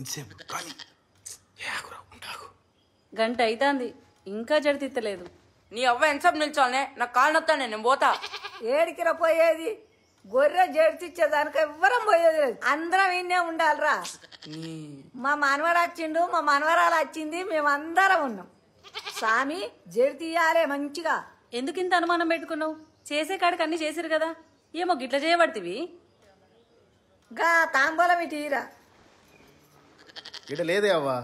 ఎంతసేపు కానీ గంట అయితాంది ఇంకా జడితిత్తలేదు. నీ అవ్వ ఎంతసేపు నిల్చోనే నాకు కాళ్ళు నొత్తానే నేను పోతా. ఏడికిరా పోయేది? గొర్రె జడితిచ్చేదానికి ఎవ్వరం పోయేది లేదు, అందరం ఇన్నే ఉండాలిరా. మా మనవడు వచ్చిండు, మా మనవరాలు వచ్చింది, మేమందరం ఉన్నాం. స్వామి జడి తీయాలే మంచిగా. ఎందుకింత అనుమానం పెట్టుకున్నావు? చేసే కాడికి అన్ని చేసిరు కదా, ఏమో గిట్ల చేయబడితివి. గా తాంబూలం ఇటీరా. ఇట లేదే అవ్వా.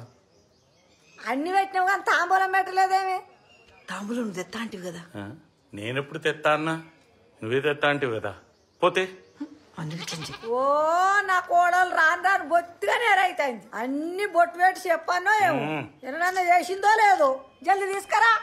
అన్ని పెట్టినావు కానీ తాంబూలం పెట్టలేదేమి? తాంబూలం తెత్తా అంటివి కదా. నేనెప్పుడు తెత్తా అన్నా? నువ్వే తెత్తా అంటివి కదా. పోతే ఓ నా కోడలు రాను రాను బొత్తిగా నేరైతాయింది. అన్ని బొట్టు పెట్టి చెప్పానో ఏమో, ఎవరన్నా చేసిందో లేదో. జల్ది తీసుకురా.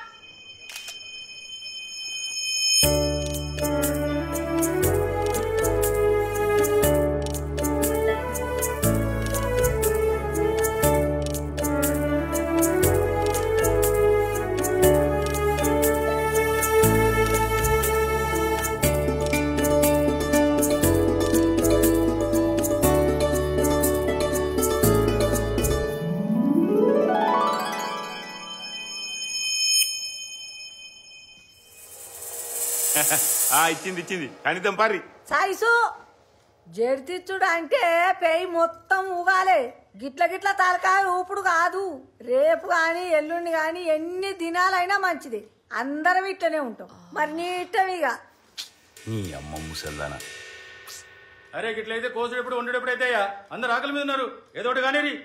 ఇచ్చింది ఇచ్చింది కనీతం పారి సాయిసు జడితిచ్చుడు అంటే పెయి మొత్తం ఊగాలే. గిట్ల గిట్ల తలకాయ ఊపుడు కాదు. రేపు గాని ఎల్లుండి గాని ఎన్ని దినాలైనా మంచిది. అందరం ఇట్లనే ఉంటాం. మరి నీ ఇట్టమిగా నీ అమ్మ ముసల్దానా. అరే గిట్లయితే కోసుడు ఎప్పుడు వండడు ఎప్పుడైతే అందరు ఆకలి మీద ఉన్నారు, ఏదో ఒకటి కానీ.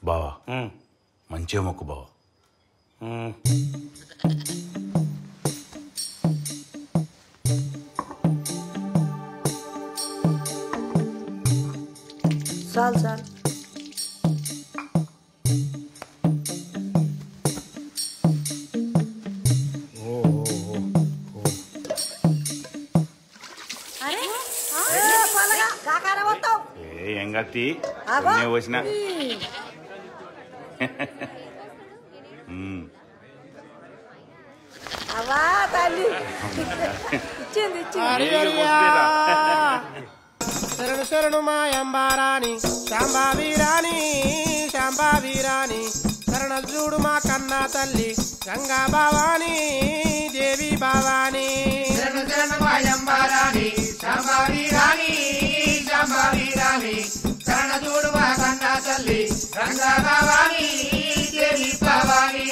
బావా మంచిగా మొక్కు బావా. చాలు చాలు. ఏం కత్తి వచ్చిన అవా తల్లి ఇచ్చింది ఇచ్చింది. శరణు శరణు మాయంబారాణి శాంబావీరాణి శాంబావీరాణి శరణ చూడు మా కన్నా తల్లి గంగా భవాని దేవి భవాని. శరణు శరణు మాయంబారాణి శాంబావీరాణి శాంబావీరాణి శరణ చూడు మా కన్నా తల్లి గంగా భవాని దేవి భవాని.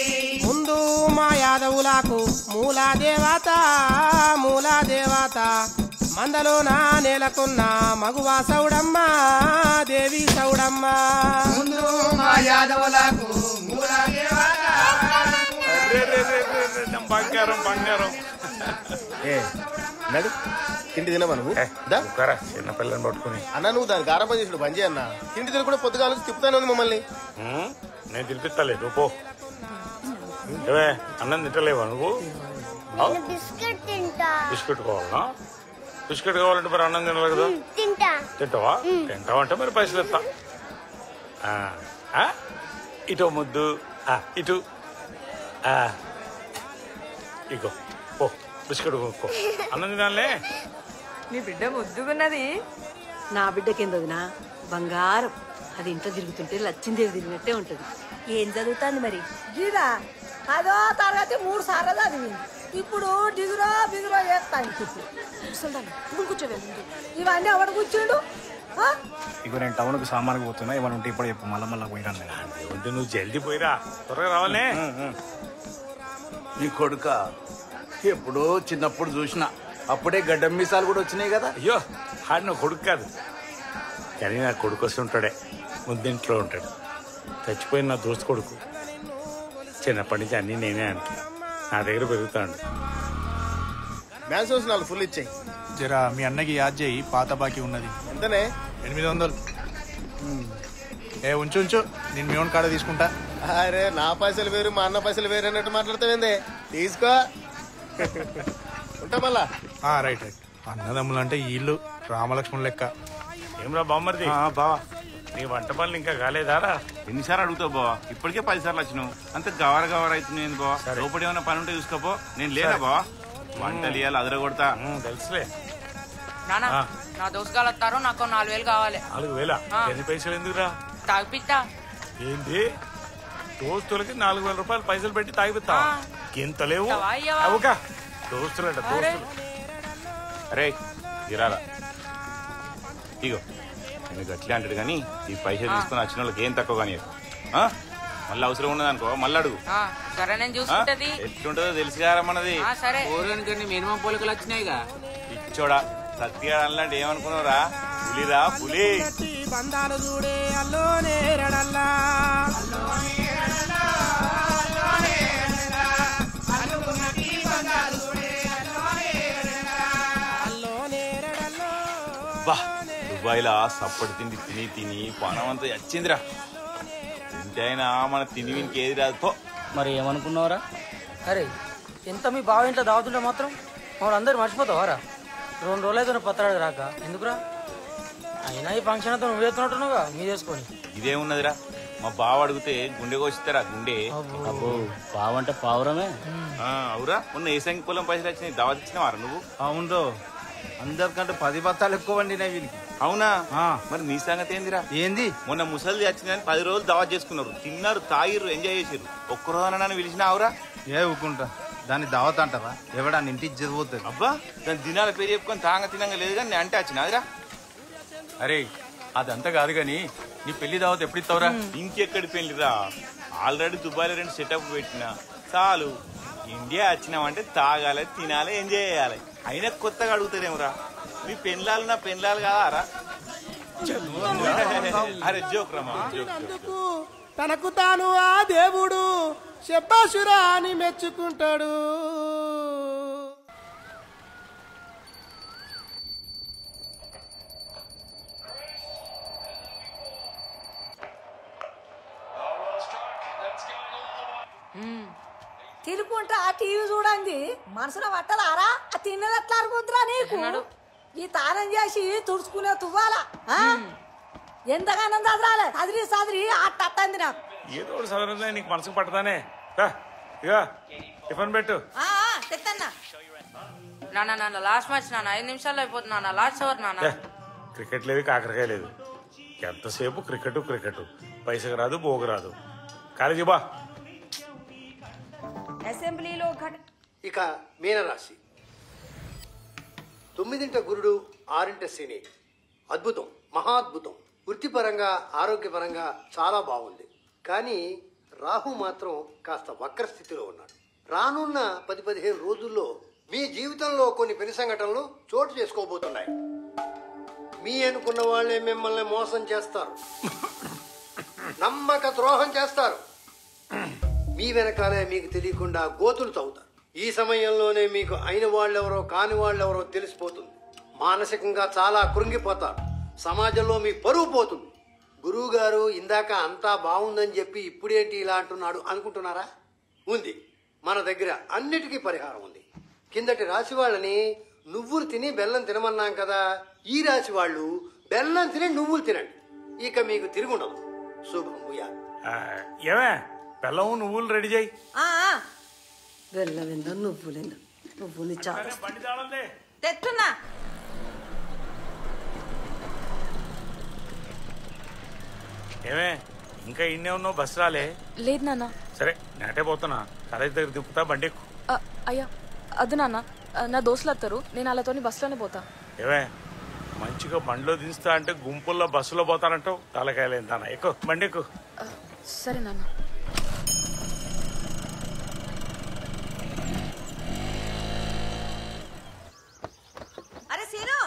ముందు మా యాదవులకు మూలా దేవత మూలా దేవత మందలోన నేలకున్న మగువా సౌడమ్మ దేవి సౌడమ్మ. ముందు మా యాదవులకు మూలా దేవత. బంగారం బంగారం. నడు తిండి తినమా నువ్వు? చిన్న పిల్లని పట్టుకుని అన్న నువ్వు దానికి ఆరంభం చేసుడు బంద్ అన్న. తిండి తిని కూడా పొద్దుగా తిప్పుతానే ఉంది మమ్మల్ని. నేను తినిపిస్తలేదు పో. ఏవే అన్నం తింటలేవా నువ్వు? బిస్కెట్ కావాలనా? బిస్కెట్ కావాలంటే మరి అన్నం తినాలి కదా. తింటావా? తింటావంటే మరి పైసలు ఇస్తా. ఇటో ముద్దు ఇటు ఇగో పో బిస్కెట్ కొనుక్కో. అన్నం తినాలే. నీ బిడ్డ ముద్దుగున్నది. నా బిడ్డ కిందదినా బంగారం. అది ఇంట్లో తిరుగుతుంటే లచ్చిందేవి తిరిగినట్టే ఉంటది. ఏం చదువుతాంది మరి? గీదా 10వ తరగతి 3 సార్లు చదివింది. ఇప్పుడు డిగురో బిగురో చేస్తాను. కూర్చోవే. ఇవన్నీ ఎవడు కూర్చుండు? ఇక నేను టౌన్కి సామాన్కి పోతున్నా, ఏమైనా ఉంటే ఇప్పుడు చెప్పు. మళ్ళా పోయిరాను. నువ్వు జల్దీ పోయిరా, త్వరగా రావాలే. నీ కొడుక ఎప్పుడో చిన్నప్పుడు చూసిన, అప్పుడే గడ్డం మీసాలు కూడా వచ్చినాయి కదా. అయ్యో ఆడు నా కొడుకు కాదు, కానీ నా కొడుకు వస్తూ ఉంటాడే. ముద్దింట్లో ఉంటాడు. చచ్చిపోయిన నా దోస్తు కొడుకు. చిన్నప్పటి నుంచి అన్నీ నేనే అంట. నా దగ్గర పెరుగుతాడు. మ్యాన్స్ 4 ఫుల్ ఇచ్చాయి. జరా మీ అన్నకి యాద్ చేయి, పాత బాకీ ఉన్నది. ఎంతనే? 800. ఉంచు ఉంచు, నేను మీ ఓన్ కాడ తీసుకుంటా. అరే నా పైసలు వేరు మా అన్న పైసలు వేరు అన్నట్టు మాట్లాడతావేందే? తీసుకో. ఉంటా మళ్ళా. Right right. అన్నదమ్ములు అంటే వీళ్ళు రామలక్ష్మణ్ లెక్క. ఏమరా బామ్మర్ది? బావా నీ వంట పనులు ఇంకా కాలేదారా? ఎన్నిసార్లు అడుగుతావు బావా? ఇప్పటికే 10 సార్లు వచ్చినావు. అంత గవర అవుతుంది బావా. లోపల ఏమైనా పని ఉంటే చూసుకోపో. నేను లేదా బావా? వంటలు ఇవ్వాలి అదర కొడతా. తెలుసులే. నానా నా దోస్తుగాలు వస్తారు, నాకు 4,000 కావాలి. 4,000? ఆ. ఎన్ని పైసలు ఎందుకురా? తాగిపిస్తా. ఏంది దోస్తులకి 4,000 రూపాయలు పైసలు పెట్టి తాగిపిస్తా? ఇంత లేవు ఇస్తావా, ఇయ్యవా? అవుకా దోస్తులంట దోస్తులు. అరే ఇరారా ఇగో నేను గట్లే అంటాడు కానీ ఈ పైసలు తీసుకుని వచ్చిన వాళ్ళకి ఏం తక్కువ కానీ మళ్ళీ అవసరం ఉన్నది అనుకో మళ్ళీ అడుగు. ఆ, సరే నేను చూసుకుంటది. ఎట్లుంటుందో తెలుసు కదా మనది. ఆ, సరే. మినిమం పోలికలు వచ్చినాయిగా. ఇచ్చోడా సత్తిగా అలాంటి ఏమనుకున్నావురా? పులిరా పులి. బంధాలు చూడే అల్లో నేరడల్లా బా దుబాయ్లా సప్పటి తిండి తిని తిని పానం అంతా వచ్చిందిరా. ఇంటైనా మన తిని వీనికి ఏది రాదు. మరి ఏమనుకున్నావురా? అరే ఎంత మీ బావ ఇంట్లో దావుతుంటే మాత్రం మమ్మల్ని అందరు మర్చిపోతావారా? 2 రోజులైతే పత్రాడు రాక ఎందుకురా? అయినా ఈ ఫంక్షన్ అంతా నువ్వు చేస్తున్నట్టున్నావుగా మీ చేసుకొని. ఇదేమున్నదిరా మా బావ అడిగితే గుండె కోసిస్తారా గుండె. అబ్బో బావంటే పావురమే. అవురా మొన్న ఏ సంఖ్య పొలం పైసలు వచ్చినాయి దావత్ ఇచ్చినవారా నువ్వు? అవును అందరికంటే 10 బత్తాలు ఎక్కువ వండినాయి వీనికి. అవునా? మరి నీ సంగతి ఏందిరా? ఏంది మొన్న ముసలి వచ్చిందని 10 రోజులు దావత్ చేసుకున్నారు, తిన్నారు, తాగిర్రు, ఎంజాయ్ చేసారు. ఒక్కరోజు నన్ను పిలిచినావురా? ఏ ఊకుంటా దాన్ని దావత్ అంటారా? ఎవడా ఇంటికి చదిపోతుంది. అబ్బా దాని దినాల పేరు చెప్పుకొని తాంగ తినంగా లేదు కానీ నేను అంటే వచ్చినాదిరా. అరే అదంతా కాదు గాని నీ పెళ్లి దావత్ ఎప్పుడు ఇస్తావురా? ఇంకెక్కడి పెళ్లిరా? ఆల్రెడీ దుబాయ్లో 2 సెటప్ పెట్టినా చాలు. ఇండియా వచ్చినామంటే తాగాలి, తినాలి, ఎంజాయ్ చేయాలి. అయినా కొత్తగా అడుగుతారేమరా? మీ పెళ్ళాలు నా పెళ్ళాలు కాదారా? అరే జోక్ రమ్మా జోక్. తనకు తాను ఆ దేవుడు శబ్బాసురా అని మెచ్చుకుంటాడు. తిరుకుంటా ఆ టీవీ చూడండి మనసులో పట్టలారా? ఆ తిన్నది ఎట్లా అనుకుంటురా నీకు? ఈ తానం చేసి తుడుచుకునే తువ్వాలా? ఎంతగానో చదరాలే చదిరి చదిరి అట్టంది నాకు. ఏదో ఒకటి చదవడం నీకు మనసుకు పట్టదానే. ఇక టిఫిన్ పెట్టు. తెత్తన్నా నాన్న లాస్ట్ మ్యాచ్ నాన్న 5 నిమిషాల్లో అయిపోతుంది నాన్న. లాస్ట్ ఓవర్ నాన్న. క్రికెట్ లేదు, కాకరకాయ లేదు. ఎంతసేపు క్రికెట్ క్రికెట్. పైసకు రాదు, బోగు రాదు. కాలేజీ బా. అసెంబ్లీలో ఇక మీనరాశి 9ంట గురుడు 6ంట శని. అద్భుతం, మహాద్భుతం. వృత్తిపరంగా ఆరోగ్యపరంగా చాలా బాగుంది. కానీ రాహు మాత్రం కాస్త వక్ర స్థితిలో ఉన్నాడు. రానున్న 10-15 రోజుల్లో మీ జీవితంలో కొన్ని పెను సంఘటనలు చోటు చేసుకోబోతున్నాయి. మీ అనుకున్న వాళ్ళే మిమ్మల్ని మోసం చేస్తారు, నమ్మక ద్రోహం చేస్తారు. మీ వెనకాలే మీకు తెలియకుండా గోతులు తవ్వుతారు. ఈ సమయంలోనే మీకు అయిన వాళ్ళెవరో కాని వాళ్ళెవరో తెలిసిపోతుంది. మానసికంగా చాలా కృంగిపోతారు. సమాజంలో మీ పరువు పోతుంది. గురువు గారు ఇందాక అంతా బాగుందని చెప్పి ఇప్పుడేంటి ఇలా అంటున్నాడు అనుకుంటున్నారా? ఉంది, మన దగ్గర అన్నిటికీ పరిహారం ఉంది. కిందటి రాశి వాళ్ళని నువ్వులు తిని బెల్లం తినమన్నాం కదా. ఈ రాశి వాళ్ళు బెల్లం తిని నువ్వులు తినండి. ఇక మీకు తిరుగుండదు. శుభం భూయా. ఏమే బెల్లం నువ్వులు రెడీ చేయి. బెల్లం ఏందో నువ్వులేందో. నువ్వులు చాలా బండి తాళంలే. తెట్టున్నా. ఏమే ఇంకా ఇన్నే ఉన్నావు? బస్సు రాలే? లేదు నాన్న. సరే నేటే పోతున్నా. కాలేజ్ దగ్గర దింపుతా, బండి ఎక్కు. అయ్యా అది నాన్న, నా దోస్తులు వస్తారు, నేను వాళ్ళతోని బస్సులోనే పోతా. ఏమే మంచిగా బండిలో దించుతా అంటే గుంపుల్లో బస్సులో పోతానంటావు. తలకాయలేంతానా? ఎక్కువ బండి ఎక్కువ. సరే నాన్న. అరే సీను,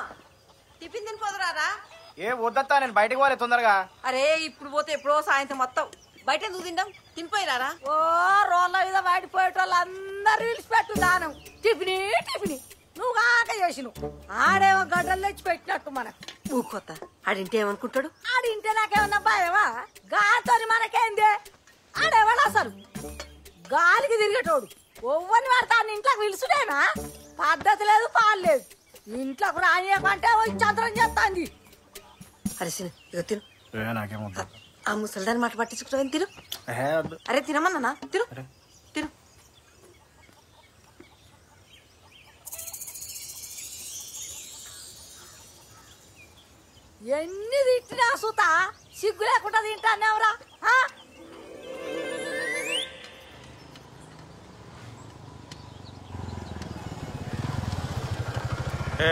టిఫిన్ తినిపోదురారా? ఏ వద్దత్తా, నేను బయటకు పోలే తొందరగా. అరే ఇప్పుడు పోతే ఎప్పుడో సాయంత్రం మొత్తం బయట ఎందుకు తింటాం? తినిపోయిరారా? ఓ రోడ్ల మీద బయటపోయేటోళ్ళు అందరు విడిచిపెట్టు దానం. టిఫిని టిఫిని నువ్వు కాక చేసిను. ఆడేమో గడ్డలు తెచ్చి పెట్టినట్టు మనకు. ఊకొత్త ఆడింటే ఏమనుకుంటాడు? ఆడింటే నాకేమన్నా భయమా? గాలితోని మనకేందే? ఆడేవాడు అసలు గాలికి తిరిగేటోడు. ఒవ్వని వాడతాను ఇంట్లోకి పిలుచుడేనా? పద్ధతి లేదు, పాలు లేదు. ఇంట్లోకి రానియకంటే చంద్రం చేస్తాంది. అరే సీను ఇక తిను. నాకేమవుతా ఆ ముసలిదాన్ని మాట పట్టించుకుంటావు. తిను. అరే తినమన్నా, తిను తిను. ఎన్ని తిట్టినా సుత సిగ్గు లేకుండా తింటానేవరా?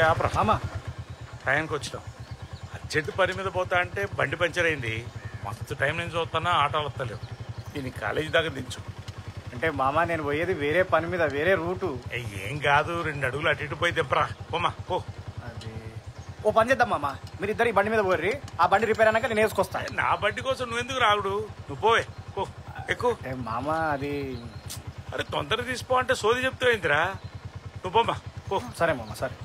ఆపరా టైంకి వచ్చినాం. అర్జెంట్ పని మీద పోతా అంటే బండి పంచర్ అయింది. మస్తు టైం నుంచి చూస్తున్నా ఆటోలు వస్తలేవు. నేను కాలేజీ దాకా దించు. అంటే మామ నేను పోయేది వేరే పని మీద, వేరే రూటు. ఏం కాదు, 2 అడుగులు అటు ఇటు పోయి తెప్పరా. పోమా పో. అది ఓ పని చేద్దాం మామ, మీరు ఇద్దరు ఈ బండి మీద పోర్రి, ఆ బండి రిపేర్ అయినాక నేను వేసుకొస్తా. నా బండి కోసం నువ్వెందుకు రావుడు? నువ్వు పోవే పో, ఎక్కువ. మామ అది అరే తొందరగా తీసిపో అంటే సోది చెప్తావు ఏంటిరా? నువ్వు పోమా పో. సరే మామ, సరే.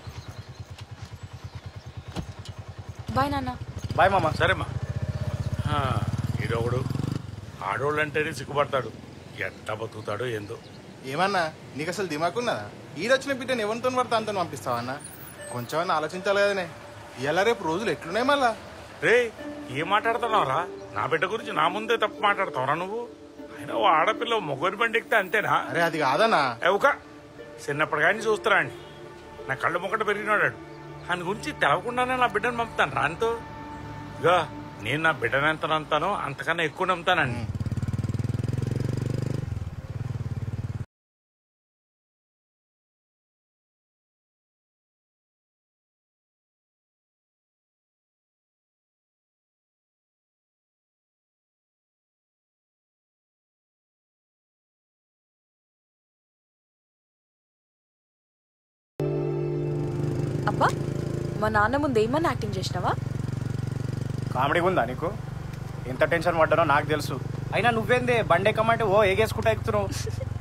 బాయ్ నాన్న. బాయ్ మామ. సరేమ్మా. ఈడొకడు ఆడోళ్ళు అంటేనే సిగ్గుపడతాడు. ఎంత బతుకుతాడో ఏందో. ఏమన్నా నీకు అసలు దిమాకున్నదా? ఈడొచ్చిన బిడ్డను ఎవరితో పడితే అంతను పంపిస్తావన్నా? కొంచెమన్నా ఆలోచించాలి కదనే. ఇలా రేపు రోజులు ఎట్లున్నాయి మళ్ళా? రే ఏం మాట్లాడుతున్నావురా? నా బిడ్డ గురించి నా ముందే తప్పు మాట్లాడతావురా నువ్వు? అయినా ఓ ఆడపిల్ల మొగోని బండి ఎక్కితే అంతేనా? అరే అది కాదన్నా. ఒక చిన్నప్పటి కానీ చూస్తారా అండి, నా కళ్ళు మొక్కట పెరిగినాడు. ఆయన గురించి తెలవకుండానే నా బిడ్డను పంపుతాను రానితో. ఇగా నేను నా బిడ్డను ఎంత నమ్ముతానో అంతకన్నా ఎక్కువ నమ్ముతానండి. అబ్బా, మా నాన్న ముందు ఏమన్నా యాక్టింగ్ చేసినావా? కామెడీగా ఉందా నీకు? ఎంత టెన్షన్ పడ్డానో నాకు తెలుసు. అయినా నువ్వేందే బండి ఎక్కమంటే ఓ ఏగేసుకుంటా ఎక్కుతున్నావు.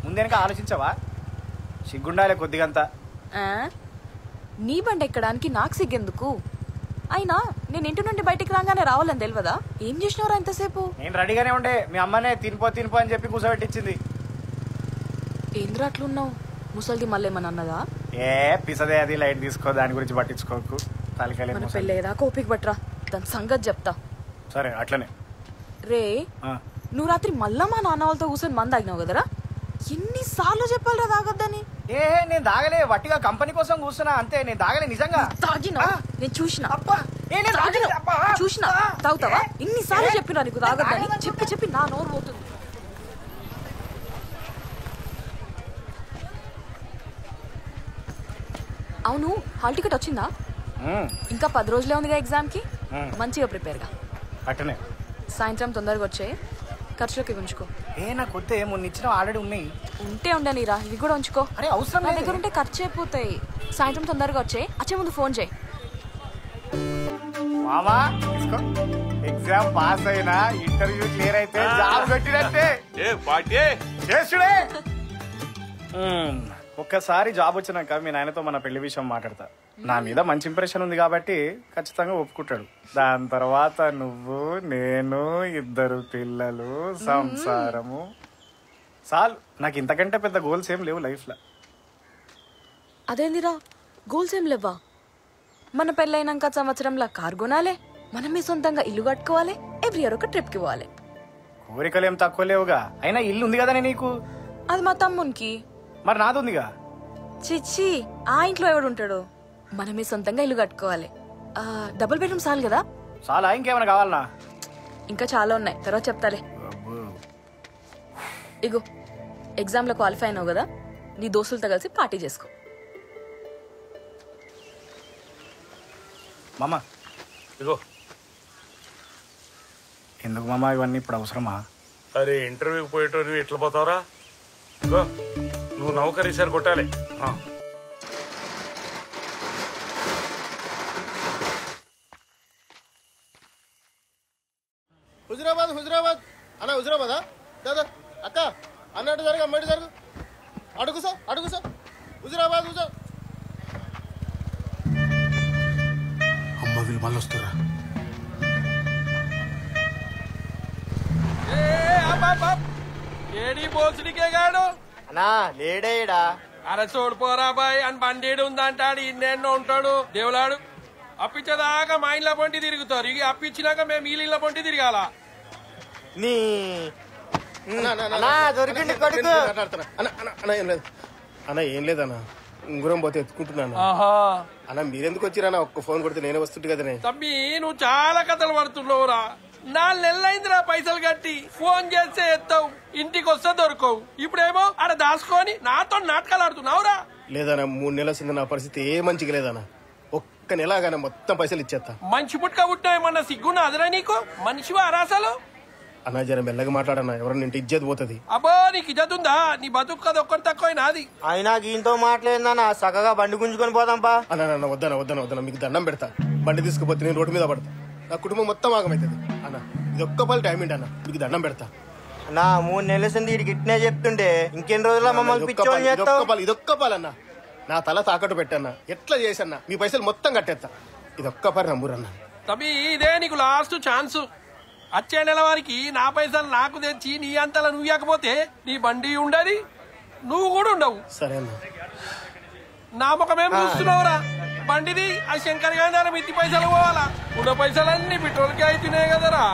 ముందేనక ఆలోచించావా? సిగ్గుండాలే కొద్దిగంతా. నీ బండి ఎక్కడానికి నాకు సిగ్గెందుకు? అయినా నేను ఇంటి నుండి బయటికి రాగానే రావాలని తెలియదా? ఏం చేసినవరా ఇంతసేపు? నేను రెడీగానే ఉండే, మీ అమ్మనే తినిపో అని చెప్పి కూర్చోబెట్టించింది. ఏంద్రా అట్లున్నావు? ముసలిది మళ్ళీ ఏమన్నా అన్నదా? ఏ పిసదే, అది లైట్ తీసుకో, దాని గురించి పట్టించుకోకు. మన పెళ్ళేదా కోపిక పట్రా, దాని సంగతి చెప్తా. సరే అట్లనే. రే నువ్వు రాత్రి మళ్ళా మా నాన్న వాళ్ళతో కూర్చొని మంది తాగినావు కదరా? ఎన్నిసార్లు చెప్పాలరా తాగొద్దని? ఏ నేను తాగలే, వట్టిగా కంపెనీ కోసం కూర్చున్నా అంతే. నేను తాగలే నిజంగా. తాగినా? నేను చూసిన చూసిన తాగుతావా? ఇన్నిసార్లు చెప్పినా నీకు తాగొద్దని. చెప్పి చెప్పి నా నోరు పోతుంది. అవును, హాల్ టికెట్ వచ్చిందా? ఇంకా 10 రోజులే ఉందిగా ఎగ్జామ్ కి. మంచిగా ప్రిపేర్ గా. అట్టనే సాయంత్రం తొందరగా వచ్చే, ఖర్చులోకి ఉంచుకో. నాకు వద్దే, మొన్న ఇచ్చిన ఆల్రెడీ ఉన్నాయి. ఉంటే ఉండనిరా, ఇవి కూడా ఉంచుకో. అరే అవసరం నా దగ్గర ఉంటే ఖర్చు అయిపోతాయి. సాయంత్రం తొందరగా వచ్చే, వచ్చే ముందు ఫోన్ చేయి. మామా ఎగ్జామ్ పాస్ అయినా, ఇంటర్వ్యూ క్లియర్ అయితే జాబ్ పెట్టినట్టే. చేసుడే. ఒక్కసారి జాబ్ వచ్చినాక మీ నాయనతో మన పెళ్లి విషయం మాట్లాడతా. నా మీద మంచి ఇంప్రెషన్ ఉంది కాబట్టి ఖచ్చితంగా ఒప్పుకుంటాడు. దాని తర్వాత నువ్వు, నేను, 2 పిల్లలు, సంసారము చాలు. నాకు ఇంతకంటే పెద్ద గోల్స్ ఏం లేవు లైఫ్ లో. అదేందిరా గోల్స్ ఏం లేవా? మన పెళ్ళైనాక సంవత్సరంలా కారు కొనాలి, మనమే సొంతంగా ఇల్లు కట్టుకోవాలి, ఎవ్రీ ఇయర్ ఒక ట్రిప్ కి పోవాలి. కోరికలు ఏం తక్కువ లేవుగా. అయినా ఇల్లు ఉంది కదా నీకు. అది మా తమ్మునికి. మరి నాది ఉందిగా. చిచ్చి, ఆ ఇంట్లో ఎవడుంటాడు? మనమే సొంతంగా ఇల్లు కట్టుకోవాలి. డబుల్ బెడ్రూమ్ చాలు కదా? చాలా, ఇంకేమైనా కావాలనా? ఇంకా చాలా ఉన్నాయి, తర్వాత చెప్తాలే. ఇగో ఎగ్జామ్ లో క్వాలిఫై అయినావు కదా, నీ దోస్తులతో కలిసి పార్టీ చేసుకో. మామా ఇగో. ఎందుకు మామా ఇవన్నీ ఇప్పుడు అవసరమా? అరే ఇంటర్వ్యూకి పోయేటో నువ్వు ఎట్లా పోతావురా? ఇగో నువ్వు నౌకరీ సార్ కొట్టాలి. హుజరాబాద్ అన్న, హుజరాబాదా? దాదా అక్క అన్నట్టు జరుగు, అమ్మటి జరుగు. అడుగు సార్ హుజరాబాద్. అమ్మ వీళ్ళు మళ్ళీ వస్తారా? ఏడి బోల్సుడికే గాడు అన్నా లేడేడా? అరే చూడిపోరా బాయ్ అని బండేడు ఉందంటాడు, ఇన్నేళ్ళో ఉంటాడు దేవులాడు. అప్పించేదాకా మా ఇళ్ళ పొంటి తిరుగుతారు, ఇక అప్పించినాక మేము ఈ ఇళ్ళ పొంటి తిరగాల. నీ దొరికింది కొడుకు. అన్న ఏం లేదన్నా, ఉంగురం పోతే ఎత్తుకుంటున్నాను ఆహా అన్న మీరెందుకు వచ్చిరా ఒక్క ఫోన్ కొడితే నేనే వస్తుంటే కదనే తమ్మి నువ్వు చాలా కథలు పడుతున్నావురా 4 నెలలైందిరా పైసలు కట్టి ఫోన్ చేస్తే ఎత్తావు ఇంటికి వస్తే దొరకవు ఇప్పుడేమో ఆడ దాచుకొని నాతో నాటకాలు ఆడుతున్నావురా లేదన్నా 3 నెలల కింద నా పరిస్థితి ఏ మంచిగా లేదన్నా ఒక్క నెలగానే మొత్తం పైసలు ఇచ్చేస్తా మంచి పుట్టుక పుట్టావేమన్నా సిగ్గున్నా అదరా నీకు మనిషివా అరాసలు అన్నా జర మెల్లగా మాట్లాడన్నా ఎవరన్నా ఇంటి ఇజ్జత్ పోతుంది అబ్బో నీకు ఇజ్జత్ ఉందా నీ బతుకు కదా ఒక్కటి తక్కువ నాది అయినా గీంతో మాట్లాడిందన్నా చక్కగా బండి గుంజుకొని పోదాంపా అన్న వద్దనా మీకు దండం పెడతా బండి తీసుకుపోతే నేను రోడ్డు మీద పడతా నా కుటుంబం మొత్తం ఆగమవుతుంది అన్న ఇది ఒక్క పలు టైం ఏంటి అన్న మీకు దండం పెడతా నా 3 నెలల సంది వీడికి ఇట్నే చెప్తుంటే ఇంకెన్ని రోజుల మమ్మల్ని పిచ్చోని చేస్తావు ఇదొక్క పాలన్న నా తల తాకట్టు పెట్టన్నా ఎట్లా చేసన్నా మీ పైసలు మొత్తం కట్టేస్తా ఇదొక్క పని నమ్మురన్నా తమ్మి ఇదే నీకు లాస్ట్ ఛాన్స్ వచ్చే నెల వారికి నా పైసలు నాకు తెచ్చి నీ అంతలా నువ్వు ఇవ్వకపోతే నీ బండి ఉండదు నువ్వు కూడా ఉండవు సరే అన్న నా ముఖమేం చూస్తున్నావురా బండిది ఆ శంకర్ గారి మిత్తి పైసలు పోవాలా ఉన్న పైసలన్నీ పెట్రోల్కి అయితేనే కదరా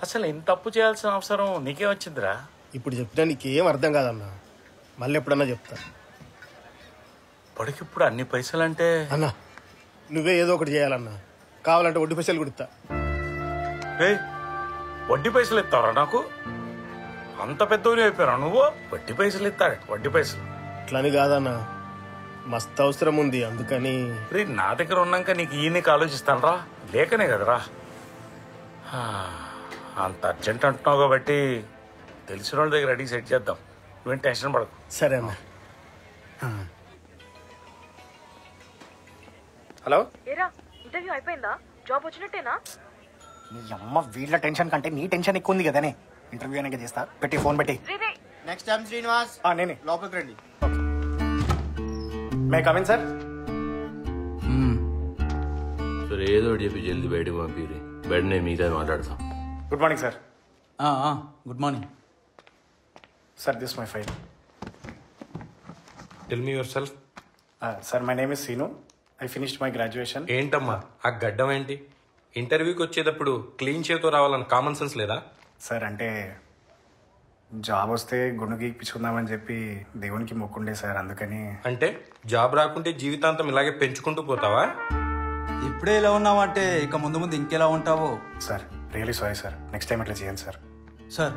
అసలు ఎంత తప్పు చేయాల్సిన అవసరం నీకే వచ్చిందిరా ఇప్పుడు చెప్పినా నీకేం అర్థం కాదన్నా మళ్ళీ ఎప్పుడన్నా చెప్తా పడికిప్పుడు అన్ని పైసలంటే అన్నా నువ్వే ఏదో ఒకటి చేయాలన్నా కావాలంటే వడ్డీ పైసలు కుడతా వడ్డీ పైసలు ఇస్తావరా నాకు అంత పెద్దోని అయిపోయారా నువ్వు వడ్డీ పైసలు ఇస్తాడు వడ్డీ పైసలు ఇట్లని కాదన్నా మస్తు అవసరం ఉంది అందుకని రే నా దగ్గర ఉన్నాక నీకు ఈయనకి ఆలోచిస్తానరా లేకనే కదరా అంత అర్జెంట్ అంటున్నావు కాబట్టి తెలిసిన వాళ్ళ దగ్గర రెడీ సెట్ చేద్దాం నువ్వేం టెన్షన్ పడకు సరే అన్న హలో ఏరా ఇంటర్వ్యూ అయిపోయిందా జాబ్ వచ్చినట్టేనా నీ అమ్మ వీళ్ళ టెన్షన్ కంటే నీ టెన్షన్ ఎక్కువ ఉంది కదనే ఇంటర్వ్యూ అనేది చేస్తా పెట్టి ఫోన్ పెట్టి నెక్స్ట్ టైం శ్రీనివాస్ నేనే లోపలికి రండి మే కమిన్ సార్ సరే ఏదో ఒకటి చెప్పి జల్దీ బయటకు పంపిరి బయట నేను మీతో మాట్లాడతాం good morning sir good morning sir this my file tell me yourself sir my name is Seenu I finished my graduation ఏంటమ్మా ఆ గడ్డం ఏంటి ఇంటర్వ్యూకి వచ్చేటప్పుడు క్లీన్ చేతో రావాలని కామన్ సెన్స్ లేదా సార్ అంటే జాబ్ వస్తే గుండు గీక్పించుకుందామని చెప్పి దేవునికి మొక్కుండే సార్ అందుకని అంటే జాబ్ రాకుంటే జీవితాంతం ఇలాగే పెంచుకుంటూ పోతావా ఇప్పుడే ఇలా ఉన్నావంటే ఇక ముందు ముందు ఇంకెలా ఉంటావో sir really sorry sir next time అట్లా చేయండి సార్ సార్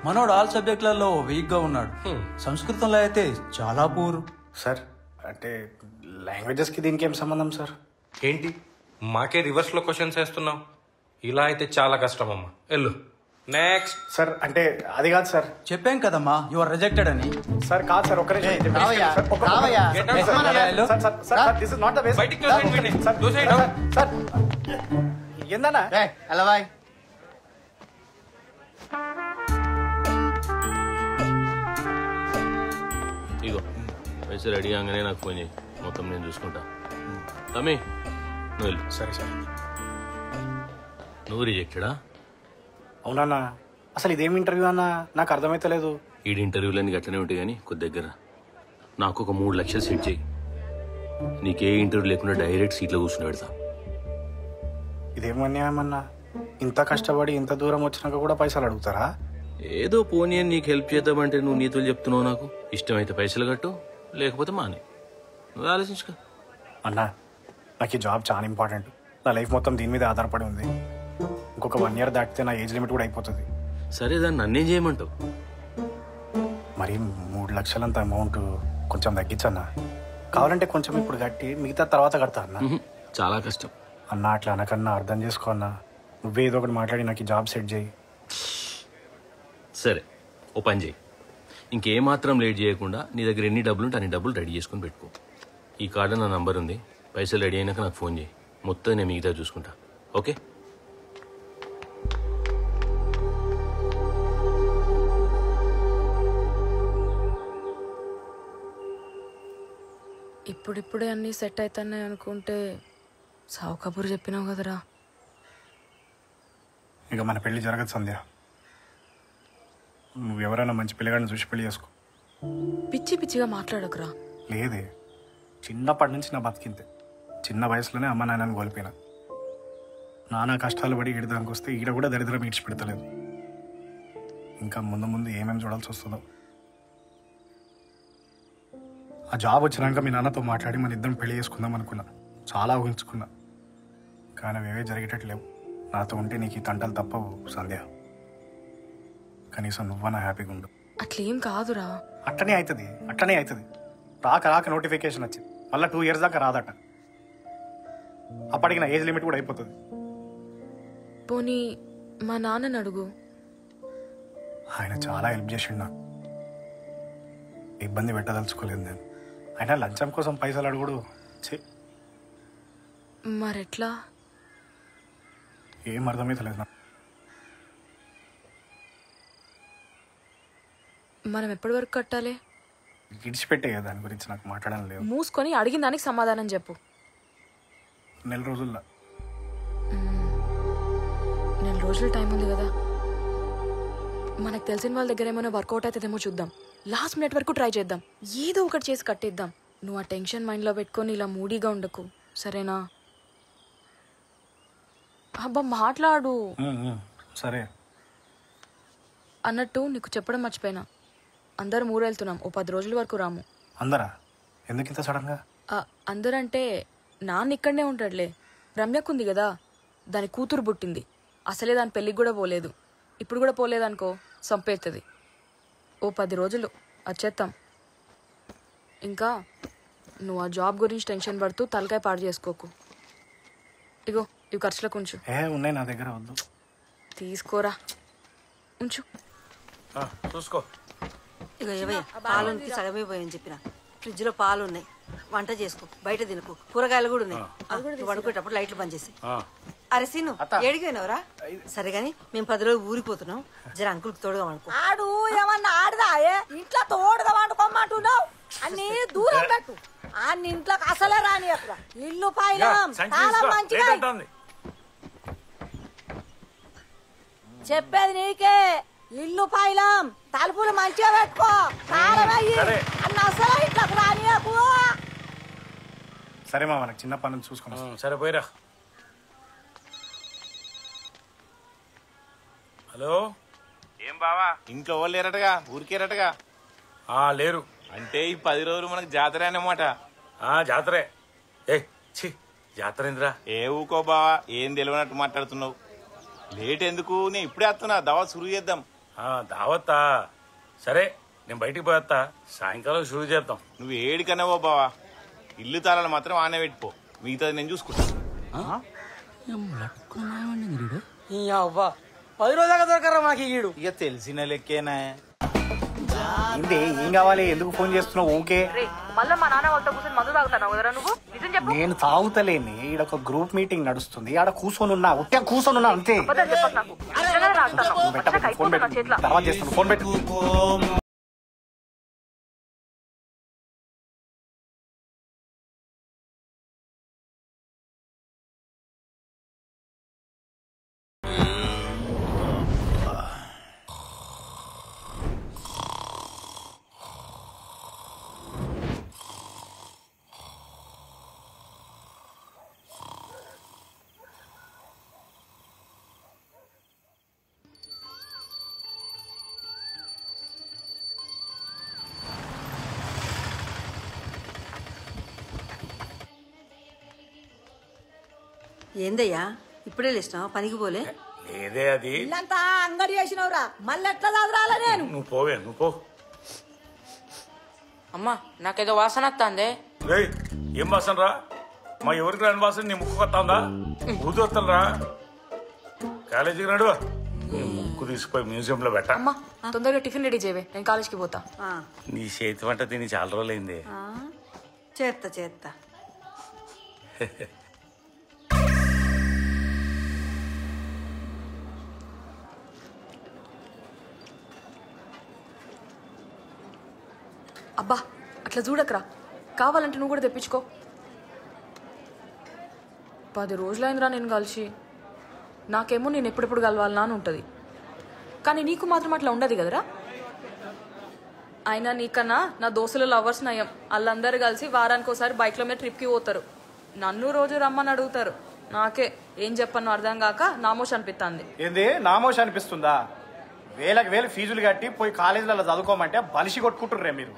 మనోడు ఆల్ సబ్జెక్టులలో వీక్ గా ఉన్నాడు సంస్కృతంలో అయితే చాలా పూర్ సార్ అంటే లాంగ్వేజెస్కి దీనికి ఏం సంబంధం సార్ ఏంటి మాకే రివర్స్లో క్వశ్చన్స్ వేస్తున్నావు ఇలా అయితే చాలా కష్టం అమ్మా వెళ్ళు నెక్స్ట్ సార్ అంటే అది కాదు సార్ చెప్పాం కదమ్మా యు ఆర్ రిజెక్టెడ్ అని సార్ కాదు సార్ ఒక్కరే ఏందన్నా అలా బాయ్ ఇగో పైసలు రెడీ కాగానే నాకు ఫోన్ చేయి మొత్తం నేను చూసుకుంటా తమ్మి నువ్వు వెళ్ళు సరే సార్ నువ్వు రిజెక్టెడా అవునన్నా అసలు ఇదేం ఇంటర్వ్యూ అన్నా నాకు అర్థమైతలేదు ఈ ఇంటర్వ్యూలన్నీ గట్లనే ఉంటాయి కానీ కొద్ది దగ్గర నాకు ఒక 3 లక్షలు సెట్ చేయి నీకే ఇంటర్వ్యూ లేకుండా డైరెక్ట్ సీట్లో కూర్చుని పెడతా ఇదేమన్నామన్నా ఇంత కష్టపడి ఇంత దూరం వచ్చినాక కూడా పైసలు అడుగుతారా ఏదో పోనీ అని నీకు హెల్ప్ చేద్దామంటే నువ్వు నీతులు చెప్తున్నావు నాకు ఇష్టమైతే పైసలు కట్టు లేకపోతే మానే నువ్వు ఆలోచించుకో అన్నా నాకు ఈ జాబ్ చాలా ఇంపార్టెంట్ నా లైఫ్ మొత్తం దీని మీద ఆధారపడి ఉంది ఇంకొక 1 ఇయర్ దాటితే నా ఏజ్ లిమిట్ కూడా అయిపోతుంది సరే దాన్ని నన్నేం చేయమంటావు మరి 3 లక్షలంత అమౌంట్ కొంచెం తగ్గించన్నా కావాలంటే కొంచెం ఇప్పుడు కట్టి మిగతా తర్వాత కడతా అన్న చాలా కష్టం అన్న అట్లా అనకన్నా అర్థం చేసుకో అన్నా నువ్వే ఏదో ఒకటి మాట్లాడి నాకు ఈ జాబ్ సెట్ చేయి సరే ఓ పని చేయి ఇంకేమాత్రం లేట్ చేయకుండా నీ దగ్గర ఎన్ని డబ్బులు ఉంటే అన్ని డబ్బులు రెడీ చేసుకుని పెట్టుకో ఈ కార్డు నా నంబర్ ఉంది పైసలు రెడీ అయినాక నాకు ఫోన్ చేయి మొత్తం నేను మిగతా చూసుకుంటా ఓకే ఇప్పుడిప్పుడే అన్నీ సెట్ అవుతున్నాయి అనుకుంటే సావు కబురు చెప్పినావు కదరా ఇక మన పెళ్లి జరగదు సంధ్య నువ్వు ఎవరైనా మంచి పిల్లగాడిని చూసి పెళ్లి చేసుకో పిచ్చి పిచ్చిగా మాట్లాడకురా లేదే చిన్నప్పటి నుంచి నా బతికింతే. చిన్న వయసులోనే అమ్మ నాన్నని కోల్పోయినా. నానా కష్టాలు పడి ఈడదానికి వస్తే ఈడ కూడా దరిద్రం ఈడ్చిపెడతలేదు. ఇంకా ముందు ముందు ఏమేమి చూడాల్సి వస్తుందో. ఆ జాబ్ వచ్చినాక మీ నాన్నతో మాట్లాడి మన ఇద్దరం పెళ్లి చేసుకుందాం అనుకున్నా. చాలా ఊహించుకున్నా, కానీ అవేవే జరిగేటట్లేవు. నాతో ఉంటే నీకు ఈ తంటలు తప్పవు సంధ్య. కనీసం నువ్వన్నా హ్యాపీగా ఉండు. అట్లేం కాదురా. అట్టనే అవుతుంది. రాక నోటిఫికేషన్ వచ్చింది. మళ్ళీ 2 years దాకా రాదట. అప్పటికి నా ఏజ్ లిమిట్ కూడా అయిపోతుంది. పోనీ మా నాన్నని అడుగు. ఆయన చాలా హెల్ప్ చేసిండు నాకు. ఇబ్బంది పెట్టదలుచుకోలేదు నేను. ఆయన లంచం కోసం పైసలు అడుగుడు. మరెట్లా? ఏం అర్థమైతలేదు నాకు. మనం ఎప్పటి వరకు కట్టాలి? విడిచిపెట్టే దాని గురించి నాకు మాట్లాడడం లేదు. మూసుకొని అడిగిన దానికి సమాధానం చెప్పు. 4 రోజుల్లో. 4 రోజులు టైం ఉంది కదా. మనకు తెలిసిన వాళ్ళ దగ్గర ఏమైనా వర్కౌట్ అవుతుందేమో చూద్దాం. లాస్ట్ మినిట్ వరకు ట్రై చేద్దాం. ఏదో ఒకటి చేసి కట్టేద్దాం. నువ్వు ఆ టెన్షన్ మైండ్లో పెట్టుకొని ఇలా మూడీగా ఉండకు, సరేనా? అబ్బా మాట్లాడు. సరే. అన్నట్టు నీకు చెప్పడం మర్చిపోయినా, అందరం ఊరెళ్తున్నాం. ఓ 10 రోజుల వరకు రాము. అందరా? ఎందుకు ఇంత సడన్ గా? అందరంటే నాన్న ఇక్కడనే ఉంటాడులే. రమ్యకుంది కదా, దాని కూతురు పుట్టింది. అసలే దాని పెళ్ళికి కూడా పోలేదు. ఇప్పుడు కూడా పోలేదనుకో సంపేస్తుంది. ఓ 10 రోజులు వచ్చేస్తాం. ఇంకా నువ్వు ఆ జాబ్ గురించి టెన్షన్ పడుతూ తలకాయ పాడు చేసుకోకు. ఇగో ఇవి ఖర్చులకు ఉంచు. ఉన్నాయి నా దగ్గర, వద్దు. తీసుకోరా, ఉంచు. చూసుకో. ఇగో ఏవయ్య, పాలుకి సగమే పోయని చెప్పిన. ఫ్రిడ్జ్ లో పాలు ఉన్నాయి, వంట చేసుకో, బయట తినకు. కూరగాయలు కూడా ఉన్నాయి. నువ్వు పడుకునేటప్పుడు లైట్లు బంద్ చేసి. అరే సీను, ఏడిపోయినవరా? సరే గాని మేము 10 రోజులు ఊరిపోతున్నాం. జర అంకుల్కి తోడుగా వండుకో. ఆడు ఏమన్నా ఆడదాయే? ఇంట్లో తోడుగా వండుకోమంటున్నావు. అన్ని దూరం పెట్టు. అన్ని ఇంట్లోకి అసలే రాని అక్కడ. ఇల్లు పైన మంచిగా చెప్పేది నీకే. ఇల్లు పైలం తలుపులు మంచిగా పెట్టుకో. కారమయ్యి అన్న అసలు ఇంట్లోకి రానియకు. సరే మా, మనకు చిన్న పనులు చూసుకున్నాం. సరే పోయిరా. హలో, ఏం బావా ఇంట్లో వాళ్ళు లేరటగా, ఊరికేరటగా? లేరు. అంటే ఈ 10 రోజులు మనకు జాతర అన్నమాట. జాతరే. జాతర ఏందిరా? ఏ ఊకో బావా, ఏం తెలియనట్టు మాట్లాడుతున్నావు. లేట్ ఎందుకు? నేను ఇప్పుడే వస్తున్నా, దావత్ షురూ చేద్దాం. దావత్తా? సరే, నేను బయటికి పోయేస్తా. సాయంకాలం షురూ చేద్దాం. నువ్వు ఏడికన్నావో బావా, ఇల్లు తాళాలు మాత్రం ఆనే పెట్టుకో, మిగతాది నేను చూసుకుంటా. 10 రోజుల దాకా దొరకరా మాకు ఈడు. ఇక తెలిసిన లెక్కేనా? ఏం కావాలి? ఎందుకు ఫోన్ చేస్తున్నావు? ఓకే, మళ్ళీ మా నాన్న వాళ్ళతో కూర్చొని మందు తాగుతాను కదరా నువ్వు? నిజం చెప్పు. నేను తాగుతలేని. ఈడ ఒక గ్రూప్ మీటింగ్ నడుస్తుంది, ఆడ కూర్చొని ఉన్నా అంతే. ఫోన్ పెట్టు, తర్వాత చేస్తాను. ఫోన్ పెట్టు. ఏందయ్యా ఇప్పుడే లేచినావా? పనికి పోలే? లేదే, అది ఇల్లంతా అంగడి చేసినవురా. మళ్ళీ ఎట్లా చదరాలా నేను? నువ్వు పోవే, నువ్వు పో. అమ్మా నాకేదో వాసన వస్తుంది. ఏం వాసన రా? మా ఎవరికి రాని వాసన నీ ముక్కు వస్తుందా? ఊదొత్తరా? కాలేజీకి రాడు, ముక్కు తీసుకుపోయి మ్యూజియం లో పెట్ట. అమ్మా తొందరగా టిఫిన్ రెడీ చేయవే, నేను కాలేజ్కి పోతా. నీ చేతి వంట తిని చాలా రోజులైంది. చేత్తా. అబ్బా అట్లా చూడకరా, కావాలంటే నువ్వు కూడా తెప్పించుకో. 10 రోజులైందిరా నేను కలిసి. నాకేమో నేను ఎప్పుడెప్పుడు కలవాలనా అని ఉంటుంది, కానీ నీకు మాత్రం అట్లా ఉండదు కదరా. అయినా నీకన్నా నా దోస్తుల లవర్స్ నయం. వాళ్ళందరూ కలిసి వారానికి ఒకసారి బైక్ల మీద ట్రిప్కి పోతారు. నన్ను రోజు రమ్మని అడుగుతారు. నాకే ఏం చెప్పను అర్థం కాక నామోష్ అనిపిస్తుంది. ఏంది నామోష్ అనిపిస్తుందా? వేలకు వేలు ఫీజులు కట్టి పోయి కాలేజీలలో చదువుకోమంటే బలిసి కొట్టుకుంటుర్రే మీరు.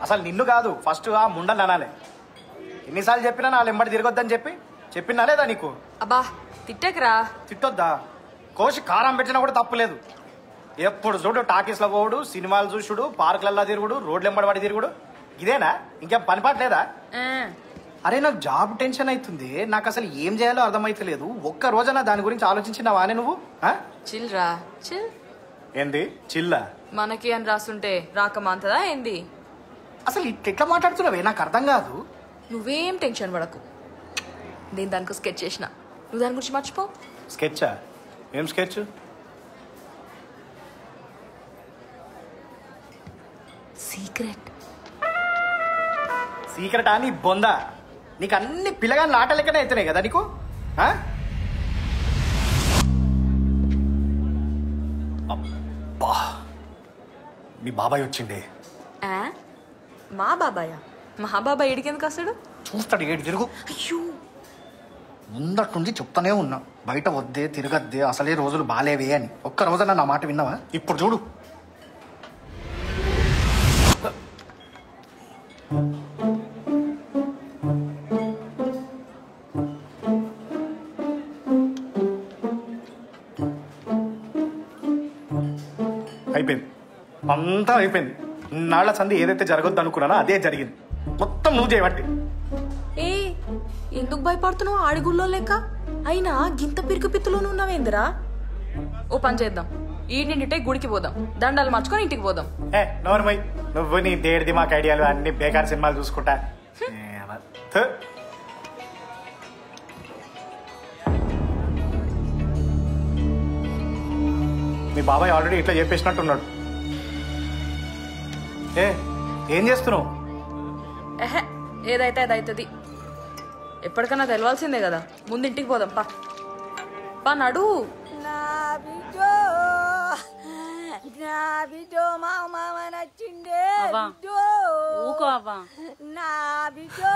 అసలు నిన్ను కాదు, ఫస్ట్ ఆ ముండలు అనాలి. ఎన్నిసార్లు చెప్పినా నా ఎంబడి తిరగొద్దని చెప్పినా లేదా నీకు? అబ్బా తిట్టకరా. తిట్టొద్దా? కోసి కారం పెట్టినా కూడా తప్పులేదు. ఎప్పుడు చూడు టాకీస్లో పోవుడు, సినిమాలు చూసుడు, పార్కులలో తిరుగుడు, రోడ్లు ఎంబడి తిరుగుడు, ఇదేనా? ఇంకేం పనిపాట్లేదా? అరే నాకు జాబ్ టెన్షన్ అవుతుంది. నాకు అసలు ఏం చేయాలో అర్థమైతలేదు. ఒక్క రోజైనా దాని గురించి ఆలోచించినావానే నువ్వు? చిల్ రా చిల్. ఏంది చిల్లా? మనకి అని రాస్తుంటే రాకమాంతదా ఏంది? అసలు ఎట్లా మాట్లాడుతున్నావే నాకు అర్థం కాదు. నువ్వేం టెన్షన్ పడకు. నేను దానికి స్కెచ్ చేసిన, నువ్వు దాని గురించి మర్చిపో. స్కెచ్చా? ఏం స్కెచ్? సీక్రెట్. సీక్రెట్ అని బొందా? నీకు అన్ని పిల్లగాని ఆట లెక్కనే అవుతున్నాయి కదా నీకు. అబ్బా మీ బాబాయ్ వచ్చిండే. మా బాబాయ్? మా బాబాయ్ ఏడికెందుకు వస్తాడు? చూస్తాడు ఏడు తిరుగు. అయ్యో ముందట్టుండి చెప్తానే ఉన్నా, బయట వద్దే తిరగద్దే, అసలే రోజులు బాలేవే అని. ఒక్క రోజన్నా నా మాట విన్నావా? ఇప్పుడు చూడు. అయిపోయింది, అంతా అయిపోయింది. నాళ్ల సంధి ఏదైతే జరగొద్దు అనుకున్నానో అదే జరిగింది. మొత్తం నువ్వు చేయబట్టి. ఏ ఎందుకు భయపడుతున్నావు? ఆడిగుల్లో లెక్క అయినా గింత పిరికి పిత్తులోనూ ఉన్నావేందిరా? ఓ పని చేద్దాం, ఈ నిండిటే గుడికి పోదాం, దండాలు మార్చుకొని ఇంటికి పోదాం. నోర్మై, నువ్వు నీ దేడిది మాకు ఐడియాలు అన్ని బేకార్ సినిమాలు చూసుకుంటా. మీ బాబాయ్ ఆల్రెడీ ఇట్లా చెప్పేసినట్టున్నాడు. ఏం చేస్తున్నావు? ఏదైతే అది అవుతుంది. ఎప్పటికన్నా తెలవాల్సిందే కదా. ముందు ఇంటికి పోదాం పా నడు. నా బిడ్డో మామ నచ్చిండే. ఊకో అవ్వా. నా బిడ్డో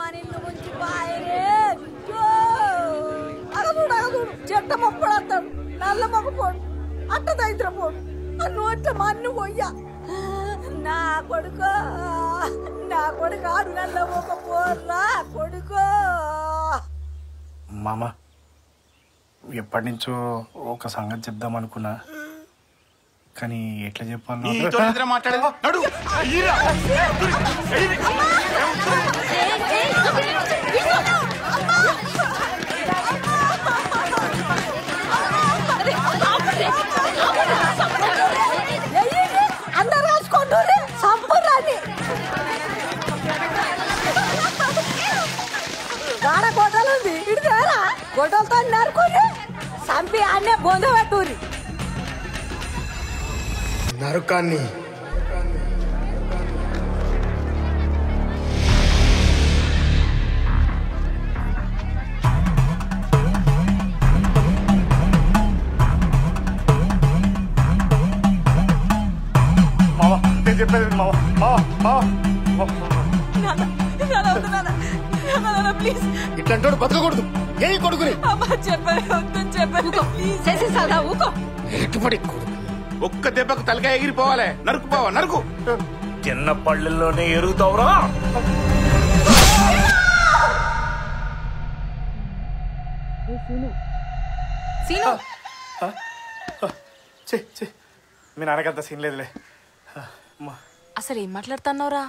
మన ఇల్లు ముంచి పాయరే. బిడ్డో అగదుడు చెట్ట మొప్పుడు వస్తాడు, నల్ల మొక్క పోడు, అట్ట దైత్ర పోడు, నోట్ల మన్ను పోయ్యా. నా కొడుకు ఆడు నల్ల మొక్క పోర్రా కొడుకో. మామ ఎప్పటి నుంచో ఒక సంగతి చెప్దాం అనుకున్నా, కానీ ఎట్లా చెప్పాలి? మాట్లాడేది అందరు రాసుకోండి సంపూర్ణాన్ని. గాడ గొడ్డలు ఉంది, ఇడిదేరా గొడ్డలతో నరుకుని సంపి అన్నే బొంద పెట్టూరి. నరకాన్ని నేను చెప్పేది ప్లీజ్ ఇట్లాంటి బతకకూడదు. ఏ కొడుకుని ఒక్క దెబ్బకు తలకాయ ఎగిరిపోవాలి. నరుకుపోవా నరుకు. చిన్న పళ్ళల్లోనే ఎరుగుతావురా. మీ నాన్నకంత సీన్ లేదులే. అసలు ఏం మాట్లాడుతున్నావురా?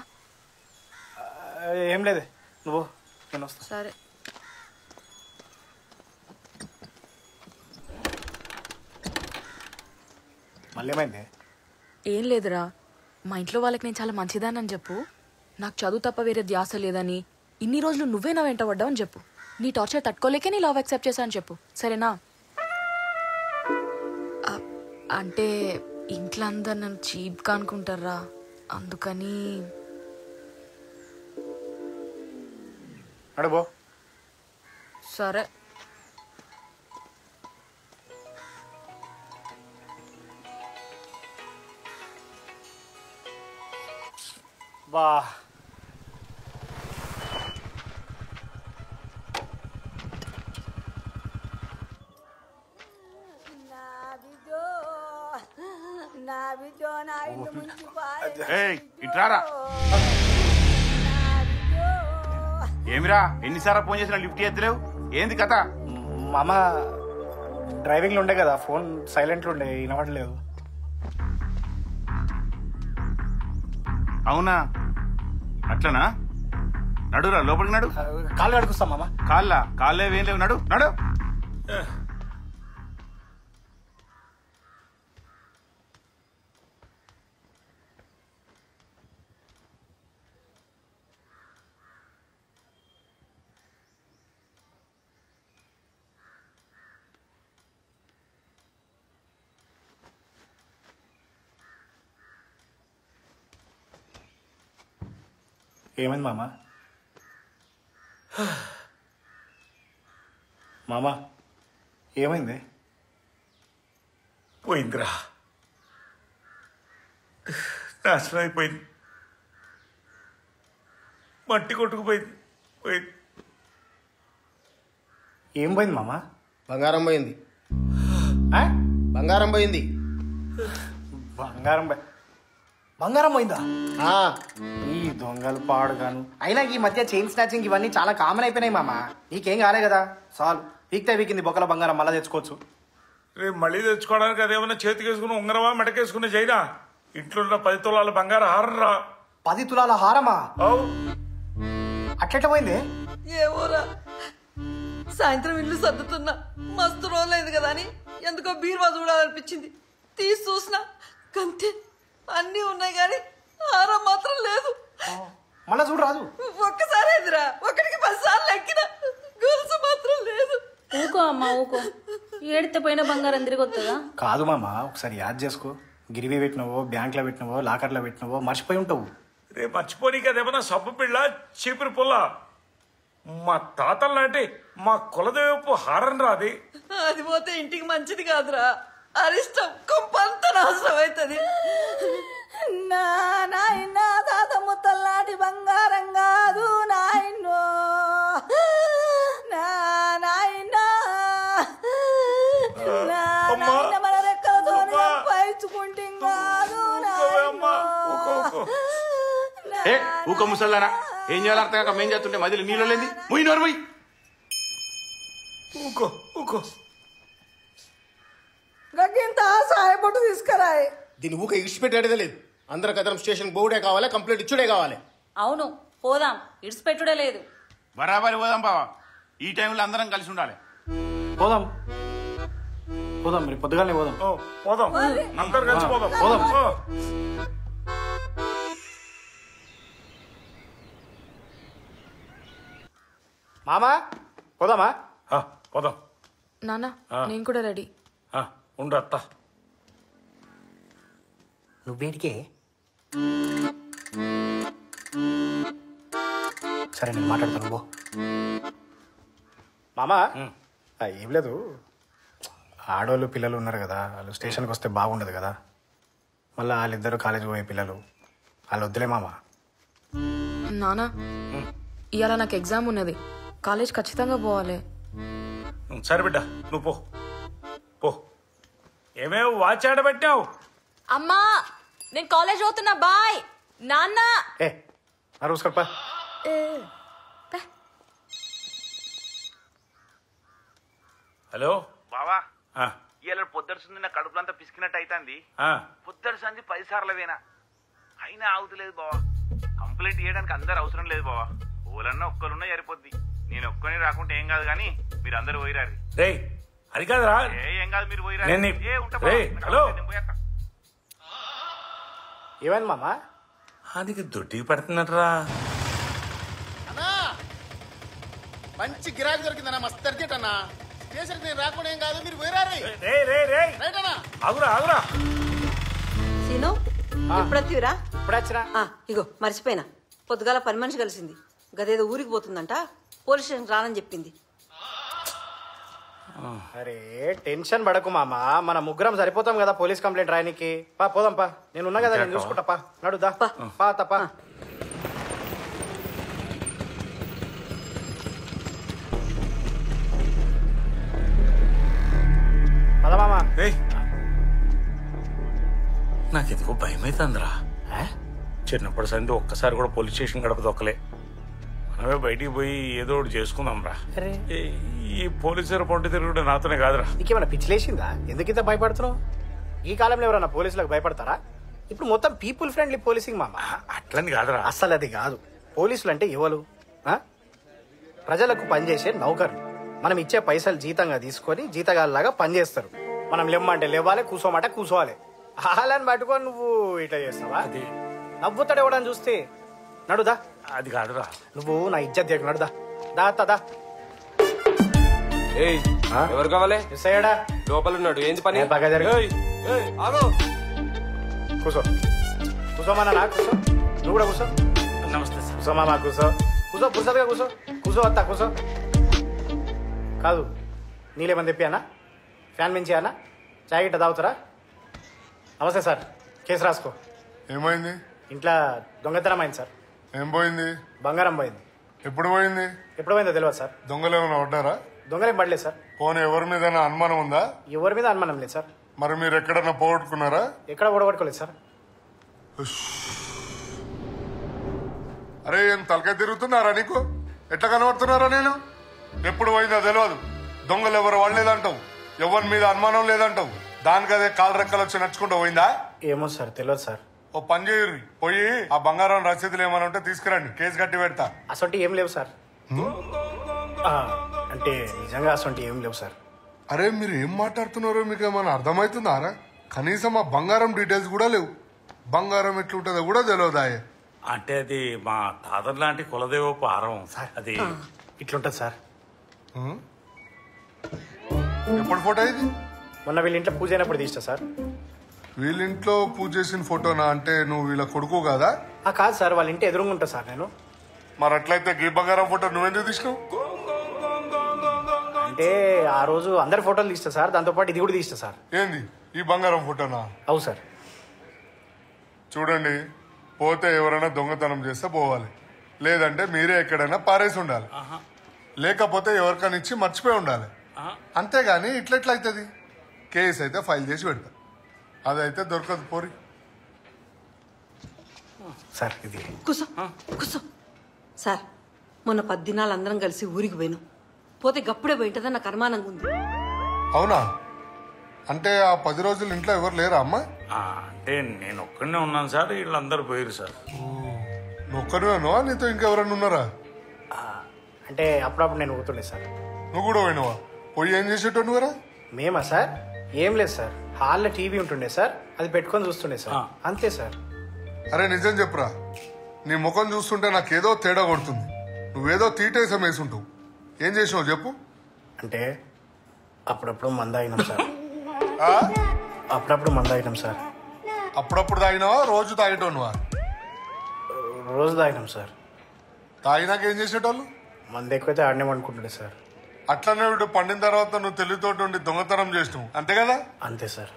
ఏం లేదు, నువ్వు నేను వస్తా. సరే. మళ్ళీ ఏమైంది? ఏం లేదురా, మా ఇంట్లో వాళ్ళకి నేను చాలా మంచిదానని చెప్పు. నాకు చదువు తప్ప వేరే ధ్యాస లేదని, ఇన్ని రోజులు నువ్వే నా వెంట పడ్డావని చెప్పు. నీ టార్చర్ తట్టుకోలేకే నీ లవ్ యాక్సెప్ట్ చేశా అని చెప్పు, సరేనా? అంటే ఇంట్లో అందరు నన్ను చీప్గా అనుకుంటారా, అందుకని. అడుబో. సరే. బా నా బిడ్డో నా ఇల్లు ముంచి ఇట్రారా ఏమిరా ఎన్నిసార్లు ఫోన్ చేసినా లిఫ్ట్ చేద్దలేవు ఏంది కథ? మామ డ్రైవింగ్లో ఉండే కదా, ఫోన్ సైలెంట్లో ఉండే, వినపడలేదు. అవునా? అట్లనా? నడురా లోపలికి నడు. కాళ్ళు కడుకుస్తాం మామ. కాళ్ళే ఏం లేవు, నడు నడు. ఏమైంది మామ? మామ ఏమైంది? పోయిందిరా, నాశనం అయిపోయింది, మట్టి కొట్టుకుపోయింది. పోయింది. ఏం పోయింది మామ? బంగారం పోయింది. బంగారం పోయింది. బంగారం పోయిందా? ఈ దొంగలు పాడుగాను. అయినా ఈ మధ్య చైన్ స్నాచింగ్ ఇవన్నీ చాలా కామన్ అయిపోయినాయి మామ. నీకేం కాలే కదా, చాలు. వీక్తే వీకింది బొక్కల బంగారం మళ్ళీ తెచ్చుకోవచ్చు. రేపు మళ్ళీ తెచ్చుకోవడానికి అదేమన్నా చేతికి వేసుకుని ఉంగరమా మెడకేసుకుని చైనా? ఇంట్లో ఉన్న 10 తులాల బంగారం హారం రా. 10 తులాల హారమా? అట్లెట్లా పోయింది? ఏమోరా, సాయంత్రం ఇల్లు సర్దుతున్నా, మస్తు రోజులైంది కదా అని ఎందుకో బీరువా చూడాలనిపించింది. తీసి చూసినా కంతే, అన్నీ ఉన్నాయి కానీ హారం మాత్రం లేదు. మళ్ళా చూడు రాదు. ఒక్కసారి ఎదురా, ఒకటికి 10 సార్లు ఎక్కిన, గొలుసు మాత్రం లేదు. ఊకో అమ్మా ఊకో, ఏడితే పోయిన బంగారం తిరిగి వస్తుందా? కాదు మామ, ఒకసారి యాద్ చేసుకో. గిరివి పెట్టినవో, బ్యాంక్లో పెట్టినవో, లాకర్లో పెట్టినవో మర్చిపోయి ఉంటావు. రేపు మర్చిపోనీకి అదేమన్నా సబ్బు పిల్ల, చీపురు పుల్ల. మా తాతలు లాంటి మా కులదేవపు హారం రాది. అది పోతే ఇంటికి మంచిది కాదురా, అరిష్టం కొంపంత నాశనం అవుతుంది. నాయన తాత ముత్తల్లాంటి బంగారం కాదు నాయనో, నాయన మన రెక్కలతో పైచుకుంటే కాదు. ఊక ముసల్లారా, ఏం చేయాలి అర్థం కాక మేం చేస్తుంటే మధ్యలో నీళ్ళు లేని ముయ్యి నోరు ముయ్యి. ఊకో ఊకో, గగ్గింత సాయపట్టు తీసుకురాయి. దీన్ని ఊక ఇడిచిపెట్టేదే లేదు. అందరికి అదనం స్టేషన్ బోర్డే కావాలి, కంప్లీట్ ఇచ్చుడే కావాలి. అవును పోదాం, ఇడిచిపెట్టుడే లేదు. బరాబరి పోదాం బావా, ఈ టైంలో అందరం కలిసి ఉండాలి. పోదాం పోదాం, మరి పొద్దుగానే పోదాం. పోదాం, అందరు కలిసి పోదాం. పోదాం. మామా పోదామా? పోదాం. నాన్న నేను కూడా రెడీ. ఉండత్తా. నువ్వేడికే? సరే నేను మాట్లాడతాను బో. మామా ఏం లేదు, ఆడవాళ్ళు పిల్లలు ఉన్నారు కదా, వాళ్ళు స్టేషన్కి వస్తే బాగుండదు కదా. మళ్ళీ వాళ్ళిద్దరు కాలేజీ పోయే పిల్లలు, వాళ్ళు వద్దులే మామ. నానా ఇవాళ నాకు ఎగ్జామ్ ఉన్నది, కాలేజ్ ఖచ్చితంగా పోవాలి. సరే బిడ్డ నువ్వు పో పో. ఏమేమి వాచ్ ఆడబెట్టావు? అమ్మా నేను కాలేజ్ పోతున్నా, బాయ్. నాన్న అరుసుకోపా. హలో బావా, ఇలా పొద్దుడుసుంది నా కడుపులంతా పిసికినట్టు అవుతుంది. పొద్దుడుసంది 10 సార్లవేనా అయినా ఆగుతలేదు బావా. కంప్లైంట్ చేయడానికి అందరు అవసరం లేదు బావా, ఓలన్నా ఒక్కరున్నా సరిపోద్ది. నేను ఒక్కని రాకుంటే ఏం కాదు కానీ మీరు అందరు పోయిరారు. రే అది కాదురా, ఏం కాదు మీరు పోయిరారు. హలో ఏమైంది మామా? అది దొడ్డికి పడుతున్నట్రా. మంచి గిరాకీ దొరికిందన్నా, మస్తు అర్జెంట్ అన్నా. స్టేషన్కి నేను రాకుండా ఏం కాదు, మీరు పోయిరారు. ఆగురా ఆగురా. సీను ఎప్పుడొత్తివిరా? ఇప్పుడు వచ్చినా. ఇగో మర్చిపోయినా, పొద్దుగాల పని మనిషి కలిసింది, గదేదో ఊరికి పోతుందంట, పోలీస్ స్టేషన్ రానని చెప్పింది. అరే టెన్షన్ పడకు మామ, మన ముగ్గురం సరిపోతాం కదా పోలీస్ కంప్లైంట్ రాయనికి. పోదాం పా, నేను ఉన్నా కదా, నేను చూసుకుంటా. నడుదా పా తప్ప. నాకు ఎందుకో భయం అవుతుందిరా. చిన్నప్పటి సంది ఒక్కసారి కూడా పోలీస్ స్టేషన్ గడప దొక్కలే. మనమే బయటికి పోయి ఏదో ఒకటి చేసుకుందాం రా. ఈ పోలీసులు పొంటి తిరుగుడు నాతోనే కాదురా. నీకేమైనా పిచ్చిలేసిందా? ఎందుకు ఇంత భయపడుతున్నావు? ఈ కాలంలో ఎవరన్నా పోలీసులకు భయపడతారా? ఇప్పుడు మొత్తం పీపుల్ ఫ్రెండ్లీ పోలీసింగ్ మామ. అట్లని కాదురా. అసలు అది కాదు. పోలీసులు అంటే ఎవరు? ప్రజలకు పనిచేసే నౌకర్లు. మనం ఇచ్చే పైసలు జీతంగా తీసుకొని జీతగాళ్ళలాగా పనిచేస్తారు. మనం లెమ్మంటే లేవాలి, కూసోమంటే కూసోవాలి. హాలని పట్టుకొని నువ్వు ఇట్లా చేస్తావా? అది నవ్వుతాడు ఎవడని చూస్తే. నడుదా. అది కాదురా. నువ్వు నా ఇజ్జత్ దిగ. నడుదా. దా. ఎవరు కావాలి? లోపల ఉన్నాడు. ఏంది పని? కూసో కూసోమన్నా. నా కూసో. నువ్వు కూడా కూసో. నమస్తే. కూసో మామా. కూసో పురుసగా కూసో. కూసో వస్తా. కూసో. కాదు నీళ్ళేమని తెప్పియానా? ఫ్యాన్ మించి అన్నా? చాయ్ గిట్ట తాగుతారా? నమస్తే సార్. కేసు రాసుకో. ఏమైంది? ఇంట్లో దొంగతనం అయింది సార్. ఏం పోయింది? బంగారం పోయింది. ఎప్పుడు పోయింది? ఎప్పుడు పోయిందో తెలియదు సార్. దొంగలు ఏమైనా పడ్డారా? దొంగలేం పడలేదు సార్. పోనీ ఎవరి మీద అనుమానం ఉందా? ఎవరి మీద అనుమానం లేదు సార్. మరి మీరు ఎక్కడన్నా పోగొట్టుకున్నారా? ఎక్కడ పోగొట్టుకోలేదు సార్. అరే ఏం తలకాయ తిరుగుతున్నారా నీకు? ఎట్లా కనబడుతున్నారా? నేను ఎప్పుడు పోయిందో తెలియదు. దొంగలు ఎవరు వాడలేదంటావు, ఎవరి మీద అనుమానం లేదంటావు. దానికదే కాలు రెక్కలు వచ్చి నడుచుకుంటూ పోయిందా? ఏమో సార్, తెలియదు సార్. ఓ పని చేయరు, పోయి ఆ బంగారం రసీదులు ఏమైనా ఉంటే తీసుకురండి, కేసు కట్టి పెడతా. అసలు ఏం లేవు సార్. అంటే నిజంగా అసలు ఏం లేవు సార్. అరే మీరు ఏం మాట్లాడుతున్నారో మీకు ఏమైనా అర్థమవుతుందారా? కనీసం ఆ బంగారం డీటెయిల్స్ కూడా లేవు. బంగారం ఎట్లుంటుందో కూడా తెలియదాయే. అంటే అది మా తాతర్ లాంటి కులదేవపు ఆరం సార్. అది ఇట్లుంటది సార్. ఎప్పుడు ఫోటో ఇది? మొన్న వీళ్ళ ఇంట్లో పూజ అయినప్పుడు తీస్తా సార్. వీళ్ళింట్లో పూజ చేసిన ఫోటోనా? అంటే నువ్వు వీళ్ళ కొడుకు కదా? కాదు సార్, వాళ్ళ ఇంటి ఎదురుగా ఉంటా సార్ నేను. మరి అట్లయితే గీ బంగారం ఫోటో నువ్వెందుకు తీసినావు? అంటే ఆ రోజు అందరి ఫోటోలు తీస్తా సార్, దాంతోపాటు ఇది కూడా తీస్తా సార్. ఏంది ఈ బంగారం ఫోటోనా? అవు సార్. చూడండి, పోతే ఎవరైనా దొంగతనం చేస్తే పోవాలి, లేదంటే మీరే ఎక్కడైనా పారేసి ఉండాలి, లేకపోతే ఎవరికైనా ఇచ్చి మర్చిపోయి ఉండాలి. అంతేగాని ఇట్లెట్లయితుంది? కేసు అయితే ఫైల్ చేసి పెడతా, అదైతే దొరకదు. పోరి సార్. ఇది కూసో కూసో సార్. మొన్న 10 దినాలు అందరం కలిసి ఊరికి పోయినాం. పోతే గప్పుడే పోయింటదని నాకు అనుమానంగా ఉంది. అవునా? అంటే ఆ 10 రోజులు ఇంట్లో ఎవరు లేరా అమ్మా? అంటే నేను ఒక్కడనే ఉన్నాను సార్, వీళ్ళందరూ పోయారు సార్. నువ్వు ఒక్కడివేనా? నీతో ఇంకెవరన్నా ఉన్నారా? అంటే అప్పుడప్పుడు నేను ఊతుండే సార్. నువ్వు కూడా పోయినావా? పోయి ఏం చేసేటోడు నువ్వరా? మేమా సార్? ఏం లేదు సార్, హాల్లో టీవీ ఉంటుండే సార్, అది పెట్టుకొని చూస్తుండే సార్, అంతే సార్. అరే నిజం చెప్పురా, నీ ముఖం చూస్తుంటే నాకేదో తేడా కొడుతుంది. నువ్వేదో తీటేసం వేసుంటావు. ఏం చేసినావు చెప్పు? అంటే అప్పుడప్పుడు మందాగినాం సార్. అప్పుడప్పుడు మందాగినాం సార్. అప్పుడప్పుడు తాగినావా? రోజు తాగేటోనువా? రోజు తాగినాం సార్. తాగినాక ఏం చేసేటోళ్ళు? మంది ఎక్కువైతే ఆడనే అనుకుంటుండే సార్. అట్లనే వీడు పండిన తర్వాత నువ్వు తెలివితోటి ఉండి దొంగతనం చేసినావు, అంతే కదా? అంతే సార్.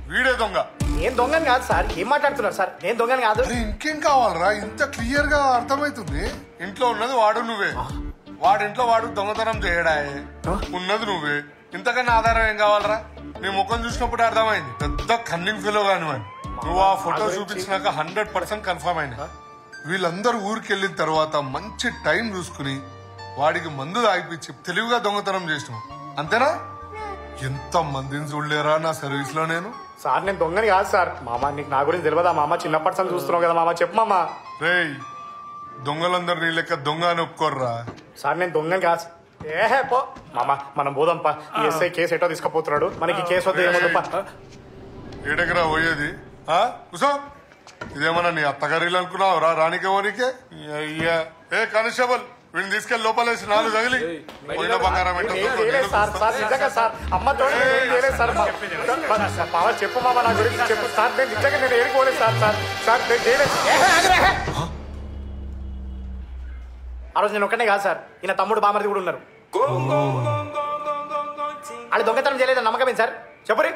వీడే దొంగ. నేను దొంగని కాదు సార్. ఏం మాట్లాడుతున్నారు సార్? నేను దొంగని కాదు. ఇంకేం కావాలరా? ఇంత క్లియర్ గా అర్థమవుతుంది. ఇంట్లో ఉన్నది వాడు నువ్వే, వాడింట్లో వాడు దొంగతనం చేయడాయే, ఉన్నది నువ్వే. ఇంతకన్నా ఆధారం ఏం కావాలరా? నీ ముఖం చూసినప్పుడు అర్థమైంది పెద్ద కన్నింగ్ ఫీలో కానివ్వండి. నువ్వు ఆ ఫోటో చూపించినాక 100% కన్ఫర్మ్ అయినా. వీళ్ళందరూ ఊరికి వెళ్ళిన తర్వాత మంచి టైం చూసుకుని వాడికి మందు తాగిపించి తెలివిగా దొంగతనం చేసినావు, అంతేనా? ఎంత మందిని చూడలేరా నా సర్వీస్ లో నేను? సార్ నేను దొంగని కాదు సార్. మామ నీకు నా గురించి తెలియదా మామ? చిన్నప్పటి నుంచి చూస్తున్నావు కదా మామ, చెప్పు మామ. రేయ్, దొంగలందరూ నీ లెక్క దొంగ అని ఒప్పుకోర్రా. సార్ నేను దొంగని కాదు. ఏహే పో మామ, మనం పోదాంపా. ఈ ఎస్ఐ కేసు ఎటో తీసుకుపోతున్నాడు, మనకి కేసు వద్ద ఏమో. ఏడకరా పోయేది? కూసో. ఇదేమన్నా నీ అత్తగారిలు అనుకున్నావు రా? రానికేవోనికే అయ్యా. ఏ కానిస్టేబుల్, వీడిని తీసుకెళ్లి లోపలేసి 4 తగిలి పోయిన బంగారం చెప్పు మామ, నా గురించి చెప్పు సార్. నేను నిజంగా నేను ఏడుకోలేదు సార్. సార్ ఆ రోజు నేను ఒక్కనే కాదు సార్, ఈయన తమ్ముడు బామర్ది కూడా ఉన్నారు. అది దొంగతనం చేయలేదని నమ్మకమే సార్, చెప్పురి.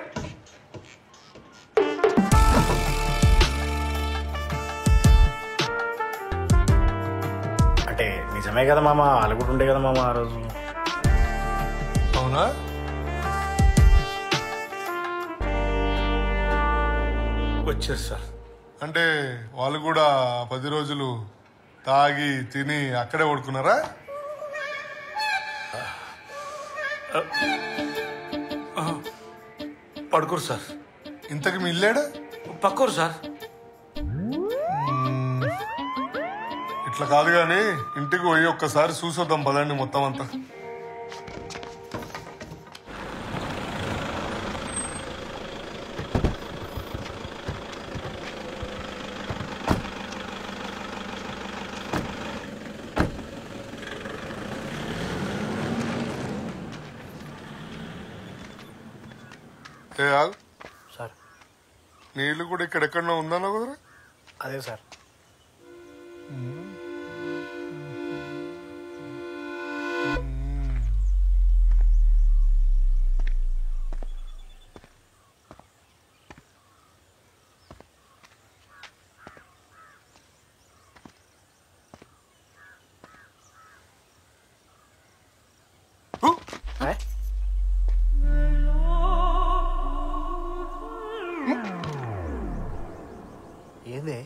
అంటే నిజమే కదా మామ, వాళ్ళు కూడా ఉండే కదా మామ ఆ రోజు. అవునా? వచ్చారు సార్. అంటే వాళ్ళు కూడా 10 రోజులు తాగి తిని అక్కడే పడుకున్నారా? పడుకోరు సార్. ఇంతకు మీ ఇల్లేడా? పక్కోరు సార్. ఇట్లా కాదు కానీ ఇంటికి పోయి ఒక్కసారి చూసొద్దాం పదండి మొత్తం అంతా. ఏ ఆగు సార్. నీళ్ళు కూడా ఇక్కడెక్కడో ఉందన్నా కుదరా? అదే సార్. ఏంది?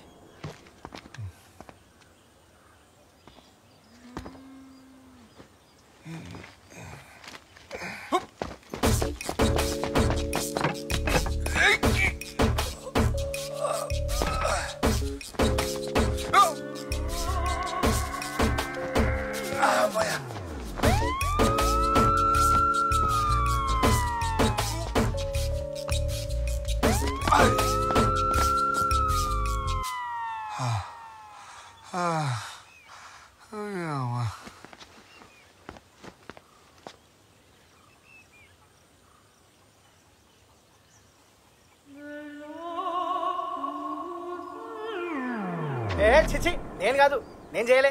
ఏ చిచి, నేను కాదు, నేను చేయలే.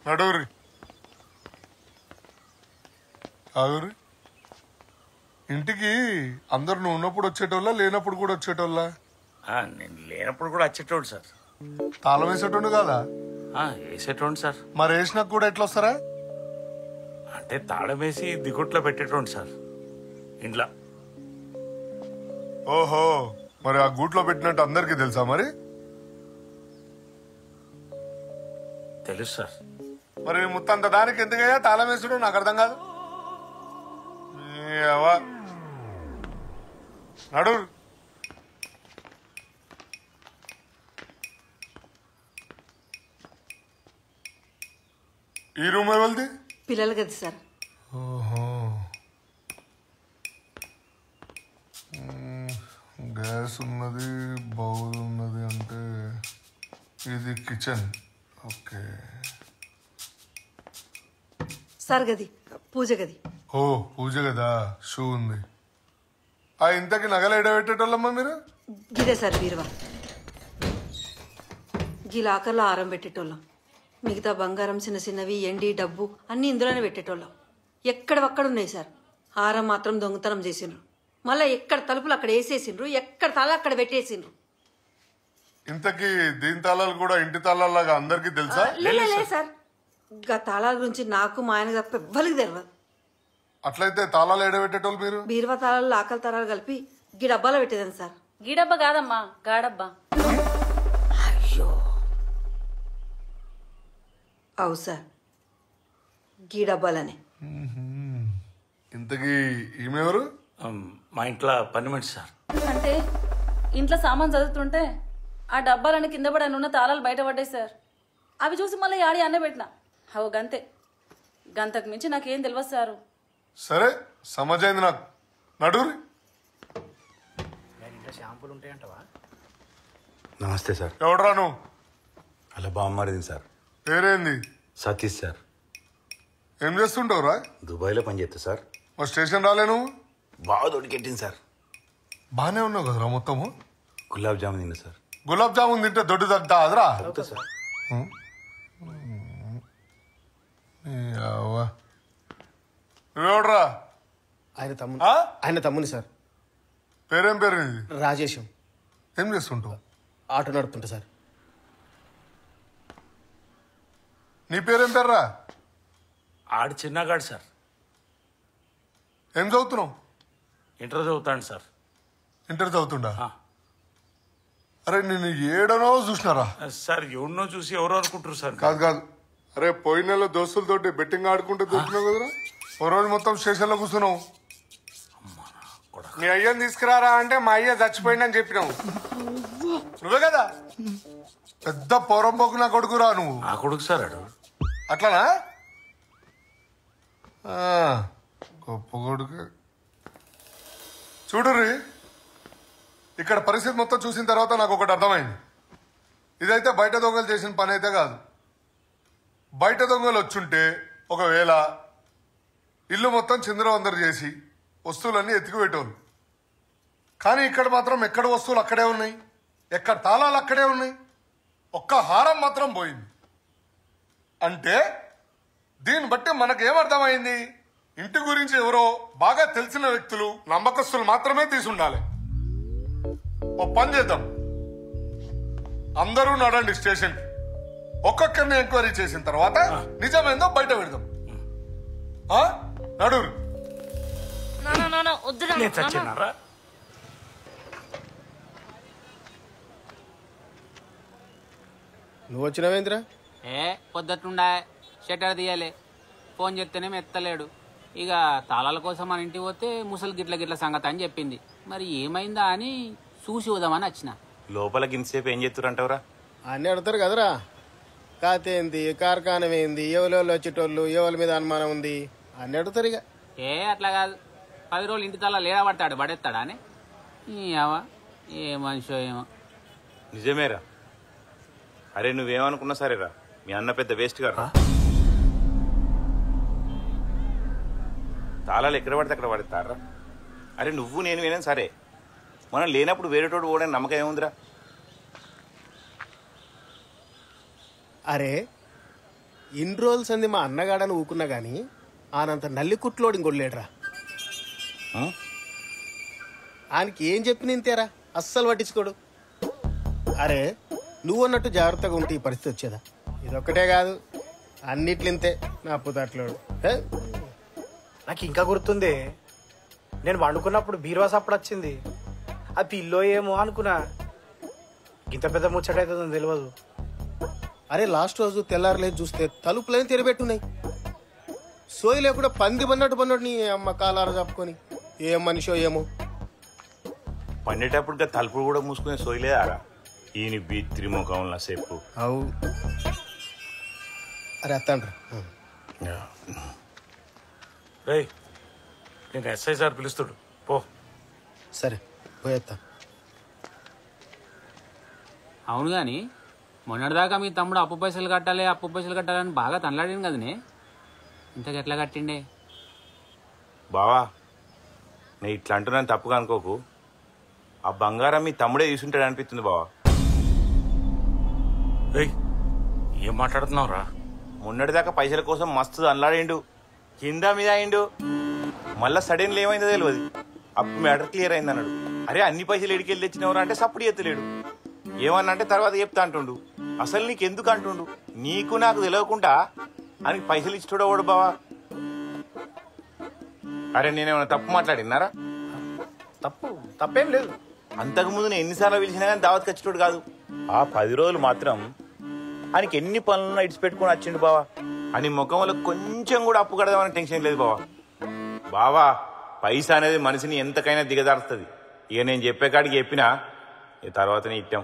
నడవరి ఆగురి. ఇంటికి అందరు నువ్వు ఉన్నప్పుడు వచ్చేటోళ్ళ లేనప్పుడు కూడా వచ్చేటోళ్ళ? నేను లేనప్పుడు కూడా వచ్చేటోడు సార్. తాళం వేసేటోడు కాదా? వేసేటోండి సార్. మరి వేసినాక కూడా ఎట్లా వస్తారా? అంటే తాళం వేసి దిగుట్లో పెట్టేటోండి సార్ ఇంట్లో. ఓహో, మరి ఆ గూట్లో పెట్టినట్టు అందరికీ తెలుసా? మరి తెలుసు సార్. మరి ముత్తంత దానికి ఎందుకయ్యా తాళం వేసుడు? నాకు అర్థం కాదు. నడు. ఈ రూమ్ ఎవరిది? పిల్లలు కదా సార్. ఓహో, గ్యాస్ ఉన్నది, బౌల్ ఉన్నది, అంటే ఇది కిచెన్. ఓకే సార్ గది పూజ గది. ఓ పూజ కదా, షూ ఉంది. ఆ ఇంతకి నగలు ఎడబెట్టేటోళ్ళమ్మా మీరు? గిదే సార్ బీరువా. గీ లాకర్లో ఆరం పెట్టేటోళ్ళం. మిగతా బంగారం చిన్న చిన్నవి ఎండి డబ్బు అన్నీ ఇందులోనే పెట్టేటోళ్ళం. ఎక్కడవక్కడ ఉన్నాయి సార్. ఆరం మాత్రం దొంగతనం చేసిండ్రు. మళ్ళీ ఎక్కడ తలుపులు అక్కడ వేసేసిండ్రు, ఎక్కడ తల అక్కడ పెట్టేసిండ్రు. ఇంతకీ దీని తాళాలు కూడా ఇంటి తాళాలాగా అందరికి తెలుసా? లే సార్, గా తాళాల గురించి నాకు మా ఆయన తప్ప ఎవ్వరికి తెలియదు. అట్లయితే తాళాలు ఎడబెట్టేటోళ్ళు మీరు? బీరువా తాళాలు లాకల తాళాలు కలిపి గీ డబ్బాలో పెట్టేదాన్ని సార్. గీడబ్బా కాదమ్మా, గాడబ్బా. అవు సార్, గీ డబ్బాలనే. ఇంతకీ ఈమెవరు? మా ఇంట్లో పని మనిషి సార్. అంటే ఇంట్లో సామాన్ చదువుతుంటే ఆ డబ్బాలని కింద పడి ఉన్న తాళాలు బయటపడ్డాయి సార్. అవి చూసి మళ్ళీ ఆడి అన్న పెట్టినా. అవు గంతే, గంతకు మించి నాకేం తెలియదు సారు. సరే సమజైంది నాకు. నడురి. షాంపూలు ఉంటాయంటవా? నమస్తే సార్. ఎవడరా నువ్వు? అలా బామ్మరిది సార్. పేరేంది? సతీష్ సార్. ఏం చేస్తుంటావురా? దుబాయ్లో పనిచేస్తా సార్. మరి స్టేషన్ రాలే నువ్వు? బాగా దొడికెట్టింది సార్. బానే ఉన్నావు కదరా మొత్తము? గులాబ్ జామున్ తిన్నా సార్. గులాబ్ జామున్ తింటే దొడ్డు తగ్గుతా అదరా? సార్. నువ్వెవడరా? ఆయన తమ్ముని సార్. పేరేం పేరు నీది? రాజేశం. ఏం చేస్తుంటావు? ఆటో నడుపుతుంటా సార్. నీ పేరేం పేర్రా? ఆడు చిన్నగాడు సార్. ఏం చదువుతున్నావు? ఇంటర్ చదువుతాడు సార్. ఇంటర్ చదువుతుండా? అరే నేను ఏడనో చూసినారా? సార్ ఎవరినో చూసి ఎవరో అనుకుంటారు సార్. కాదు కాదు, అరే పోయిన నెలలో దోస్తులతోటి బెట్టింగ్ ఆడుకుంటే దొరికినావు కదరా. ఓ రోజు మొత్తం స్టేషన్లో కూర్చున్నావు. మీ అయ్యని తీసుకురారా అంటే మా అయ్య చచ్చిపోయిందని చెప్పినావు. నువ్వే కదా పెద్ద పొరంపోకు నా కొడుకురా నువ్వు. నా కొడుకు సార్ అట్లానా? గొప్ప కొడుకు. చూడుర్రి, ఇక్కడ పరిస్థితి మొత్తం చూసిన తర్వాత నాకు ఒకటి అర్థమైంది. ఇదైతే బయట దొంగలు చేసిన పని అయితే కాదు. బయట దొంగలు వచ్చుంటే ఒకవేళ ఇల్లు మొత్తం చిందరవందరు చేసి వస్తువులన్నీ ఎత్తికి పెట్టేవాళ్ళు. కానీ ఇక్కడ మాత్రం ఎక్కడ వస్తువులు అక్కడే ఉన్నాయి, ఎక్కడ తాళాలు అక్కడే ఉన్నాయి, ఒక్క హారం మాత్రం పోయింది. అంటే దీన్ని బట్టి మనకేమర్థమైంది? ఇంటి గురించి ఎవరో బాగా తెలిసిన వ్యక్తులు, నమ్మకస్తులు మాత్రమే తీసి ఉండాలి. ఓ పని చేద్దాం, అందరూ నడండి స్టేషన్కి. ఒక్కొక్కరిని ఎంక్వైరీ చేసిన తర్వాత నిజమేందో బయట పెడదాం. నడురు. నువ్వు వచ్చినావేంద్రా? పొద్దుట్లుండా షట్టర్ తీయాలి. ఫోన్ చేస్తేనే ఎత్తలేడు. ఇక తాళాల కోసం మన ఇంటికి పోతే ముసలి గిట్ల గిట్ల సంగతి అని చెప్పింది. మరి ఏమైందా అని చూసి వదామని వచ్చిన. లోపల గింతసేపు ఏం చేస్తురంటవరా? అన్నీ అడుగుతారు కదరా. కాతే ఏంది, కార్ఖానం ఏంది, ఎవరెవరు వచ్చేటోళ్ళు, ఎవరి మీద అనుమానం ఉంది అన్నీ అడుగుతారు. ఇక అట్లా కాదు, 10 రోజులు ఇంటి తాళాలు ఏడా పడతాడు, పడేస్తాడా అని. ఏ మనిషో ఏమో. నిజమేరా. అరే నువ్వేమనుకున్నా సరేరా, మీ అన్న పెద్ద వేస్ట్ గారా. తాళాలు ఎక్కడ పడితే అక్కడ పడతారా? అరే నువ్వు నేను వినా సరే, మనం లేనప్పుడు వేరేటోడు పోవడానికి నమ్మకం ఏముందిరా? అరే ఇన్ని రోజులు సంది మా అన్నగాడని ఊకున్నా గాని ఆనంత నల్లి కుట్లోడు ఇంకొడలేడురా. ఆయనకి ఏం చెప్పిన ఇంతేరా, అస్సలు పట్టించుకోడు. అరే నువ్వు అన్నట్టు జాగ్రత్తగా ఉంటే ఈ పరిస్థితి వచ్చేదా? ఇదొక్కటే కాదు, అన్నిట్లింతే నా పుతాట్లోడు. నాకు ఇంకా గుర్తుంది, నేను వండుకున్నప్పుడు బీరువా సప్పుడు వచ్చింది. ఆ పిల్లో ఏమో అనుకున్నా, ఇంత పెద్ద ముచ్చట అవుతుందని తెలియదు. అరే లాస్ట్ రోజు తెల్లారలేదు చూస్తే తలుపులని తెరబెట్టున్నాయి. సోయి లేకుండా పంది పన్నట్టు నీ అమ్మ కాలార చెప్పుకొని. ఏం మనిషో ఏమో. పండేటప్పుడు తలుపులు కూడా మూసుకునే సోయలేదారా ఈయన బీత్రి ముఖంలో సేపు. అవు అరే అత్తండ్రా. నేను ఎస్ఐ సార్ పిలుస్తాడు, పో. సరే పోయేస్తా. అవును కానీ మొన్నటిదాకా మీ తమ్ముడు అప్పు పైసలు కట్టాలని బాగా తనలాడింది కదనే. ఇంతకు ఎట్లా కట్టిండే? బావా నేను ఇట్లా అంటున్నాను తప్పుగా అనుకోకు. ఆ బంగారం మీ తమ్ముడే తీసుంటాడు అనిపిస్తుంది బావా. ఏం మాట్లాడుతున్నావురా? మొన్నటిదాకా పైసల కోసం మస్తు అల్లాడిండు, కింద మీద అయిండు. మళ్ళా సడన్లీ ఏమైందో తెలియదు. అప్పుడు మ్యాటర్ క్లియర్ అయింది అన్నాడు. అరే అన్ని పైసలు ఎడికెళ్ళి తెచ్చినవరా అంటే సప్పుడు ఎత్తలేడు. ఏమన్నా అంటే తర్వాత చెప్తా అంటుండు. అసలు నీకు ఎందుకు అంటుండు? నీకు నాకు తెలియకుండా ఆయనకి పైసలు ఇచ్చుడో వాడు బావా. అరే నేనేమన్నా తప్పు మాట్లాడినారా? తప్పేం లేదు. అంతకుముందు నేను ఎన్నిసార్లు పిలిచినా కానీ దావత్ ఖచ్చితోడు కాదు. ఆ 10 రోజులు మాత్రం ఆయనకి ఎన్ని పనులను ఇడిచి పెట్టుకుని వచ్చిండు బావా. అని ముఖంలో కొంచెం కూడా అప్పు కడదామని టెన్షన్ లేదు బావా. బావా పైసా అనేది మనిషిని ఎంతకైనా దిగదారుస్తుంది. ఇక నేను చెప్పే కాడికి చెప్పినా తర్వాతనే ఇట్టాం.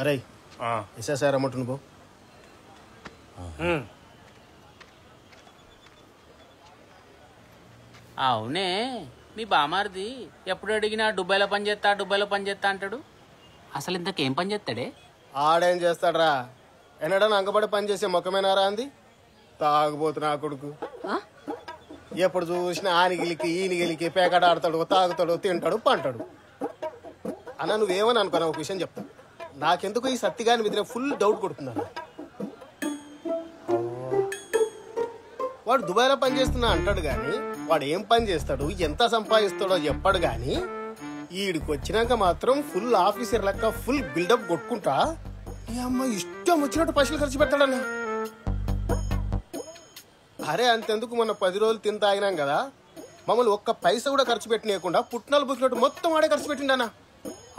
అరే సార్ అమ్మటను పో. అవునే మీ బామారిది ఎప్పుడు అడిగినా దుబాయ్లో పని చేస్తా అంటాడు. అసలు ఇంతకేం పని చేస్తాడే? ఆడేం చేస్తాడరా, ఎన్నడన్నా అంగబడి పని చేసే మొక్కమేనారా అంది. తాగుబోతు నా కొడుకు. ఎప్పుడు చూసినా ఆనిగిలికి ఈనిగిలికి పేకట ఆడతాడు, తాగుతాడు, తింటాడు, పంటాడు. అన్న నువ్వేమని అనుకున్నా ఒక విషయం చెప్తా. నాకెందుకు ఈ సత్తిగాని మీద ఫుల్ డౌట్ కొడుతున్నాను. వాడు దుబాయ్లో పని చేస్తున్నా అంటాడు గాని వాడు ఏం పని చేస్తాడు, ఎంత సంపాదిస్తాడో చెప్పాడు గాని ఈడికి వచ్చినాక మాత్రం ఫుల్ ఆఫీసర్ లెక్క ఫుల్ బిల్డప్ కొట్టుకుంటా ఈ అమ్మ ఇష్టం వచ్చినట్టు పైసలు ఖర్చు పెడతాడన్నా. అరే అంతెందుకు మొన్న 10 రోజులు తిని తాగినాం కదా, మమ్మల్ని ఒక్క పైస కూడా ఖర్చు పెట్టనీయకుండా పుట్టినాలు బుక్కినట్టు మొత్తం ఆడే ఖర్చు పెట్టిండన్నా.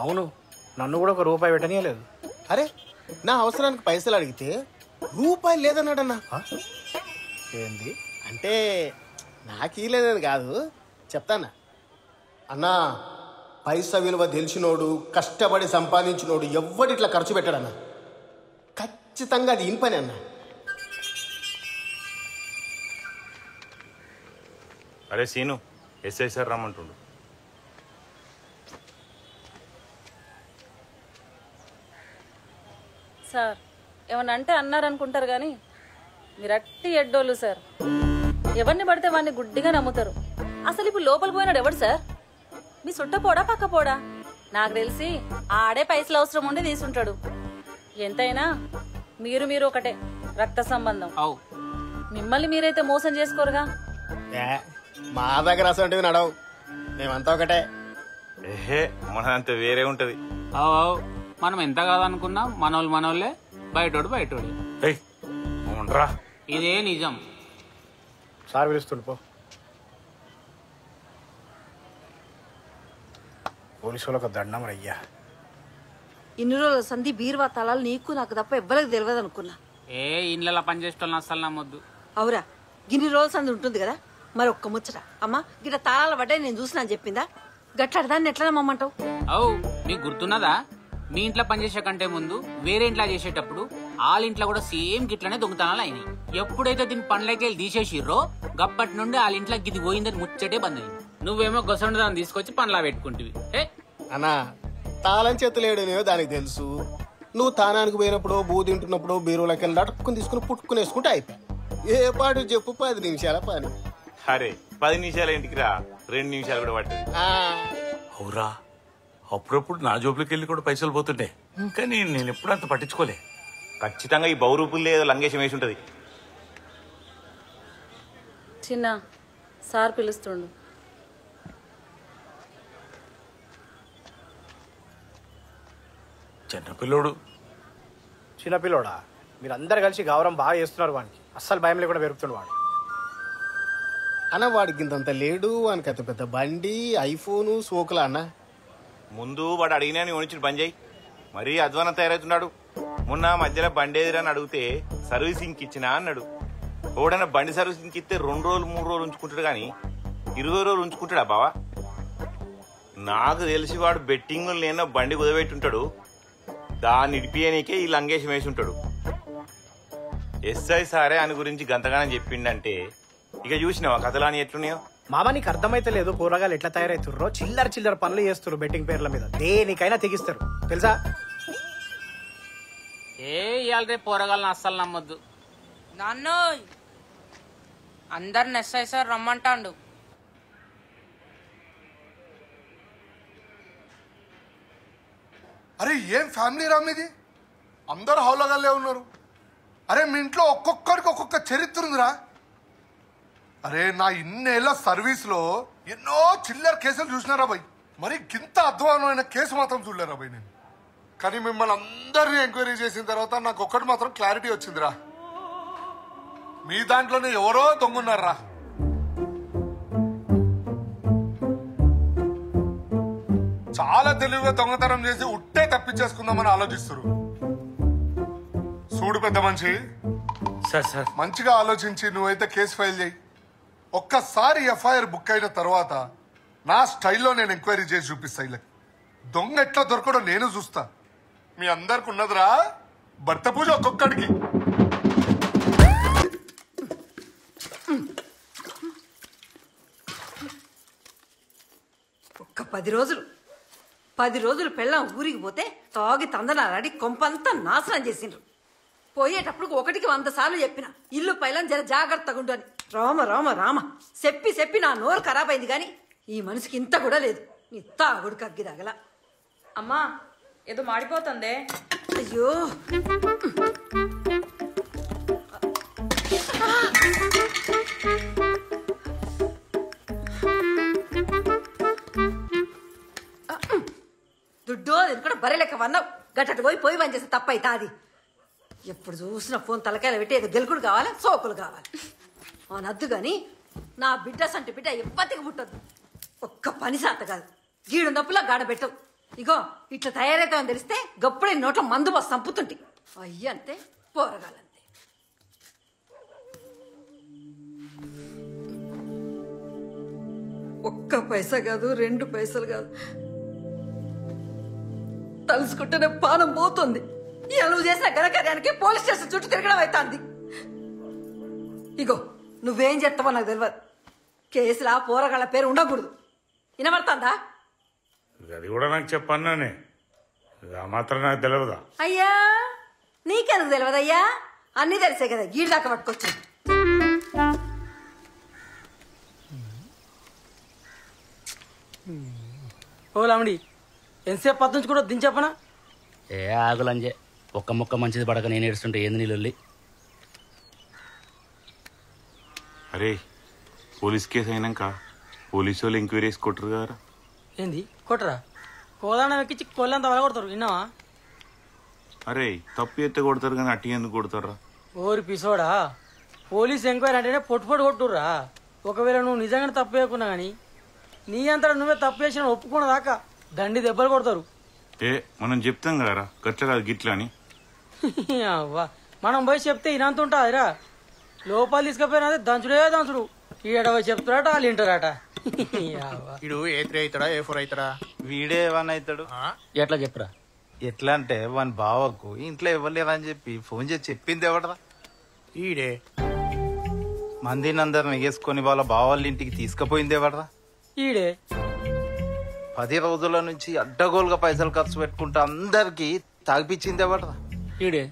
అవును, నన్ను కూడా ఒక రూపాయి పెట్టనీయలేదు. అరే నా అవసరానికి పైసలు అడిగితే రూపాయలు లేదన్నాడన్నా. ఏంది అంటే నాకీ లేదని కాదు, చెప్తానా అన్నా. పైసా విలువ తెలిసినోడు, కష్టపడి సంపాదించినోడు ఎవ్వడి ఇట్లా ఖర్చు పెట్టాడన్నా. ఖచ్చితంగా అది ఇన్ పని అన్నా. అరే సీను, ఎస్ఐ సార్ రమ్మంటుండు. సార్ ఏమన్నా అంటే అన్నారనుకుంటారు కానీ మీరు అట్టి ఎడ్డోళ్ళు సార్. ఎవరిని పడితే వాడిని గుడ్డిగా నమ్ముతారు. అసలు ఇప్పుడు లోపల పోయినాడు ఎవడు సార్? మీ సుట్టపోడా పక్కపోడా? నాకు తెలిసి ఆడే పైసలు అవసరం ఉండి తీసుంటాడు. ఎంతైనా మీరు ఒకటే, రక్త సంబంధం. మిమ్మల్ని మీరైతే మోసం చేసుకోరుగా. మా దగ్గర అసలు నడవు, మేమంతా ఒకటే. ఏహే మనంత వేరే ఉంటది. మనం ఎంత కాదనుకున్నా మనోళ్ళే, బయటోడే. ఇదే నిజం. సార్ పిలుస్తుండు పో. పోలీసు వాళ్ళకు దండం రయ్యా. ఇన్ని రోజుల సంధి బీరువా తలాలు నీకు నాకు తప్ప ఎవ్వరికి తెలియదు అనుకున్నా. ఏ ఇండ్లలో పనిచేసేటోళ్ళని అస్సలు నమ్మొద్దు. అవురా, గిన్ని రోజుల సంధి ఉంటుంది కదా. మరి ఒక్క ముచ్చట అమ్మా, గిట్ట తాళాలు పడ్డాయి నేను చూసినా అని చెప్పిందా? గట్లాడదాన్ని ఎట్లా నమ్మంటావు? అవు మీకు గుర్తున్నదా? మీ ఇంట్లో పనిచేసే కంటే ముందు వేరే ఇంట్లో చేసేటప్పుడు వాళ్ళ ఇంట్లో కూడా సేమ్ గిట్లనే దొంగతనాలు అయినాయి. ఎప్పుడైతే దీని పనులకి వెళ్ళి తీసేసిర్రో గప్పటి నుండి వాళ్ళ ఇంట్లో గిది పోయిందని ముచ్చటే బంద్ అయింది. నువ్వేమో గొసండు దాన్ని తీసుకొచ్చి పనులా పెట్టుకుంటువి. అన్నా తాళం చేతులేడనేవో దానికి తెలుసు. నువ్వు తానానికి పోయినప్పుడు బూ తింటున్నప్పుడు బీరువులకి వెళ్ళి అటుక్కుని తీసుకుని పుట్టుకునేసుకుంటే అయిపోయి. ఏ పాటు చెప్పు 10 నిమిషాల పని. అరే 10 నిమిషాలు ఇంటికి రా, 2 నిమిషాలు కూడా పట్టదు. అవురా, అప్పుడప్పుడు నా జోబులకి వెళ్ళి కూడా పైసలు పోతుండే, కానీ నేను ఎప్పుడు అంత పట్టించుకోలే. ఖచ్చితంగా ఈ బౌరూపుల్లో ఏదో లంగేషం వేసి ఉంటది. చిన్న సార్ పిలుస్తుండు. చిన్నపిల్లోడా? మీరందరు కలిసి గౌరవం బాగా చేస్తున్నారు. వానికి అస్సలు భయం లేకుండా పెరుగుతుండు వాడు. అన్న వాడికి ఇంతంత లేడు, వానికి అంత పెద్ద బండి, ఐఫోను, సోకులా అన్న. ముందు వాడు అడిగినా నీ ఒనిచ్చి బంద్ చేయి. మరీ అధ్వానం తయారవుతున్నాడు. మొన్న మధ్యలో బండి ఎదురని అడిగితే సర్వీసింగ్కి ఇచ్చినా అన్నాడు. ఓడన్నా బండి సర్వీసింగ్కి ఇస్తే 2 రోజులు 3 రోజులు ఉంచుకుంటాడు, కానీ 20 రోజులు ఉంచుకుంటాడా బావా? నాకు తెలిసి వాడు బెట్టింగ్ లేనో బండి కుదబెట్టుంటాడు. దాన్ని ఇడిపియనీకే ఈ లంగేషం వేసి ఉంటాడు. ఎస్ఐ సారే అని గురించి గంతగానం చెప్పిండంటే ఇక చూసినావా కథలాని ఎట్లున్నాయో? మామ నీకు అర్థమైతే లేదు, కూరగాయలు ఎట్లా తయారవుతుర్రో. చిల్లర పనులు చేస్తారు బెట్టింగ్ పేర్ల మీద. దేనికైనా తెగిస్తారు తెలుసా? ఇవాళ రేపు పోరగాళ్ళని అస్సలు నమ్మొద్దు. నాన్నో అందరిని ఎస్ఐ సార్ రమ్మంటాండు. అరే ఏం ఫ్యామిలీ రా మీది? అందరు హౌలగాళ్ళే ఉన్నారు. అరే మీ ఇంట్లో ఒక్కొక్కరికి ఒక్కొక్క చరిత్ర ఉందిరా. అరే నా ఇన్నేళ్ల సర్వీస్లో ఎన్నో చిల్లర కేసులు చూసినారా భయ్, మరి గింత అధ్వానమైన కేసు మాత్రం చూడలేరా భయ్ నేను. కానీ మిమ్మల్ని అందరినీ ఎంక్వైరీ చేసిన తర్వాత నాకు ఒక్కటి మాత్రం క్లారిటీ వచ్చిందిరా. మీ దాంట్లోనే ఎవరో దొంగన్నారా. చాలా తెలివిగా దొంగతనం చేసి ఉట్టే తప్పించేసుకుందామని ఆలోచిస్తారు. చూడు పెద్ద మనిషి, మంచిగా ఆలోచించి నువ్వైతే కేసు ఫైల్ చేయి. ఒక్కసారి ఎఫ్ఐఆర్ బుక్ అయిన తర్వాత నా స్టైల్లో నేను ఎంక్వైరీ చేసి చూపిస్తా. ఇలా దొంగ ఎట్లా దొరకడో నేను చూస్తా. మీ అందరికి ఉన్నదిరా భర్త పూజ ఒక్కొక్కడికి. ఒక్క 10 రోజులు పెళ్ళాం ఊరికి పోతే తాగి తందనాలాడి కొంపంతా నాశనం చేసిండ్రు. పోయేటప్పుడు 1కి 100 సార్లు చెప్పిన ఇల్లు పైలం జర జాగ్రత్తగా ఉండు అని. రామ రామ రామ చెప్పి నా నోరు ఖరాబ్ అయింది, కానీ ఈ మనిషికి ఇంత కూడా లేదు. నీ తాగుడు కగ్గి తగల. అమ్మా ఏదో మాడిపోతుందే. అయ్యో దుడ్డు అది కూడా బర్రె లెక్క వన్నావు. గట్టటు పోయి పని చేస్తే తప్పైతే అది. ఎప్పుడు చూసిన ఫోన్ తలకాయలు పెట్టి ఏదో గెలుకుడు కావాలి, సోకులు కావాలి. నద్దు గాని నా బిడ్డ సంటి బిడ్డ ఎప్పటికి పుట్టదు. ఒక్క పని సాత కాదు, గీడు నొప్పులో గాడబెట్టవు. ఇగో ఇట్లా తయారైతామని తెలిస్తే గప్పుడే నోట్లో మందు బస్ సంపుతుంటి. అయ్యంతే పోరగాలంతే. ఒక్క పైసా కాదు, 2 పైసలు కాదు, తలుసుకుంటేనే పానం పోతుంది. ఇక నువ్వు చేసిన ఘనకార్యానికి పోలీస్ స్టేషన్ చుట్టూ తిరగడం అవుతుంది. ఇగో నువ్వేం చెప్తావో నాకు తెలియదు. కేసులా పోరగాళ్ళ పేరు ఉండకూడదు. వినబడుతుందా? అది కూడా నాకు చెప్పన్నానే, ఆ మాత్రం నాకు తెలియదా? అయ్యా నీకెందుకు తెలియదయ్యా? అన్నీ తెలిసే కదా గీడి దాకా పట్టుకొచ్చి. ఓ లామిడి ఎంతసేపు పద్దు కూడా దించెప్పనా? ఏ ఆగులంజే, ఒక్క ముక్క మంచిది పడక నేను ఏడుస్తుంటే ఏంది నీళ్ళు? అరే పోలీస్ కేసు అయినాక పోలీసు వాళ్ళు ఎంక్వైరీ వేసి కొట్టరు కదా. ఏంది కొట్టరా? కోదానం ఎక్కించి కొల్లంత వల కొడతారు, విన్నావా? అరే తప్పు చేస్తే కొడతారు కానీ అట్టి ఎందుకు కొడతారా? ఓరి పిసోడా, పోలీస్ ఎంక్వైరీ అంటేనే పొట్టు కొట్టుర్రా. ఒకవేళ నువ్వు నిజంగానే తప్పు చేయకున్నా కానీ నీ అంతటా నువ్వే తప్పు చేసిన ఒప్పుకున్న దాకా దండి దెబ్బలు కొడతారు. ఏ మనం చెప్తాం కదరా గట్ల కాదు గిట్లా అని. అవ్వా మనం పోయి చెప్తే ఇనంత ఉంటుందిరా. లోపల తీసుకుపోయినది దంచుడే దంచుడు. ఈడ పోయి చెప్తారట వాళ్ళు వింటారట. ఇడు A3 అవుతాడా A4 అవుతాడా? వీడే 1 అవుతాడు. ఎట్లా చెప్పరా? ఎట్లా అంటే వాని బావకు ఇంట్లో ఇవ్వలేదని చెప్పి ఫోన్ చేసి చెప్పింది ఎవడరా? ఈడే. మందిని అందరిని ఎగేసుకొని వాళ్ళ బావాళ్ళ ఇంటికి తీసుకుపోయింది ఎవడరా? ఈడే. 10 రోజుల నుంచి అడ్డగోలుగా పైసలు ఖర్చు పెట్టుకుంటా అందరికి తాగిపించింది ఎవడరా? ఈడే.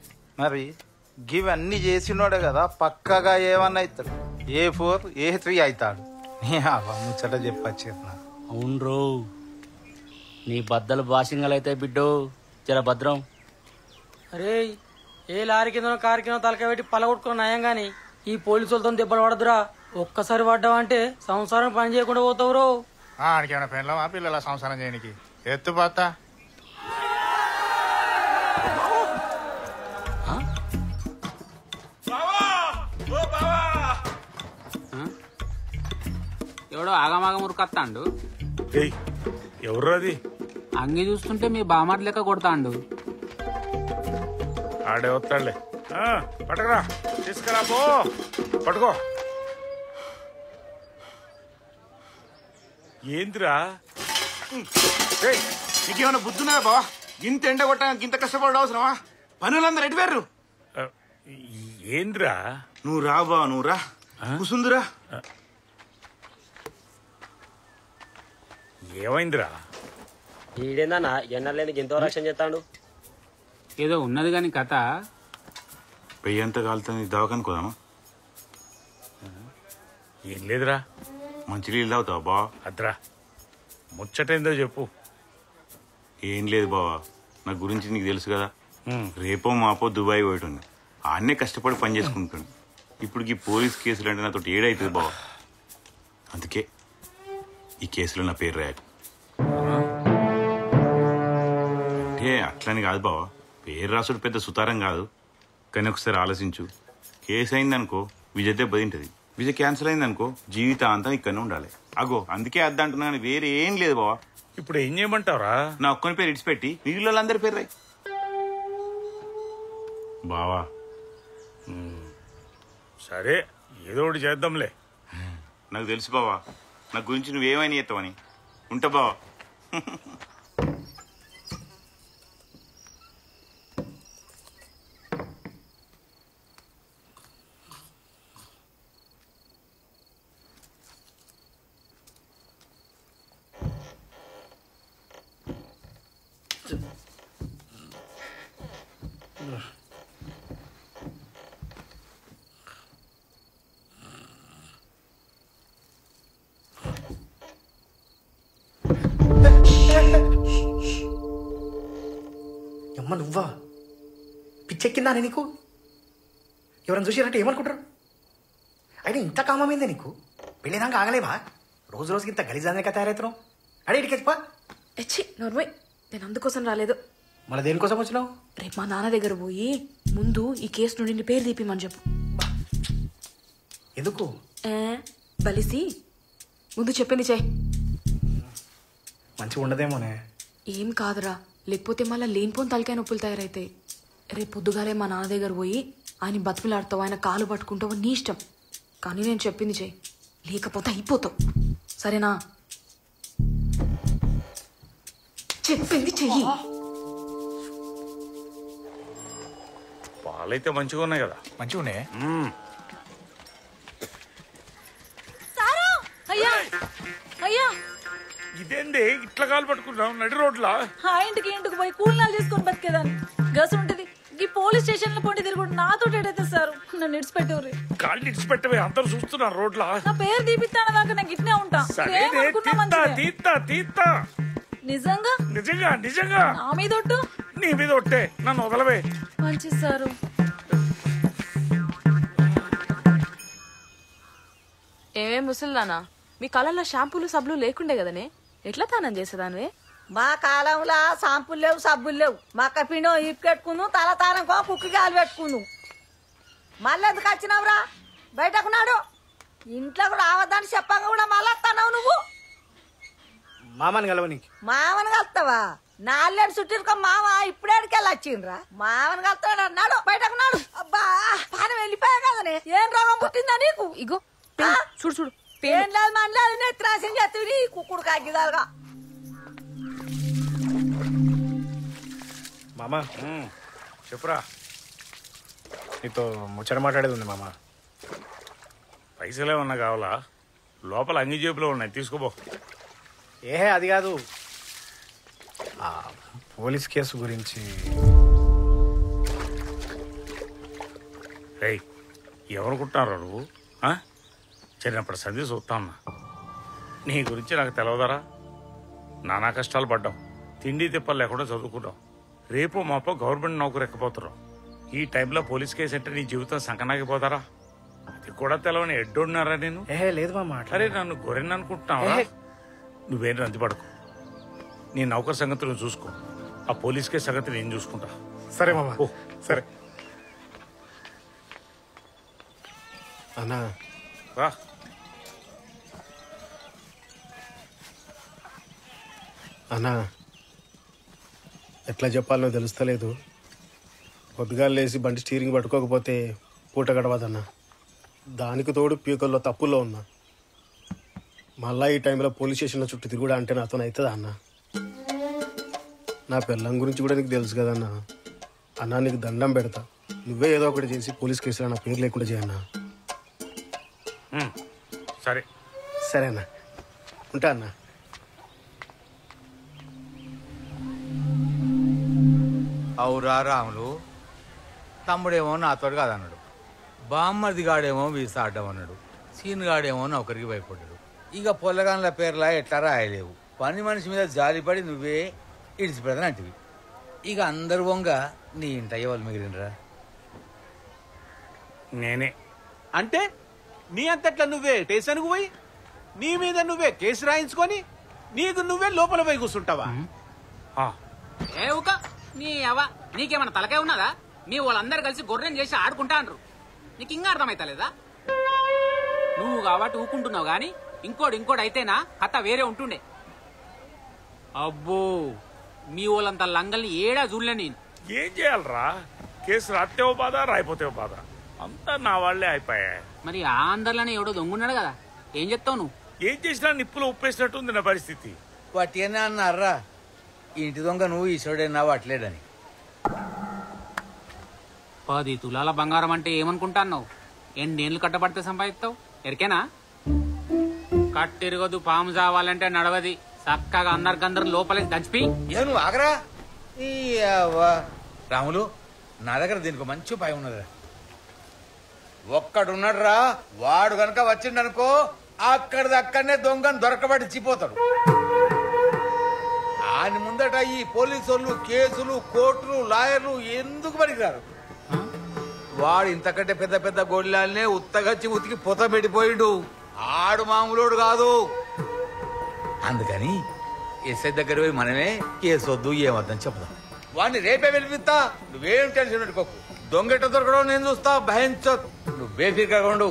మరి గివన్నీ చేసినోడే కదా పక్కగా ఏమన్నా అవుతాడు. A4 A3 అవుతాడు. ముచ్చట చెప్పచ్చేస్తున్నా. అవునరో, నీ బద్దలు బాసింగలైతే బిడ్డో జర భద్రం. అరే ఏ లారీ కిందనో కారు కింద తలకాయ పెట్టి పలగొట్టుకున్న నయం గాని ఈ పోలీసులతో దెబ్బలు పడదురా. ఒక్కసారి పడ్డావంటే సంసారం పని చేయకుండా పోతావురో. ఆడికేమైనా పెళ్ళమా పిల్లల సంసారం చేయడానికి? ఎత్తుపోతా. ఎవడో ఆగమాగం ఉరుకొత్తాండు. ఎవరు అది? అంగి చూస్తుంటే మీ బామార్ లెక్క కొడతాండు. ఆడే వస్తాడులే. పట్టుకురా, తీసుకురా పో, పట్టుకో. ఏందిరా? నీకేమైనా బుద్ధున్నదా బావా? ఇంత ఎండ కొట్టా ఇంత కష్టపడడం అవసరమా? పనులందరూ ఎటువేర్రు? ఏంద్రా? నువ్వు రా బావ, నువ్వు రా, కూసుందిరా. ఏమైందిరా? ఈడేందన్నా ఎన్నలేని ఎంతో రక్షణ చేస్తాడు. ఏదో ఉన్నది కాని కథ. పెయ్యంతా కాలుతుంది, దవాఖానికి పోదామా? ఏం లేదురా. మంచి నీళ్ళు తాగుతావా బావా? అద్రా ముచ్చటేందో చెప్పు. ఏం లేదు బావా, నా గురించి నీకు తెలుసు కదా. రేపో మాపో దుబాయ్ పోయేటండి. ఆన్నే కష్టపడి పని చేసుకుంటాను. ఇప్పుడు ఈ పోలీస్ కేసులు అంటే నాతో ఏడవుతుంది బావా. అందుకే ఈ కేసులో నా పేరు రాయాలి. అంటే అట్లని కాదు బావా, పేరు రాసుడు పెద్ద సుతారం కాదు. కానీ ఒకసారి ఆలోచించు, కేసు అయిందనుకో విజ దెబ్బతింటది. విజ క్యాన్సిల్ అయిందనుకో జీవితాంతం ఇక్కడనే ఉండాలి. అగో అందుకే అద్దంటున్నాను, వేరే ఏం లేదు బావా. ఇప్పుడు ఏం చేయమంటావురా? నా ఒక్కని పేరు ఇడిచిపెట్టి మిగిలిన వాళ్ళందరి పేరు రాయి బావా. సరే ఏదో ఒకటి చేద్దాంలే. నాకు తెలుసు బావా, నా గురించి నువ్వేమైనా చేస్తావని. ఉంటా బావా. అమ్మ నువ్వా? పిచ్చెక్కిందా నీకు? ఎవరైనా చూసారంటే ఏమనుకుంటారు? అయినా ఇంత కామమైందే నీకు? పెళ్ళిదాకా ఆగలేవా? రోజు రోజుకి ఇంత గలీజానిక తయారవుతున్నావు. అడే ఇడికి చెప్పా. ఎచ్చి నోర్మయ్, నేను అందుకోసం రాలేదు. మళ్ళీ దేనికోసం వచ్చినావు? రేపు మా నాన్న దగ్గర పోయి ముందు ఈ కేసు నుండి నీ పేరు తీపిమని చెప్పు. ఎందుకు? బలిసి ముందు చెప్పింది చెయ్యి. మంచిగా ఉండదేమోనే. ఏం కాదురా, లేకపోతే మళ్ళీ లేనిపోని తలకాయ నొప్పులు తయారైతాయి. రేపు పొద్దుగాలే మా నాన్న దగ్గర పోయి ఆయన బతుకులాడతావు, ఆయన కాలు పట్టుకుంటావు, నీ ఇష్టం. కానీ నేను చెప్పింది చెయ్యి, లేకపోతే అయిపోతావు. సరేనా? చెప్పింది చెయ్యి. పాలైతే మంచిగా ఉన్నాయి కదా. మంచిగా ఉన్నాయి. అయ్యా అయ్యా, ఇదేంది ఇట్లా కాలు పట్టుకున్నావు నడి రోడ్లా? ఆ ఇంటికి ఇంటికి పోయి కూలినాలు చేసుకొని బతికేదాన్ని. గసు ఉంటది ఈ పోలీస్ స్టేషన్ లో పొండి తిరుగుడు నాతో ఏడైతే సార్ నన్ను ఇడిచిపెట్టేవారు. కాళ్ళు ఇడిచిపెట్టవే, అందరూ చూస్తున్నారు రోడ్లా. నా పేరు దీపిస్తాను దాకా నాకు ఇట్నే ఉంటా. తీత్తా నిజంగా నిజంగా నిజంగా నా మీద ఒట్టు. నీ మీద ఒట్టే, నన్ను వదలవే. మంచి సారు. ఏమేం ముసలిదానా, మీ కాలంలో షాంపూలు సబ్బులు లేకుండే కదనే, ఎట్లా తానం చేసేదానివే? మా కాలంలో షాంపులు లేవు, సబ్బులు లేవు. మక్క పిండి ఇప్పుకెట్టుకును, తల తారంకో కుక్కి గాలి పెట్టుకును. మళ్ళీ ఎందుకు వచ్చినావురా? బయటకు నాడు. ఇంట్లోకి రావద్దని చెప్పంగా కూడా మళ్ళీ వస్తున్నావు నువ్వు. మామని కలవ నీకు. మామని కలుస్తావా? నాలుగేళ్ళు చుట్టిరుకో మామ ఇప్పుడేడికెళ్ళి వచ్చిండ్రా. మామని కలుస్తాడు అన్నాడు. బయటకు నాడు. అబ్బా పానం వెళ్ళిపోయా కదనే. ఏం రోగం పుట్టిందా నీకు? ఇగో చూడు చూడు. ఏం లేదు మనలేదు, నెత్తిరాసం చేస్తుంది కుక్కుడు కాగిదాలుగా. మామ చెప్పురా. నీతో ముచ్చట మాట్లాడేది ఉంది మామ. పైసలు ఏమన్నా కావాలా? లోపల అన్ని జేబులో ఉన్నాయి, తీసుకోబో. ఏహే అది కాదు, పోలీస్ కేసు గురించి. రేయ్, ఎవరుకుంటున్నారా నువ్వు? చిన్నప్పటి సంధి చూస్తాన్నా. నీ గురించి నాకు తెలవదరా? నానా కష్టాలు పడ్డాం, తిండి తిప్పలు లేకుండా చదువుకున్నాం. రేపు మాపో గవర్నమెంట్ నౌకరు ఎక్కపోతున్నాం. ఈ టైంలో పోలీస్ కేసు అంటే నీ జీవితం సంకనాగిపోతారా? అది కూడా తెలవని ఎడ్డున్నారా నేను? ఏహే లేదు మామ. అరే నన్ను గొర్రెని అనుకుంటున్నావా? నువ్వేం రందిపడకు. నీ నౌకర్ సంగతి నువ్వు చూసుకో, ఆ పోలీస్ కేసు సంగతి నేను చూసుకుంటా. సరే మామ. సరే అన్నా. రా. అన్నా, ఎట్లా చెప్పాలో తెలుస్తలేదు. పొద్దుగాలు లేచి బండి స్టీరింగ్ పట్టుకోకపోతే పూట గడవదన్నా. దానికి తోడు పీకల్లో తప్పుల్లో ఉన్నా. మళ్ళా ఈ టైంలో పోలీస్ స్టేషన్లో చుట్టూ తిరుగుడా అంటే నాతో అవుతుందా అన్న? నా పిల్లం గురించి కూడా నీకు తెలుసు కదన్నా. అన్నా నీకు దండం పెడతా, నువ్వే ఏదో ఒకటి చేసి పోలీస్ కేసులో నా పేరు లేకుండా చేయన్నా. సరే సరేనా, ఉంటా అన్నా. అవురా రాములు, తమ్ముడేమో నాతో కాదన్నాడు, బామ్మది గాడేమో వీసా అడ్డమన్నాడు, సీన్ గాడేమో నౌకరికి భయపడ్డాడు. ఇక పొల్లగాన్ల పేర్లా ఎట్లా రాయలేవు. పని మనిషి మీద జాలిపడి నువ్వే ఇడిచిపెడతానంటివి. ఇక అందరు వంగ నీ ఇంట ఎవరు మిగిలినరా? నేనే. అంటే నీ అంతట్లా నువ్వే స్టేషన్కు పోయి నీ మీద నువ్వే కేసు రాయించుకొని నీకు నువ్వే లోపల పోయి కూర్చుంటావా? ఏ ఊక నీ అవ్వ, నీకేమన్నా తలకాయ ఉన్నదా? మీ వాళ్ళందరూ కలిసి గొర్రెని చేసి ఆడుకుంటా అంటారు. నీకు ఇంకా అర్థమైతలేదా? నువ్వు కాబట్టి ఊకుంటున్నావు గాని ఇంకోటి అయితేనా కథ వేరే ఉంటుండే. అబ్బో, మీ వాళ్ళంత లంగల్ని ఏడా చూడలే నేను. ఏం చేయాలరా? కేసు రాత్తేవో బాధ, రాయిపోతేవో బాధ, అంతా నా వాళ్లే అయిపోయాయి. మరి ఆ అందరిలోనే ఎవడో దొంగున్నాడు కదా, ఏం చెప్తావు నువ్వు? ఏం చేసినా నిప్పులో ఉప్పేసినట్టుంది నా పరిస్థితి. వాటినే అన్నారా, ఇంటి దొంగ నువ్వు ఈశ్వరుడైనా వాట్లేడని. 10 తులాల బంగారం అంటే ఏమనుకుంటాన్నావు? ఎన్నేళ్ళు కట్టబడితే సంపాదిస్తావు? ఎరికేనా? కట్టిరగదు, పాము చావాలంటే నడవది. చక్కగా అందరికందరు లోపలికి దంచిపి. ఏ నువ్వు ఆగరా రాములు, నా దగ్గర దీనికి మంచి ఉపాయం ఉన్నదిరా. ఒక్కడున్నాడు రా, వాడు గనక వచ్చిండనుకో అక్కడిదక్కడనే దొంగను దొరకబడి చిపోతాడు. ఆయన ముందట ఈ పోలీసు వాళ్ళు కేసులు, కోర్టులు, లాయర్లు ఎందుకు పనికిరారు. వాడు ఇంతకంటే పెద్ద పెద్ద గొడ్లాలనే ఉత్తగచ్చి ఉతికి పొత పెట్టిపోయిండు. ఆడు మామూలోడు కాదు. అందుకని ఎస్ఐ దగ్గర పోయి మనమే కేసు వద్దు ఏమద్దని చెప్దాం. వాడిని రేపే వెళ్ళిపిస్తా, నువ్వేం టెన్షన్ పెట్టుకోకు. దొంగెట్ట దొరకడం నేను చూస్తా. భయంచో, నువ్వే ఫిర్గా ఉండు.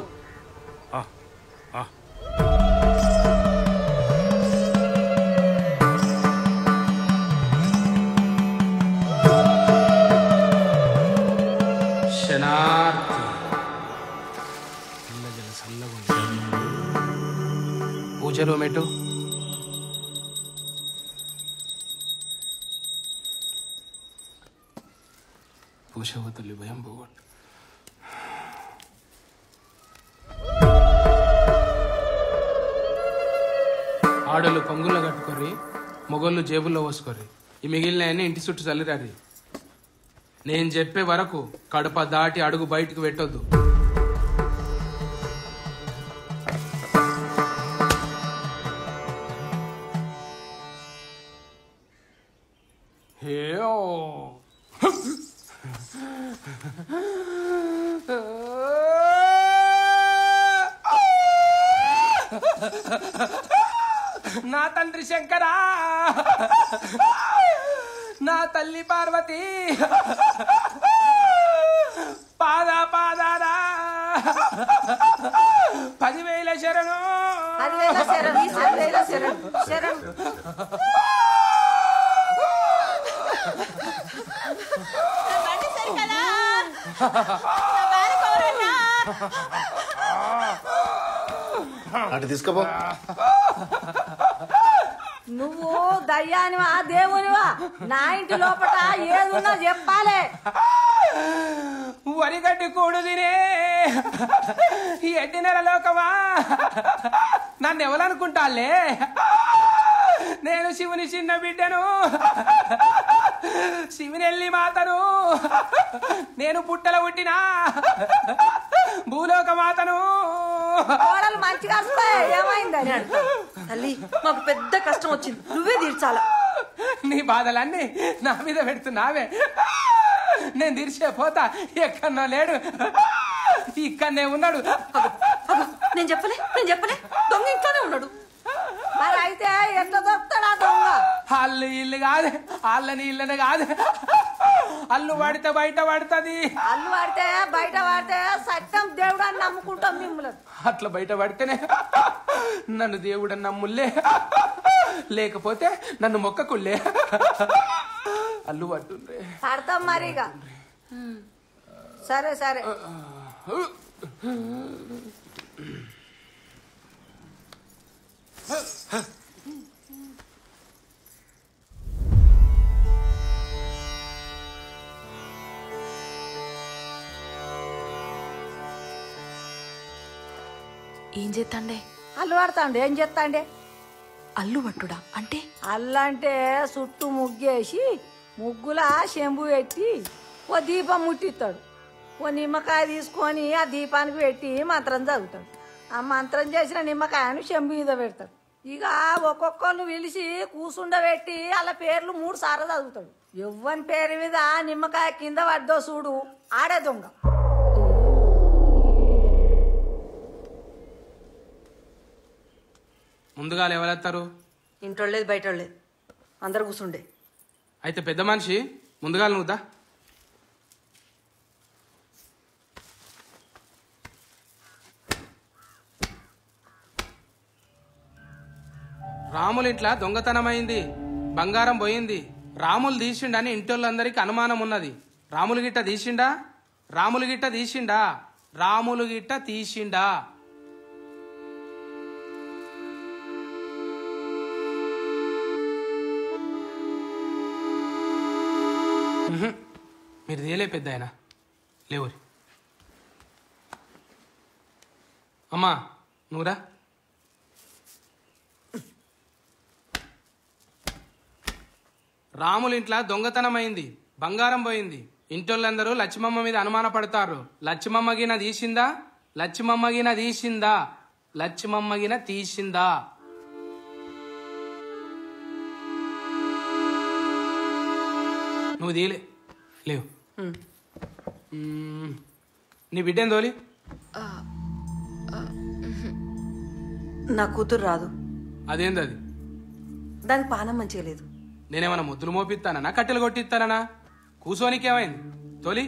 పూజ రూమేటు పూజ తల్లి భయం పోగొట్టు. ఆడోళ్ళు కొంగుల్లో కట్టుకోర్రి, మొగోళ్ళు జేబుల్లో పోసుకోర్రి. ఈ మిగిలిన ఇంటి చుట్టూ చల్లిరారి. నేను చెప్పే వరకు కడప దాటి అడుగు బయటకు పెట్టొద్దు. నా తండ్రి శంకరా, నా తల్లి పార్వతి, పాదారా 10,000 శరణు. 10,000 శరణు, 10,000 శరణు, శరణు. అటు తీసుకుపో. నువ్వు దయ్యానివా దేవునివా? నా ఇంటి లోపల ఏదున్నా చెప్పాలే. వరిగడ్డి కూడు తినే ఎడ్డినెల లోకమా, నన్ను ఎవరనుకుంటాలే? నేను శివుని చిన్న బిడ్డను, శివునెల్లి మాతను. నేను పుట్టల పుట్టినా భూలోక మాతను. కోడలు మంచిగా ఏమైందని తల్లి, మాకు పెద్ద కష్టం వచ్చింది, నువ్వే తీర్చాలా. నీ బాధలన్నీ నా మీద పెడుతున్నావే. నేను తీర్చే పోతా. ఎక్కడో లేడు, ఇక్కడనే ఉన్నాడు. నేను చెప్పలే దొంగ ఇంట్లోనే ఉన్నాడు. మరి అయితే ఎట్లా దొరుకుతాడా దొంగ? అల్లు ఇల్లు కాదు, అల్లని ఇల్లని కాదు. అల్లు పడితే బయట పడుతుంది. అల్లు పడితే బయట పడితే సత్యం దేవుడు అని నమ్ముకుంటాం మిమ్మల్ని. అట్లా బయట పడితేనే నన్ను దేవుడని నమ్ముల్లే, లేకపోతే నన్ను మొక్కకుల్లే. అల్లు పట్టుండ్రే. పడతాం మరిగా. సరే సరే. ఏం చేస్తాండే? అల్లు పడతాండే. ఏం చేస్తాండే? అల్లు పట్టుడా అంటే? అల్లంటే చుట్టూ ముగ్గేసి ముగ్గుల శంభు పెట్టి ఓ దీపం ముట్టిస్తాడు. ఓ నిమ్మకాయ తీసుకొని ఆ దీపానికి పెట్టి మంత్రం చదువుతాడు. ఆ మంత్రం చేసిన నిమ్మకాయను శంభు మీద పెడతాడు. ఇక ఒక్కొక్కరు పిలిచి కూసుండబెట్టి వాళ్ళ పేర్లు 3 సార్లు చదువుతాడు. ఎవ్వని పేరు మీద నిమ్మకాయ కింద పడ్డో చూడు, ఆడే దొంగ. ముందుగా ఎవరెత్తారు? ఇంటోళ్ళేది బయటోళ్ళేది, అందరు కూర్చుండే. అయితే పెద్ద మనిషి ముందుగా నువ్వుదా. రాములు ఇంట్లో దొంగతనమైంది, బంగారం పోయింది. రాములు తీసిండని ఇంటోళ్ళందరికీ అనుమానం ఉన్నది. రాములు గిట్ట తీసిండా? రాములు గిట్ట తీసిండా? రాములు గిట్ట తీసిండా? మీరు తేలే పెద్ద ఆయన లేవురి. అమ్మా నువ్వురా. రాముల ఇంట్లో దొంగతనమైంది, బంగారం పోయింది. ఇంటోళ్ళందరూ లక్ష్మమ్మ మీద అనుమాన పడతారు. లక్ష్మమ్మగిన తీసిందా? లక్ష్మమ్మగిన తీసిందా? లక్ష్మమ్మగిన తీసిందా? నువ్వు తీయలే లేవు. నీ బిడ్డేం తోలి? నా కూతురు రాదు. అదేంది అది? దానికి పానం మంచిగా లేదు. నేనేమన్నా ముద్దులు మోపిస్తానా, కట్టెలు కొట్టిస్తానా? కూసోనికేమైంది తోలి?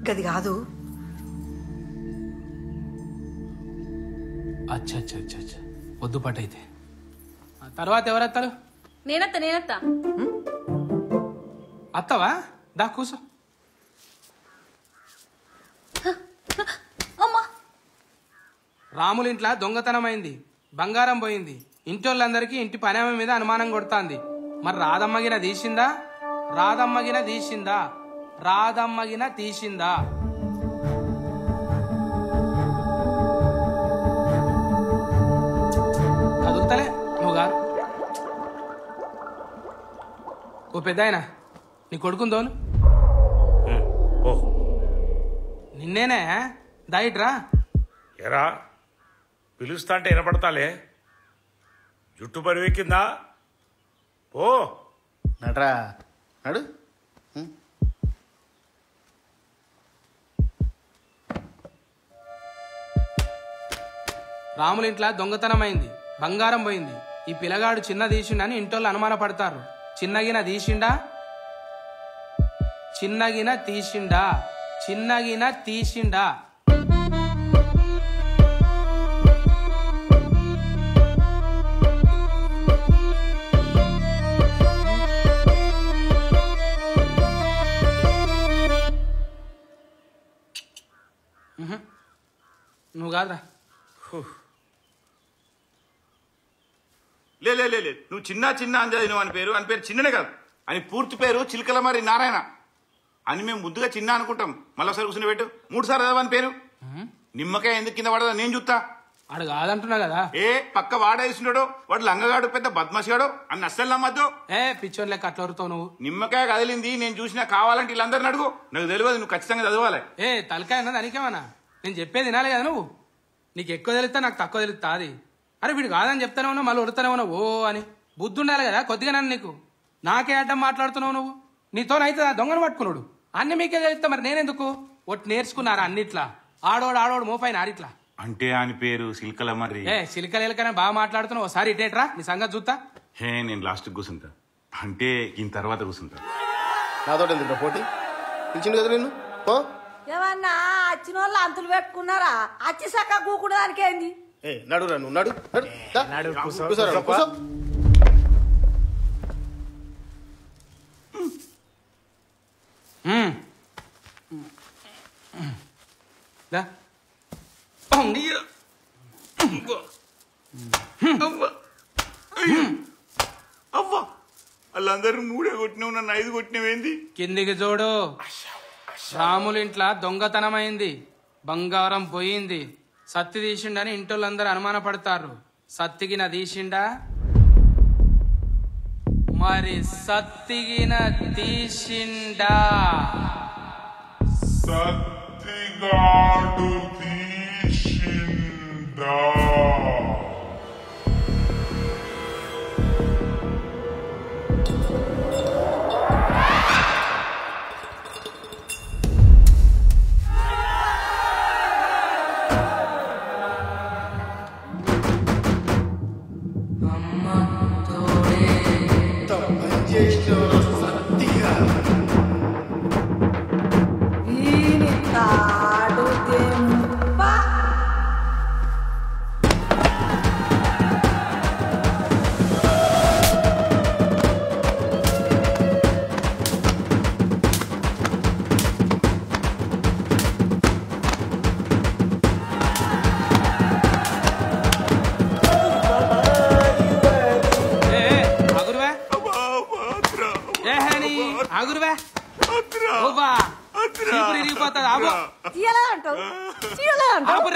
గది కాదు. అచ్చా అచ్చా అచ్చా అచ్చా, వద్దు పట్టయితే. తర్వాత ఎవరెత్తారు? నేనత్తా. అత్తవా? దా కూసో. రాముల ఇంట్లో దొంగతనమైంది, బంగారం పోయింది. ఇంటోళ్ళందరికీ ఇంటి పనేమ మీద అనుమానం కొడుతుంది. మరి రాధమ్మగిన తీసిందా? రాధమ్మగిన తీసిందా? రాధమ్మగిన తీసిందా? కదులుతలే నువ్వు గారు. ఓ పెద్దాయన, నీ కొడుకుందోలు నిన్నేనే దాయిట్రా. ఎరా పిలుస్తా అంటే వినపడతాలే. జుట్టు పరివెక్కిందా? ఓ నడరా నడు. రాములింట్లా దొంగతనమైంది, బంగారం పోయింది. ఈ పిల్లగాడు చిన్న తీసిండని ఇంటోళ్ళు అనుమాన పడతారు. చిన్నగిన తీసిండా? చిన్నగిన తీసిండా? చిన్నగిన తీసిండా? నువ్వు కాదురా. లే లే లే లే. నువ్వు చిన్న చిన్న అని చదివినావు. అని పేరు చిన్ననే కాదు. అని పూర్తి పేరు చిలకలమరి నారాయణ అని మేము ముద్దుగా చిన్న అనుకుంటాం. మళ్ళీ ఒకసారి కూర్చుని పెట్టు. 3 సార్లు చదవని పేరు. నిమ్మకాయ ఎందుకు కింద పడదా నేను చూస్తా. వాడు కాదంటున్నా కదా. ఏ పక్క వాడేసినాడు వాడు లంగగాడు పెద్ద బద్మాషిగాడు అని అస్సలు నమ్మద్దు. పిచ్చోన్ లెక్క అట్లా వరుతావు నువ్వు. నిమ్మకాయ కదిలింది నేను చూసినా. కావాలంటే వీళ్ళందరిని అడుగు. నాకు తెలియదు. నువ్వు ఖచ్చితంగా చదవాలి. తలకాయ అన్నది అనికేమన్నా? నేను చెప్పేది వినాలి కదా నువ్వు. నీకు ఎక్కువ తెలుస్తా, నాకు తక్కువ తెలుస్తా. అది అరే వీడు కాదని చెప్తానే ఉన్నావు, మళ్ళీ ఉడతానే ఉన్నావు ఓ అని. బుద్ధి ఉండాలి కదా కొద్దిగా. నన్ను నీకు నాకే అడ్డం మాట్లాడుతున్నావు నువ్వు. నీతోనైతే దొంగను పట్టుకున్నాడు అన్ని మీకే తెలుస్తా. మరి నేనెందుకు? ఒట్టి నేర్చుకున్నారా అన్నిట్లా? ఆడోడు మోపైన ఆడిట్లా అంటే అని పేరు సిల్కలమర్రి. సిలికలేలకనే బాగా మాట్లాడుతున్నావు. ఒకసారి ఇటేట్రా నీ సంగతి చూస్తా. నేను లాస్ట్ కూర్చుంటా. అంటే ఈయన తర్వాత కూర్చుంటా. నాతో ఎందుకు పోటీ పిలిచిండు కదా నిన్ను. ఏమన్నా వచ్చిన వాళ్ళు అంతులు పెట్టుకున్నారా? అచ్చి సక్క కూకుడు దానికేంది? నడురా నువ్వు నడు. కూర్చోరా కూర్చో. అవ్వా వాళ్ళందరూ 3 కొట్టినావు, నన్ను 5 కొట్టినవేంది? కిందికి చూడు. రాములింట్లా దొంగతనమైంది, బంగారం పోయింది. సత్తి తీసిండని ఇంటోళ్ళందరూ అనుమాన పడతారు. సత్తిగిన తీసిండా? మరి సత్తిగిన తీసిండా? సత్తిగాడు తీసిండా?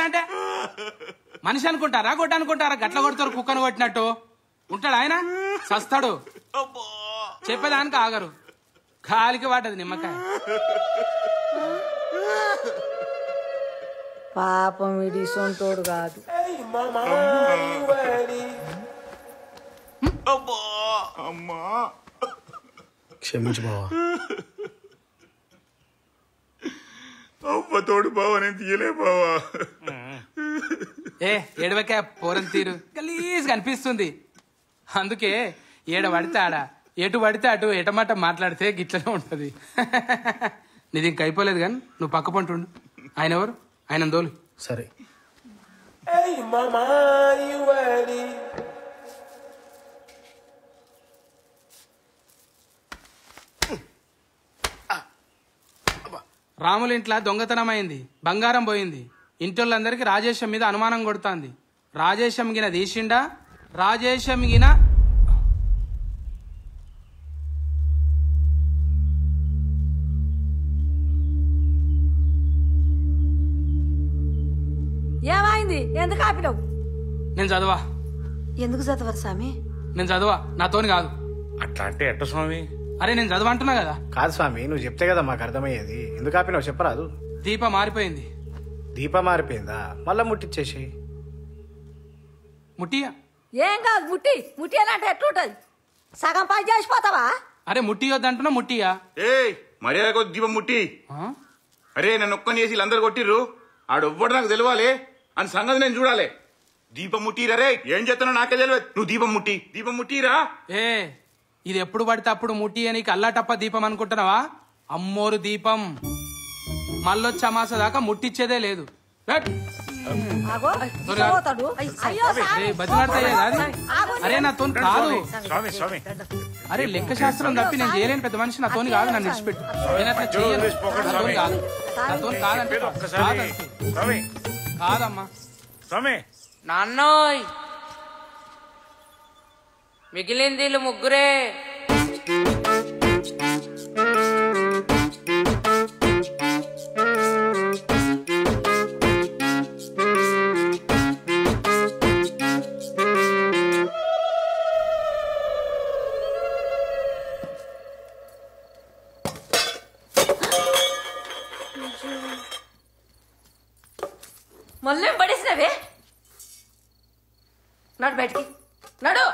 అంటే మనిషి అనుకుంటారా గొడ్డ అనుకుంటారా? గట్ల కొడతారు కుక్కను కొట్టినట్టు ఉంటాడు ఆయన. సస్తాడు. చెప్పేదానికి ఆగరు. కాలికి వాటది నిమ్మకాయ. పాపం ఇది సొంతోడు కాదు. క్షమించు బావా. అవ్వతోడు బావా నేను తీయలే బావా. ఏడవకే పోరం తీరు గలీజ్ కనిపిస్తుంది. అందుకే ఏడ పడితే ఆడ, ఎటు పడితే అటు ఎటమాట మాట్లాడితే గిట్లనే ఉంటది. నీది ఇంక అయిపోలేదు కానీ నువ్వు పక్క పంటుండు. ఆయన ఎవరు? ఆయన దోలు. సరే రాములింట్లా దొంగతనమైంది, బంగారం పోయింది. ఇంటోళ్ళందరికీ రాజేశం మీద అనుమానం కొడుతుంది. రాజేశం గిన తీసిండా రాజేశం గిన ఏమైంది? ఎందుకు ఆపినావు? నేను చదవా. ఎందుకు చదవరు స్వామి? నేను చదవా, నాతోని కాదు. అట్లా అంటే ఎట్ట స్వామి? అరే నేను చదవంటున్నా కదా. కాదు స్వామి, నువ్వు చెప్తే కదా మాకు అర్థమయ్యేది. ఎందుకు ఆపినావు చెప్పరాదు. దీప మారిపోయింది. దీప మారిపోయిందా? మళ్ళా ముట్టిచ్చేసి ముట్టియా. ఏం కాదు, ముట్టి ముట్టి అంటే ఎట్లుంటది? సగం పని చేసిపోతావా? అరే ముట్టియొద్దంటున్నా ముట్టియా. ఏ మర్యాద కొద్ది దీపం ముట్టి. అరే నన్ను ఒక్కని చేసి వీళ్ళందరూ కొట్టిర్రు. ఆడొవ్వడు నాకు తెలవాలి అని సంగతి నేను చూడాలి. దీపం ముట్టిరా రే. ఏం చేస్తానో నాకే తెలియదు. నువ్వు దీపం ముట్టిరా. ఏ ఇది ఎప్పుడు పడితే అప్పుడు ముట్టి అని అల్లాటప్ప దీపం అనుకుంటున్నావా? అమ్మోరు దీపం. మళ్ళొచ్చి అమాస దాకా ముట్టిచ్చేదే లేదు. ఆగో, పోతాడు. అయ్యో, అరే నాతో కాదు. స్వామి స్వామి అరే లెక్క శాస్త్రం తప్పి నేను చేయలేను పెద్ద మనిషి. నాతోని కాదు, నన్ను విడిచిపెట్టు. నేను అట్లా చేయను. నాతోని కాదు, నాతోని కాదంటే కాదమ్మా. స్వామి నాన్నోయ్ మిగిలింది వీళ్ళు ముగ్గురే. మళ్ళీ పడేసినవే. నడు బయటికి నడు.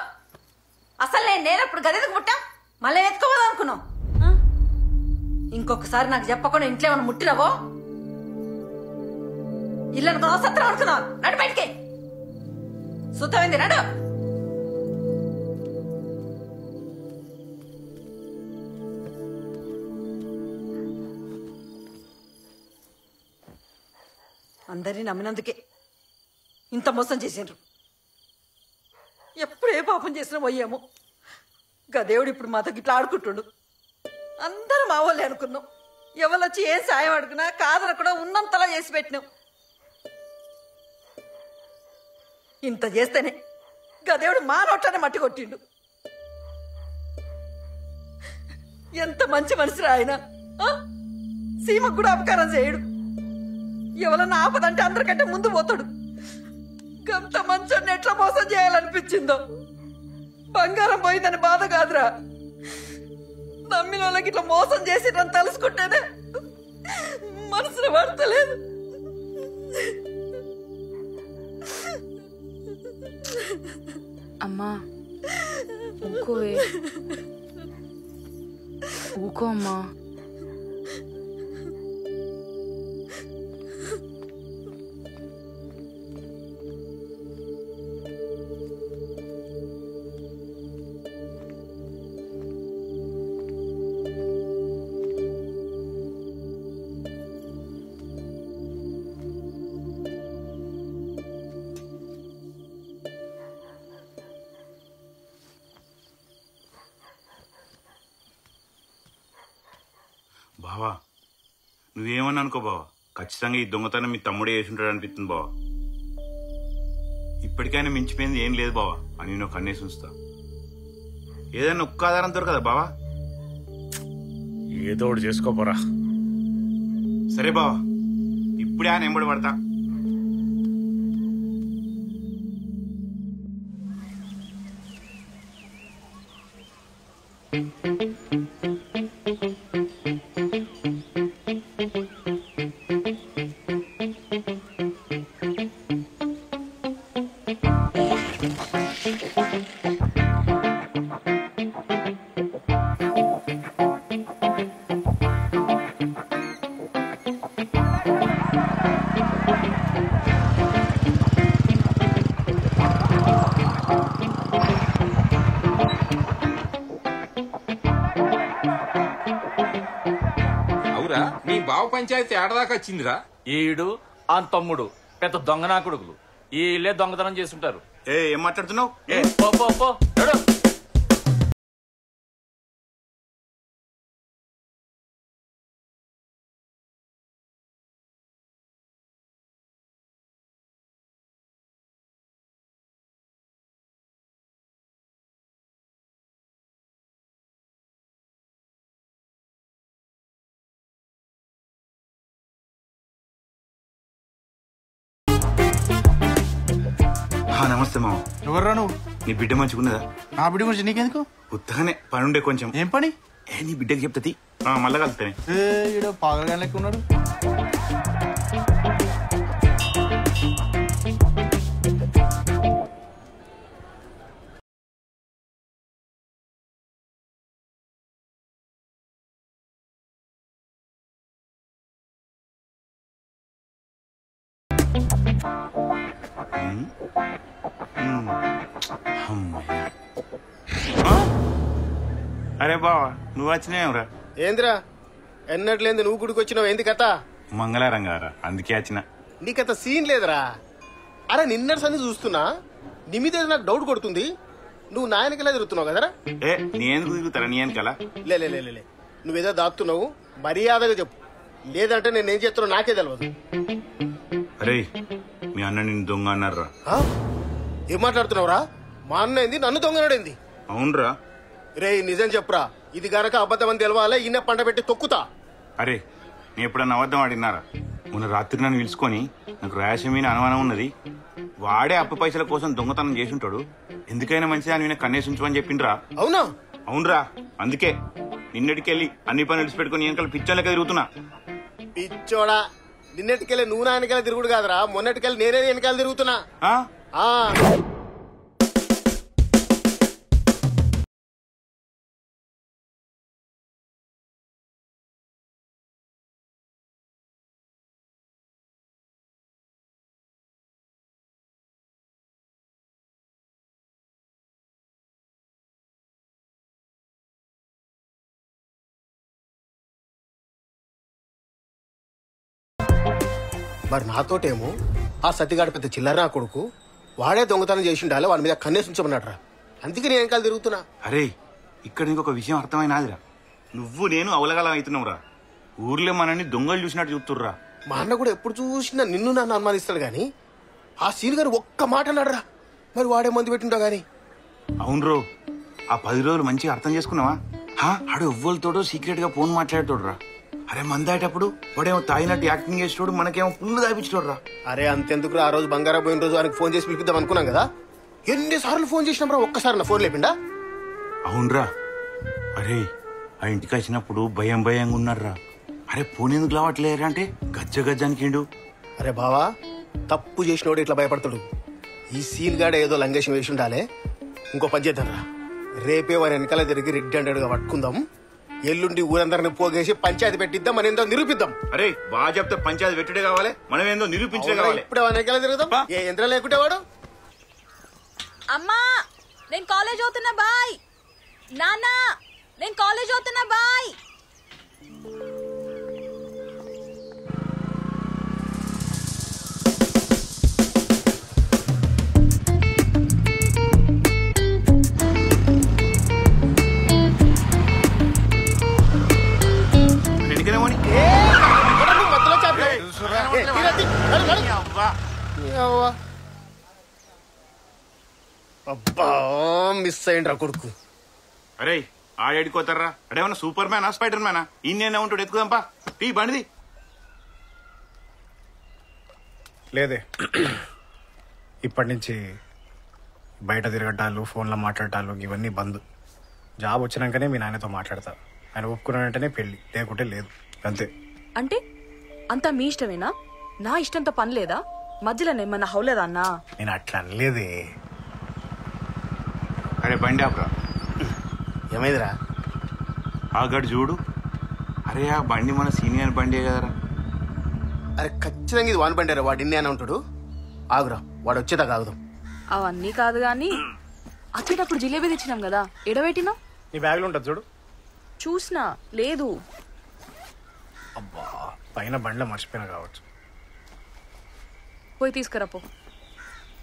అసలు నేనప్పుడు గదికి పుట్టా మళ్ళీ ఎత్తుకోవద్దు అనుకున్నావు. ఇంకొకసారి నాకు చెప్పకుండా ఇంట్లో ఏమైనా ముట్టినవో ఇల్లు అనుకున్నావు, సత్రం అనుకున్నావు. నడు బయటికి. సుతమైంది నడు. అందరినీ నమ్మినందుకే ఇంత మోసం చేసిండ్రు. ఎప్పుడు ఏ పాపం చేసినా పోయాము. గదేవుడు ఇప్పుడు మాతో ఇట్లా ఆడుకుంటుండు. అందరూ మా వాళ్ళే అనుకున్నాం. ఎవరొచ్చి ఏం సాయం అడుగునా కాదనకుండా ఉన్నంతలా చేసి పెట్టినాం. ఇంత చేస్తేనే గదేవుడు మా నోట్లనే మట్టి కొట్టిండు. ఎంత మంచి మనిషిరా ఆయన. సీమకు కూడా అపకారం చేయడు. ఎవరన్నా ఆపదంటే అందరికంటే ముందు పోతాడు. గంత మంచోడిని ఎట్లా మోసం చేయాలనిపించిందో. బంగారం పోయిందని బాధ కాదురా, నమ్మిన వాళ్ళకి ఇట్లా మోసం చేసిరని తలుసుకుంటేనే మనసును పడతలేదు. అమ్మా ఊకోవే, ఊకో అమ్మా. బావా నువ్వేమని అనుకో బావా, ఖచ్చితంగా ఈ దొంగతనం మీ తమ్ముడే వేసుంటాడు అనిపిస్తుంది బావా. ఇప్పటికైనా మించిపోయింది ఏం లేదు బావా అని నేను కన్నేసి ఉంచుతా. ఏదైనా ఒక్క ఆధారం దొరకదా బావా? ఏదో ఒకటి చేసుకోపోరా. సరే బావా, ఇప్పుడే ఆయన ఎంబడి పడతా. నీ బావ పంచాయతీ ఏడదాకా వచ్చిందిరా? ఈడు ఆ తమ్ముడు పెద్ద దొంగనా కొడుకులు. ఈ ఇల్లే దొంగతనం చేస్తుంటారు. ఏం మాట్లాడుతున్నావు? నమస్తే మామ. ఎవర్రా నువ్వు? నీ బిడ్డ మంచిగున్నదా? నా బిడ్డ గురించి నీకెందుకు? ఉత్తగానే పని ఉండే కొంచెం. ఏం పని? నీ బిడ్డకి చెప్తుంది మళ్ళా కలుపుతానే. ఈడ పాగలగా లెక్క ఉన్నాడు. అరే బావా నువ్వు వచ్చినావురా? ఏందిరా ఎన్నట్లేంది నువ్వు గుడికి వచ్చినావు? ఏంది కథ? మంగళవారం గారా అందుకే వచ్చిన. నీకత సీన్ లేదురా. అరే నిన్నటి సంది చూస్తున్నా నీ మీద నాకు డౌట్ కొడుతుంది. నువ్వు నా వెనకలా తిరుగుతున్నావు కదరా? నీ ఎందుకు తిరుగుతారా? నీ వెనకాల లే నువ్వేదో దాక్కుతున్నావు. మర్యాదగా చెప్పు, లేదంటే నేనేం చేస్తున్నా నాకే తెలియదు. అరే మీ అన్న నిన్ను దొంగ అన్నారా? ఏం మాట్లాడుతున్నావురా? మా అన్న ఏంది నన్ను దొంగనాడేంది? అవునరా. రే నిజం చెప్పురా, ఇది గనక అబద్ధం అని తెలవాలా ఈయన పంట పెట్టి తొక్కుతా. అరే నేను ఎప్పుడన్నా అబద్ధం ఆడినారా? మొన్న రాత్రి నన్ను పిలుచుకొని నాకు ర్యాష్ మీద అనుమానం ఉన్నది, వాడే అప్పు పైసల కోసం దొంగతనం చేసి ఉంటాడు, ఎందుకైనా మంచిది అని నేను కన్నేసి ఉంచమని చెప్పిండ్రా. అవునా? అవునరా. అందుకే నిన్నటికెళ్ళి అన్ని పనులు విడిచిపెట్టుకుని వెనకాల పిచ్చోళ్ళకి తిరుగుతున్నా. పిచ్చోడా, నిన్నటికెళ్ళి నువ్వు నా వెనకాల తిరుగుడు కాదురా, మొన్నటికెళ్ళి నేనే వెనకాల తిరుగుతున్నా. మరి నాతోటేమో ఆ సతిగాడు పెద్ద చిల్లర నా కొడుకు, వాడే దొంగతనం చేసి ఉండాలి, వాడి మీద కన్నేసి ఉంచమన్నాడు రా. అందుకే నేను వెనకాల తిరుగుతున్నా. అరే ఇక్కడ ఇంకొక విషయం అర్థమైనాదిరా, నువ్వు నేను అవలగలం అవుతున్నావురా. ఊర్లో మనని దొంగలు చూసినట్టు చూస్తుర్రా. మా అన్న కూడా ఎప్పుడు చూసినా నిన్ను నన్ను అనుమానిస్తాడు గాని ఆ సీన్ గారు ఒక్క మాట అన్నాడురా. మరి వాడే మందు పెట్టింటా గాని. అవునరో, ఆ 10 రోజులు మంచిగా అర్థం చేసుకున్నావా? ఆడు ఎవ్వరితోడో సీక్రెట్ గా ఫోన్ మాట్లాడేటోడురా. అరే మందాటప్పుడు వాడేమో తాగినట్టు యాక్టింగ్ చేసేటోడు, మనకేమో ఫుల్ తాపించోడురా. అరే అంతెందుకు, ఆ రోజు బంగారా పోయిన రోజు ఆయనకు ఫోన్ చేసి పిలిపిద్దాం అనుకున్నాం కదా, ఎన్నిసార్లు ఫోన్ చేసినాం రా, ఒక్కసారి నా ఫోన్ లేపిండా? అవునరా. అరే ఆ ఇంటికి వచ్చినప్పుడు భయంగా ఉన్నాడురా. అరే ఫోన్ ఎందుకు లావట్లేరా అంటే గజ్జానికిండు. అరే బావా, తప్పు చేసినోడు ఇట్లా భయపడతాడు. ఈ సీల్ గాడ ఏదో లంగేషం వేసి ఉండాలి. ఇంకో పని చేద్దాం రా, రేపే వారి వెనకాల తిరిగి రెడ్ హండ్రెడ్ గా పట్టుకుందాం, ఎల్లుండి ఊరందరిని పోగేసి పంచాయతీ పెట్టిద్దాం, మన ఏందో నిరూపిద్దాం. అరే బాగా చెప్తే పంచాయతీ పెట్టుడే కావాలి, మనం ఏందో నిరూపించడే కావాలి. ఇప్పుడు వెనకాల తిరుగుదాం, ఏ యంత్రం లేకుంటే వాడు. అమ్మా నేను కాలేజ్ అవుతున్నా బాయ్. నాన్న నేను కాలేజ్ అవుతున్నా బాయ్. అబ్బా మిస్ అయ్యిండ్రా కొడుకు. అరే ఆడేడుకోతారా? అడేమన్నా సూపర్ మ్యానా స్పైడర్ మ్యానా? ఇన్నేనా ఉంటాడు, ఎత్తుకుదాంపా టీ బండిది. లేదే, ఇప్పటి నుంచి బయట తిరగటాలు, ఫోన్లో మాట్లాడటాలు ఇవన్నీ బంద్. జాబ్ వచ్చినాకనే మీ నాన్నతో మాట్లాడతా. ఆయన ఒప్పుకున్నాడంటేనే పెళ్లి, లేకుంటే లేదు, అంతే. అంటే అంతా మీ ఇష్టమేనా? నా ఇష్టంతో పని లేదా? మధ్యలో ఏమన్నా హౌలేదా అన్నా? నేను అట్లా అనలేదే. అరే బండి ఆపురా. ఏమైందిరా? ఆ గడు చూడు. అరే ఆ బండి మన సీనియర్ బండి కదరా. అరే ఖచ్చితంగా ఇది వాన్ బండి రా, వాడు ఇన్ని అని ఉంటాడు. ఆగురా, వాడు వచ్చేదా కాగుదాం. అవన్నీ కాదు గాని వచ్చేటప్పుడు జిలేబీ తెచ్చినాం కదా, ఎడబెట్టినా? నీ బ్యాగ్లో ఉంటుంది చూడు. చూసినా లేదు. అబ్బా పైన బండ్లో మర్చిపోయినా కావచ్చు. పోయి తీసుకురా పో.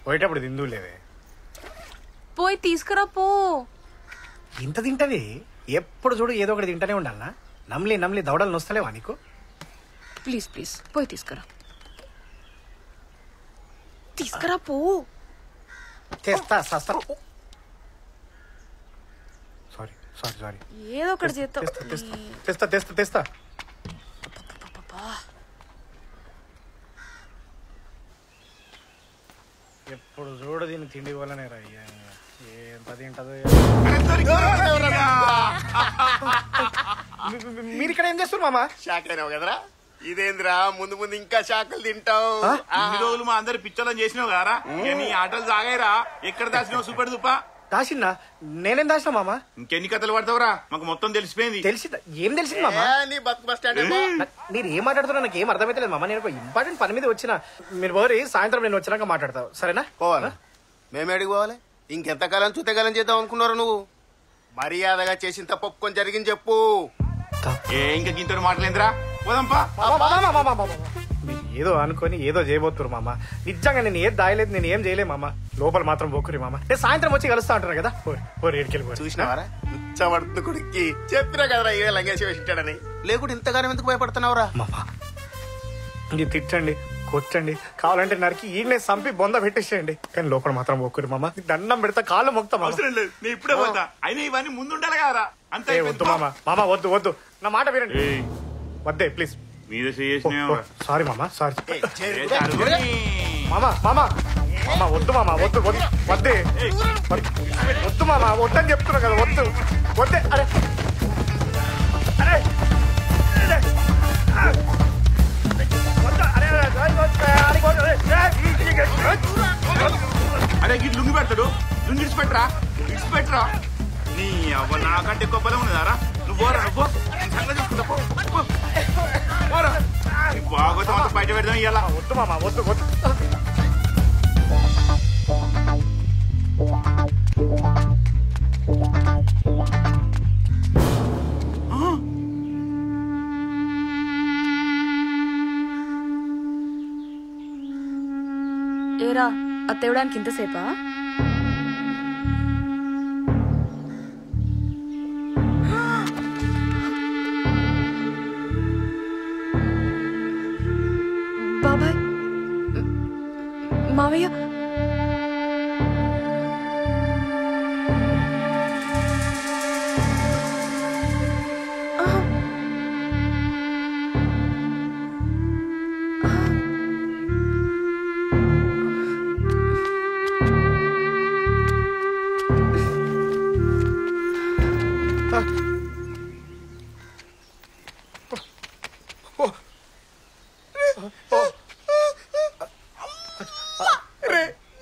పోయేటప్పుడు తిందు లేదే. పోయి తీసుకురా పో. ఇంత తింటది, ఎప్పుడు చూడు ఏదో ఒకటి తింటనే ఉండాలనా? నమ్లి దవడలు నొస్తలేవా నీకు? ప్లీజ్ ప్లీజ్ పోయి తీసుకురా. తీసుకురా పో. తెస్తా సస్తా. సారీ ఏదో ఒకటి చేస్తావు. తెస్తా. ఎప్పుడు చూడ దీన్ని తిండి వల్లనే రా ఎంత తింటదో. మీరు ఇక్కడ ఏం చేస్తారు మామ? షాక్ అయినావు కదరా? ఇదేంద్రా ముందు ముందు ఇంకా షాకులు తింటావు. ఇన్ని రోజులు మా అందరు పిచ్చోళ్ళని చేసినావు కదరా, నీ ఆటలు సాగాయిరా. ఎక్కడ దాచినావు సూపర్ దుప్ప? దాసిందా? నేనేం దాసినా మామ? ఇంకెన్ని కథలు పడతావురా, మాకు మొత్తం తెలిసిపోయింది. తెలిసిందా? ఏం తెలిసింది మామ? నీ బస్ స్టాండ్ మీరు ఏం మాట్లాడుతున్నా నాకు ఏం అర్థమైతే లేదు మామ. నేను ఒక ఇంపార్టెంట్ పని మీద వచ్చిన. మీరు పోరి, సాయంత్రం నేను వచ్చినాక మాట్లాడతావు, సరేనా? పోవాలా? మేము ఎడికి పోవాలి? ఇంకెంతకాలం చూతకాలం చేద్దాం అనుకున్నారు నువ్వు? మర్యాదగా చేసిన తప్పు ఒప్పుకొని జరిగింది చెప్పు. ఇంకా గింతడు మాటలేంద్రా, పోదాంపా. ఏదో అనుకొని ఏదో చేయబోతున్నారు మామ. నిజంగా నేను ఏది దాయలేదు, నేను ఏం చేయలేదు మామ. లోపల మాత్రం పోకురి మామ. నేను సాయంత్రం వచ్చి కలుస్తా అంటారు కదా. ఏడికెళ్ళి చూసినావారా ఉచ్చబడుతుంది కొడుక్కి? చెప్పినా కదరా ఏ లంగేసి వేసింటాడని. లేకుంటే ఇంతగానం ఎందుకు భయపడుతున్నావురా? మామ ఇది తిట్టండి, కొట్టండి, కావాలంటే నరికి ఈయనే సంపి బొంద పెట్టేసేయండి, కానీ లోపల మాత్రం పోకురి మామ. దండం పెడతా, కాళ్ళు మొక్తా. అవసరం లేదు, నేను ఇప్పుడే పోతా. అయినా ఇవన్నీ ముందుండాలి కదరా. అంతే వద్దు మామ. మామ వద్దు వద్దు, నా మాట వినండి. వద్దే ప్లీజ్. సారీ మామ, సారీ మామ. మామ మామ వద్దు మామ, వద్దు వద్దు, వద్దే వద్దు మామ, వద్దని చెప్తున్నా కదా. వద్దు వద్దే. అరే అరే అరే గిట్ లుంగి పెడతాడు, లుంగి ఇడిచిపెట్టరా, ఇడిచిపెట్టరా. నీ అవ్వ నాకంటే ఎక్కువ బలం ఉన్నదారా? నువ్వు పోరా, నువ్వు సంగతి చూసుకుంటా పో. బాగోతాం అంతా బయట పెడదాం ఇయ్యాల. వద్దు మామ, వద్దు వద్దు. ఏరా అది తేవడానికి ఇంతసేపా? బాబాయ్, మావయ్య,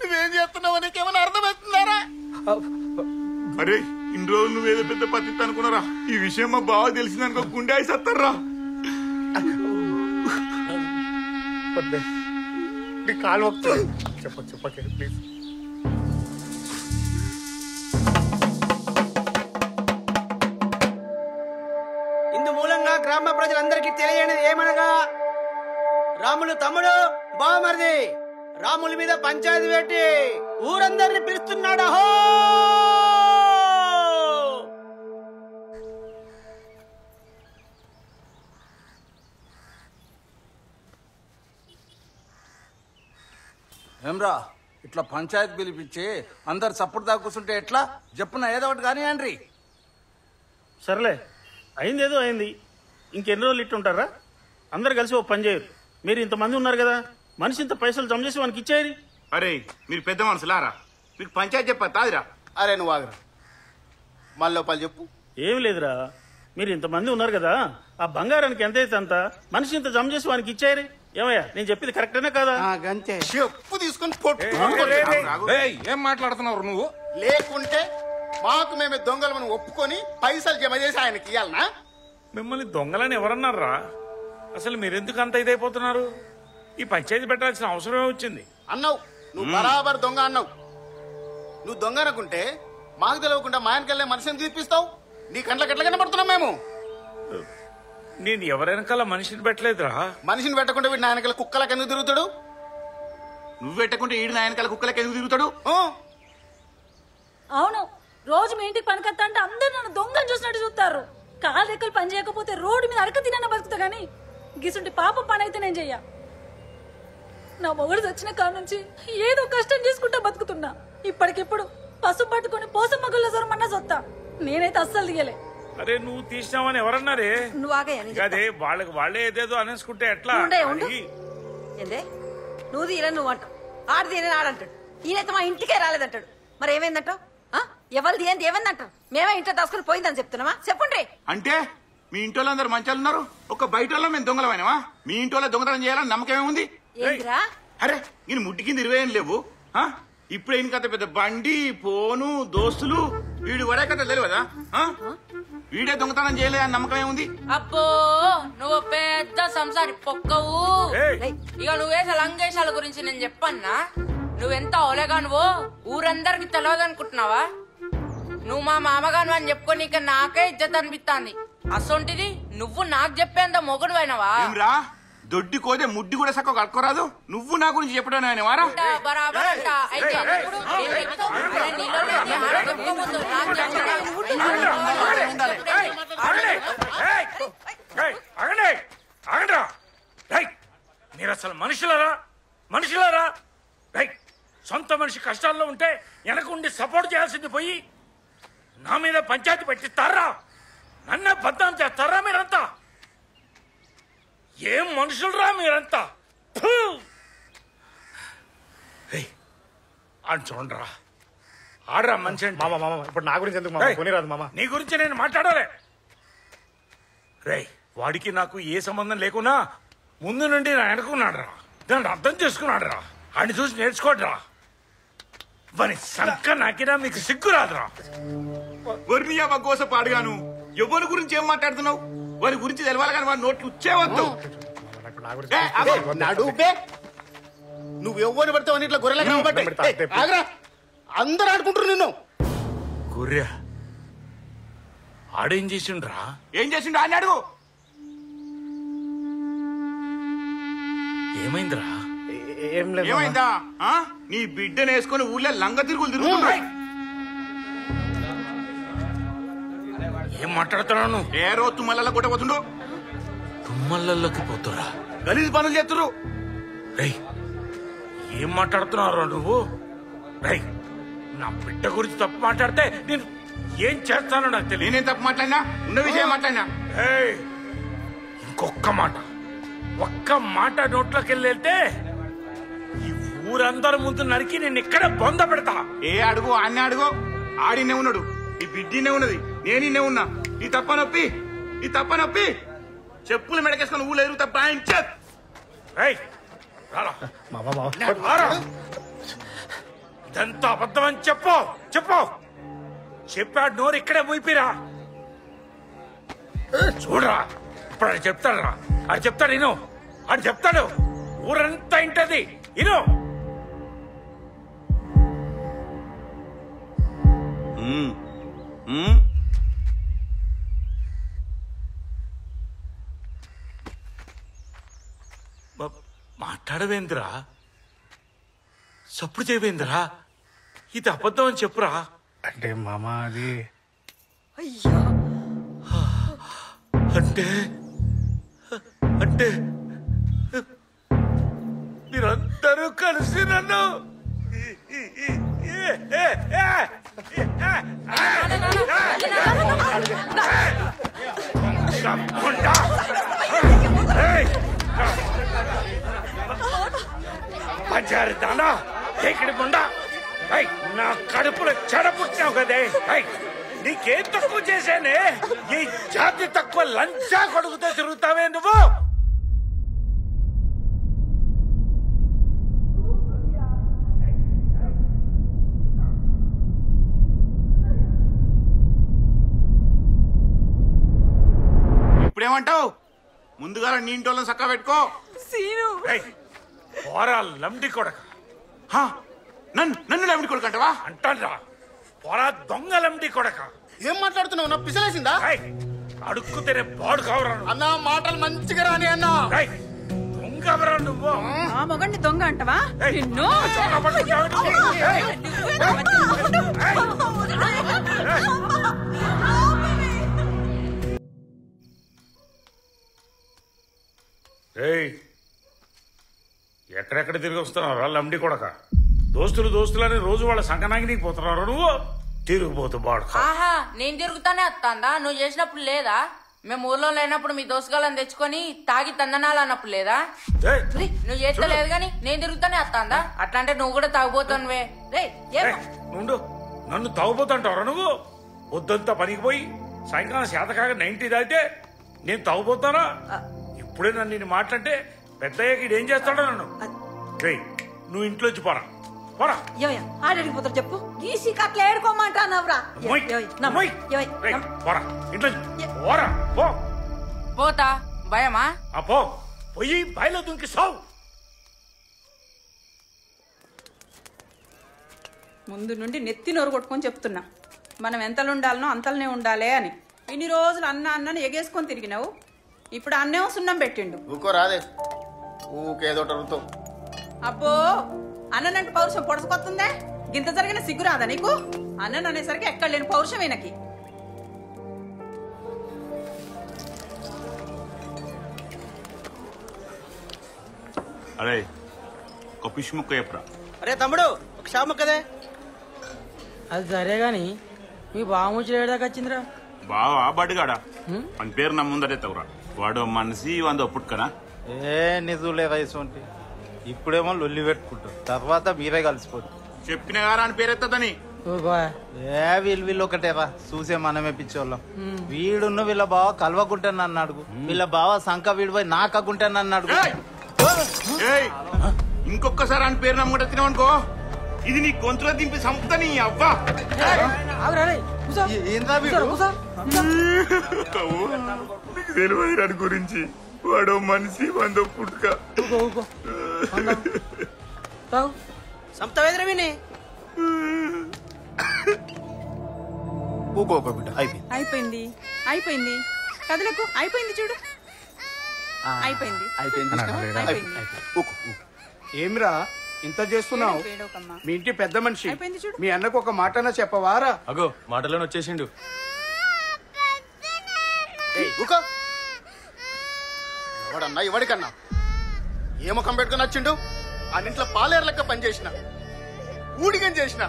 నువ్వేం చేస్తున్నావు నీకేమైనా అర్థమవుతుందారా? అరే ఇన్ని రోజులు నువ్వేదో పెద్ద పద్ధతి అనుకున్నారా, ఈ విషయం మా బావ తెలిసిందనుకో గుండె అయిసత్తారా. కాలు చెప్పకే ప్లీజ్. ఇందు మూలంగా గ్రామ ప్రజలందరికీ తెలియనిది ఏమనగా, రాములు తమ్ముడు బావమరిది రాముల మీద పంచాయతీ పెట్టి ఊరందరిని పిలుస్తున్నాడు. అహో! ఏమ్రా ఇట్లా పంచాయతీ పిలిపించి అందరు సప్పుడు దాకా కూర్చుంటే ఎట్లా? చెప్పున ఏదో ఒకటి కానీ అండ్రి. సర్లే, అయింది ఏదో అయింది. ఇంకెన్ని రోజులు ఇట్టుంటారా? అందరు కలిసి ఓ పని చేయరు. మీరు ఇంతమంది ఉన్నారు కదా, మనిషి ఇంత పైసలు జమ చేసి వానికి ఇచ్చేయరి. అరే మీరు పెద్ద మనుషులారా, మీకు పంచాయతీ చెప్పా తాదిరా. అరే నువ్వు ఆగరా, మళ్ళీ పలు చెప్పు. ఏం లేదురా, మీరు ఇంతమంది ఉన్నారు కదా, ఆ బంగారానికి ఎంత అయితే అంత మనిషి ఇంత జమ చేసి వానికి ఇచ్చేయరి. ఏమయ్యా నేను చెప్పింది కరెక్టేనా కాదా? చెప్పు తీసుకొని ఏం మాట్లాడుతున్నావు నువ్వు? లేకుంటే మాకు మేమే దొంగలు ఒప్పుకొని పైసలు జమ చేసి ఆయనకి ఇవ్వాలనా? మిమ్మల్ని దొంగలని ఎవరన్నారా? అసలు మీరెందుకు అంత ఇదైపోతున్నారు? ఈ పంచాయతీ పెట్టాల్సిన అవసరమే వచ్చింది. అన్నావు నువ్వు, బరాబర్ దొంగ అన్నావు. నువ్వు దొంగ అనుకుంటే మాకు తెలియకుండా మా ఆయనకెళ్ళే మనిషిని తీపిస్తావు. నీ కంట్లకి ఎట్లా కనబడుతున్నాం మేము? నేను ఎవరెనకాల మనిషిని పెట్టలేదురా. మనిషిని పెట్టకుండా వీడు నాయనకల కుక్కలకి ఎందుకు తిరుగుతాడు? నువ్వు పెట్టకుంటే ఈడు నాయనకాల కుక్కలకి ఎందుకు తిరుగుతాడు? అవును, రోజు మీ ఇంటికి పనికొస్తా అంటే అందరు నన్ను దొంగని చూసినట్టు చూస్తారు. కాలు రెక్కలు పని చేయకపోతే రోడ్డు మీద అడక తినన్న బతుకుతా గానీ గిసుంటి పాప పని అయితే నేను చెయ్యా. నా మొగుడు వచ్చిన కాడ నుంచి ఏదో కష్టం చేసుకుంటా బతుకుతున్నా. ఇప్పటికిప్పుడు పసుపు పట్టుకుని పోసమ్మ గుళ్ళ సొరమన్నా సొత్తా. నేనైతే అస్సలు దిగలే. అరే నువ్వు తీసినావని ఎవరన్నారే? నువ్వు ఆగయ్యా. అదే వాళ్ళకి వాళ్ళే ఏదేదో అనేసుకుంటే ఎట్లా? ఏందే నువ్వు తీయలే నువ్వు అంటావు, ఆడది ఆడంటాడు. ఈయనైతే మా ఇంటికే రాలేదంటాడు. మరి ఏమైందంటావు? ఎవరిది ఏంది ఏమైందంటారు? మేమే ఇంట్లో దాచుకుని పోయిందని చెప్తున్నావా? చెప్పండి. అంటే మీ ఇంట్లో అందరు మంచాలు ఉన్నారు, ఒక బయట మేము దొంగలమైనవా? మీ ఇంట్లో దొంగతనం చేయాలని నమ్మకం ఏముంది? అరే నేను ముట్టి కింద 20 ఏం లేవు. ఇప్పుడు ఏం కథ పెద్ద బండి ఫోను దోస్తులు వీడు వడే కథ తెలియదు కదా. వీడే దొంగతనం చేయలే అని నమ్మకం ఏముంది? అబ్బో నువ్వు పెద్ద సంసారి పొక్కవు. ఇక నువ్వేసే లంగేశాల గురించి నేను చెప్పన్నా. నువ్వెంత ఓలేగా నువ్వు ఊరందరికి తెలియదు అనుకుంటున్నావా? నువ్వు మా మామగాను అని చెప్పుకొని ఇక నాకే ఇజ్జత్ అనిపిస్తాంది. అసొంటిది నువ్వు నాకు చెప్పేంత మొగుడు అయినవా? దొడ్డి కోదే ముడ్డి కూడా సక్క కట్టుకోరాదు. నువ్వు నా గురించి చెప్పడం వారా? మీరు అసలు మనుషులరా సొంత మనిషి కష్టాల్లో ఉంటే వెనకుండి సపోర్ట్ చేయాల్సింది పోయి నా మీద పంచాయతీ పెట్టిస్తారా? నన్నే బద్నాం చేస్తారా మీరంతా? ఏం మనుషులరా మీరంతా? అని చూడరా ఆడరా మనిషి అంటే. మామ ఇప్పుడు నా గురించి ఎందుకు మామ? కొనిరాదు మామ. నీ గురించి నేను మాట్లాడాలి. రేయ్ వాడికి నాకు ఏ సంబంధం లేకున్నా ముందు నుండి నా వెనుకున్నాడు రా. దాన్ని అర్థం చేసుకున్నాడు రా. ఆడిని చూసి నేర్చుకోడు రా. వాని సంక నాకినా మీకు సిగ్గు రాదురా. వర్మియా కోసం పాడుగాను. ఎవరి గురించి ఏం మాట్లాడుతున్నావు? వారి గురించి తెలవాలి కానీ వారి నోట్లు వచ్చేవద్దు. నువ్వు ఎవరిని పడితే అన్నిట్లో గొర్రెలకు అందరూ ఆడుకుంటారు నిన్ను. గొర్రె ఆడేం చేసిండ్రా? ఏం చేసిండు అని అడుగు. ఏమైందిరా? ఏమైందా? నీ బిడ్డను వేసుకొని ఊళ్ళో లంగ తిరుగులు తిరుగుతున్నాయి. ఏం మాట్లాడుతున్నాను? ఏ రోజు తుమ్మల కొట్టబోతుండు. తుమ్మలలోకి పోతురా? గలీజ్ పనులు చేస్తురు. రేయ్ ఏం మాట్లాడుతున్నావు నువ్వు? రేయ్ నా బిడ్డ గురించి తప్పు మాట్లాడితే నేను ఏం చేస్తానో నాకు తెలియదు. నేనేం తప్పు మాట్లాడినా? ఉన్న విషయం మాట్లాడినా? ఒక్క మాట నోట్లోకి వెళ్తే ఈ ఊరందరి ముందు నరికి నేను ఇక్కడ బొంద పెడతా. ఏ అడుగు అన్న అడుగు. ఆడినే ఉన్నాడు, ఈ బిడ్డినే ఉన్నది, నేనే ఉన్నా. ఈ తప్ప నొప్పి చెప్పులు మెడకేసుకొని ఊళ్ళో ఎరుగు తప్ప ఇదంతా అబద్ధం అని చెప్పాడు. నోరు ఇక్కడే మూయిపిరా. చూడరా ఇప్పుడు అది చెప్తాడు ఇను. అది చెప్తాడు ఊరంతా ఇంటది ఇను. మాట్లాడవేంద్రా? సప్పుడు చేయవేంద్రా? ఇది అబద్ధం అని చెప్పురా. అంటే మామ అది అంటే మీరందరూ కలిసి నన్ను పంచారు దానా ఎక్కడి ముండా నా కడుపులో చెడపుట్టినావు కదే. నీకేం తక్కువ చేశానే? ఈ జాతి తక్కువ లంచా కొడుకుతో తిరుగుతావే నువ్వు? ఇప్పుడేమంటావు? ముందుగా నీ ఇంటోళ్ళని చక్క పెట్టుకో. పోరా లండి కొడక. నన్ను లండి కొడుకు అంటావా? అంటారా? పోరా దొంగ లండి కొడక. ఏం మాట్లాడుతున్నావు? నా పిసలేసిందా? అడుక్కు తినే బాడు కావరా అన్న. మాటలు మంచిగా రాని అన్న. దొంగవరా నువ్వు? ఆ మొగండి దొంగ అంటవా? ఎక్కడెక్కడ తిరిగి వస్తున్నారా లండి కొడక? దోస్తులని రోజు వాళ్ళ సంకనాగినికి పోతున్నారు నువ్వు. తిరిగిపోతూ బాడు. ఆహా నేను తిరుగుతానే వస్తాందా? నువ్వు చేసినప్పుడు లేదా? మేము ఊర్లో లేనప్పుడు మీ దోసగాళ్ళని తెచ్చుకొని తాగి తందనాలు అన్నప్పుడు లేదా? నువ్వు చేస్తలేదు గాని నేను తిరుగుతానే వస్తాందా? అట్లా అంటే నువ్వు కూడా తాగుపోతానువే. నుండు నన్ను తాగుపోతుంటావరా నువ్వు? పొద్దుంతా పనికి పోయి సాయంకాలం శాతకాగా 90 దాటితే నేను తాగుపోతానా? ఇప్పుడే నన్ను నేను మాట్లాడితే పెద్దయ్యకి ఇదేం చేస్తాడో నన్ను. నువ్వు ఇంట్లోంచి పోరా పోరా. ఆడడికి పోతారు చెప్పు. గీసి కట్ల ఏడుకోమంటానవరా? పోరా ఇంట్లో పోరా. పో పోతా భయమా? పో పోయి బాయిలో దుంకి సావు. ముందు నుండి నెత్తి నోరు కొట్టుకొని చెప్తున్నా, మనం ఎంతలు ఉండాలనో అంతలనే ఉండాలి అని. ఇన్ని రోజులు అన్నని ఎగేసుకొని తిరిగినావు, ఇప్పుడు అన్నేమో సున్నం పెట్టిండు. ఊకో రాదే ఊకేదో అడుగుతావు. అబ్బో అన్ననంటే పౌరుషం పొడసుకొస్తుందే? గింత జరిగిన సిగ్గు రాదా నీకు? అన్నను అనేసరికి ఎక్కడ లేని పౌరుషం ఈయనకి. అరే ఒక ఫిష్ ముక్క చెప్పరా. అరే తమ్ముడు ఒక షా ముక్కదే. అది సరే గాని మీ బాముచ్చి ఏడాకి వచ్చిందిరా? బావా బడిగాడా అని పేరు నా ముందరే తవ్వరా. వాడు మనిషి వంద పుట్టుకనా? నిజులే వయసు ఇప్పుడేమో లొల్లి పెట్టుకుంటారు, తర్వాత మీరే కలిసిపోతారు. చెప్పిన గారా అని పేరెత్తదని. వీళ్ళు ఒకటేరా చూసే మనమే పిచ్చోళ్ళం. వీడున్న వీళ్ళ బావ కలవకుంటాను అన్నాడు, వీళ్ళ బావ సంఖ వీడిపోయి నాకుంటాను అన్నాడు. ఇంకొకసారి అని పేరు నమ్మట తినవనుకో ఇది నీ గొంతులో దింపి సంపుతా నీ అవ్వా. తెలియదు గురించి వాడు మనిషి వంద పుట్టుక. అయిపోయింది అయిపోయింది కదలకు అయిపోయింది చూడు. అయిపోయింది ఏమిరా ఇంత చేస్తున్నావు? మీ ఇంటి పెద్ద మనిషి మీ అన్నకు ఒక మాటనా చెప్పవారా? అగో మాటలోనే వచ్చేసిండు. ఎవడన్నా ఎవడికన్నా ఏ ముఖం పెట్టుకుని వచ్చిండు? అన్నింట్లో పాలేరు లెక్క పనిచేసిన, ఊడిగం చేసిన,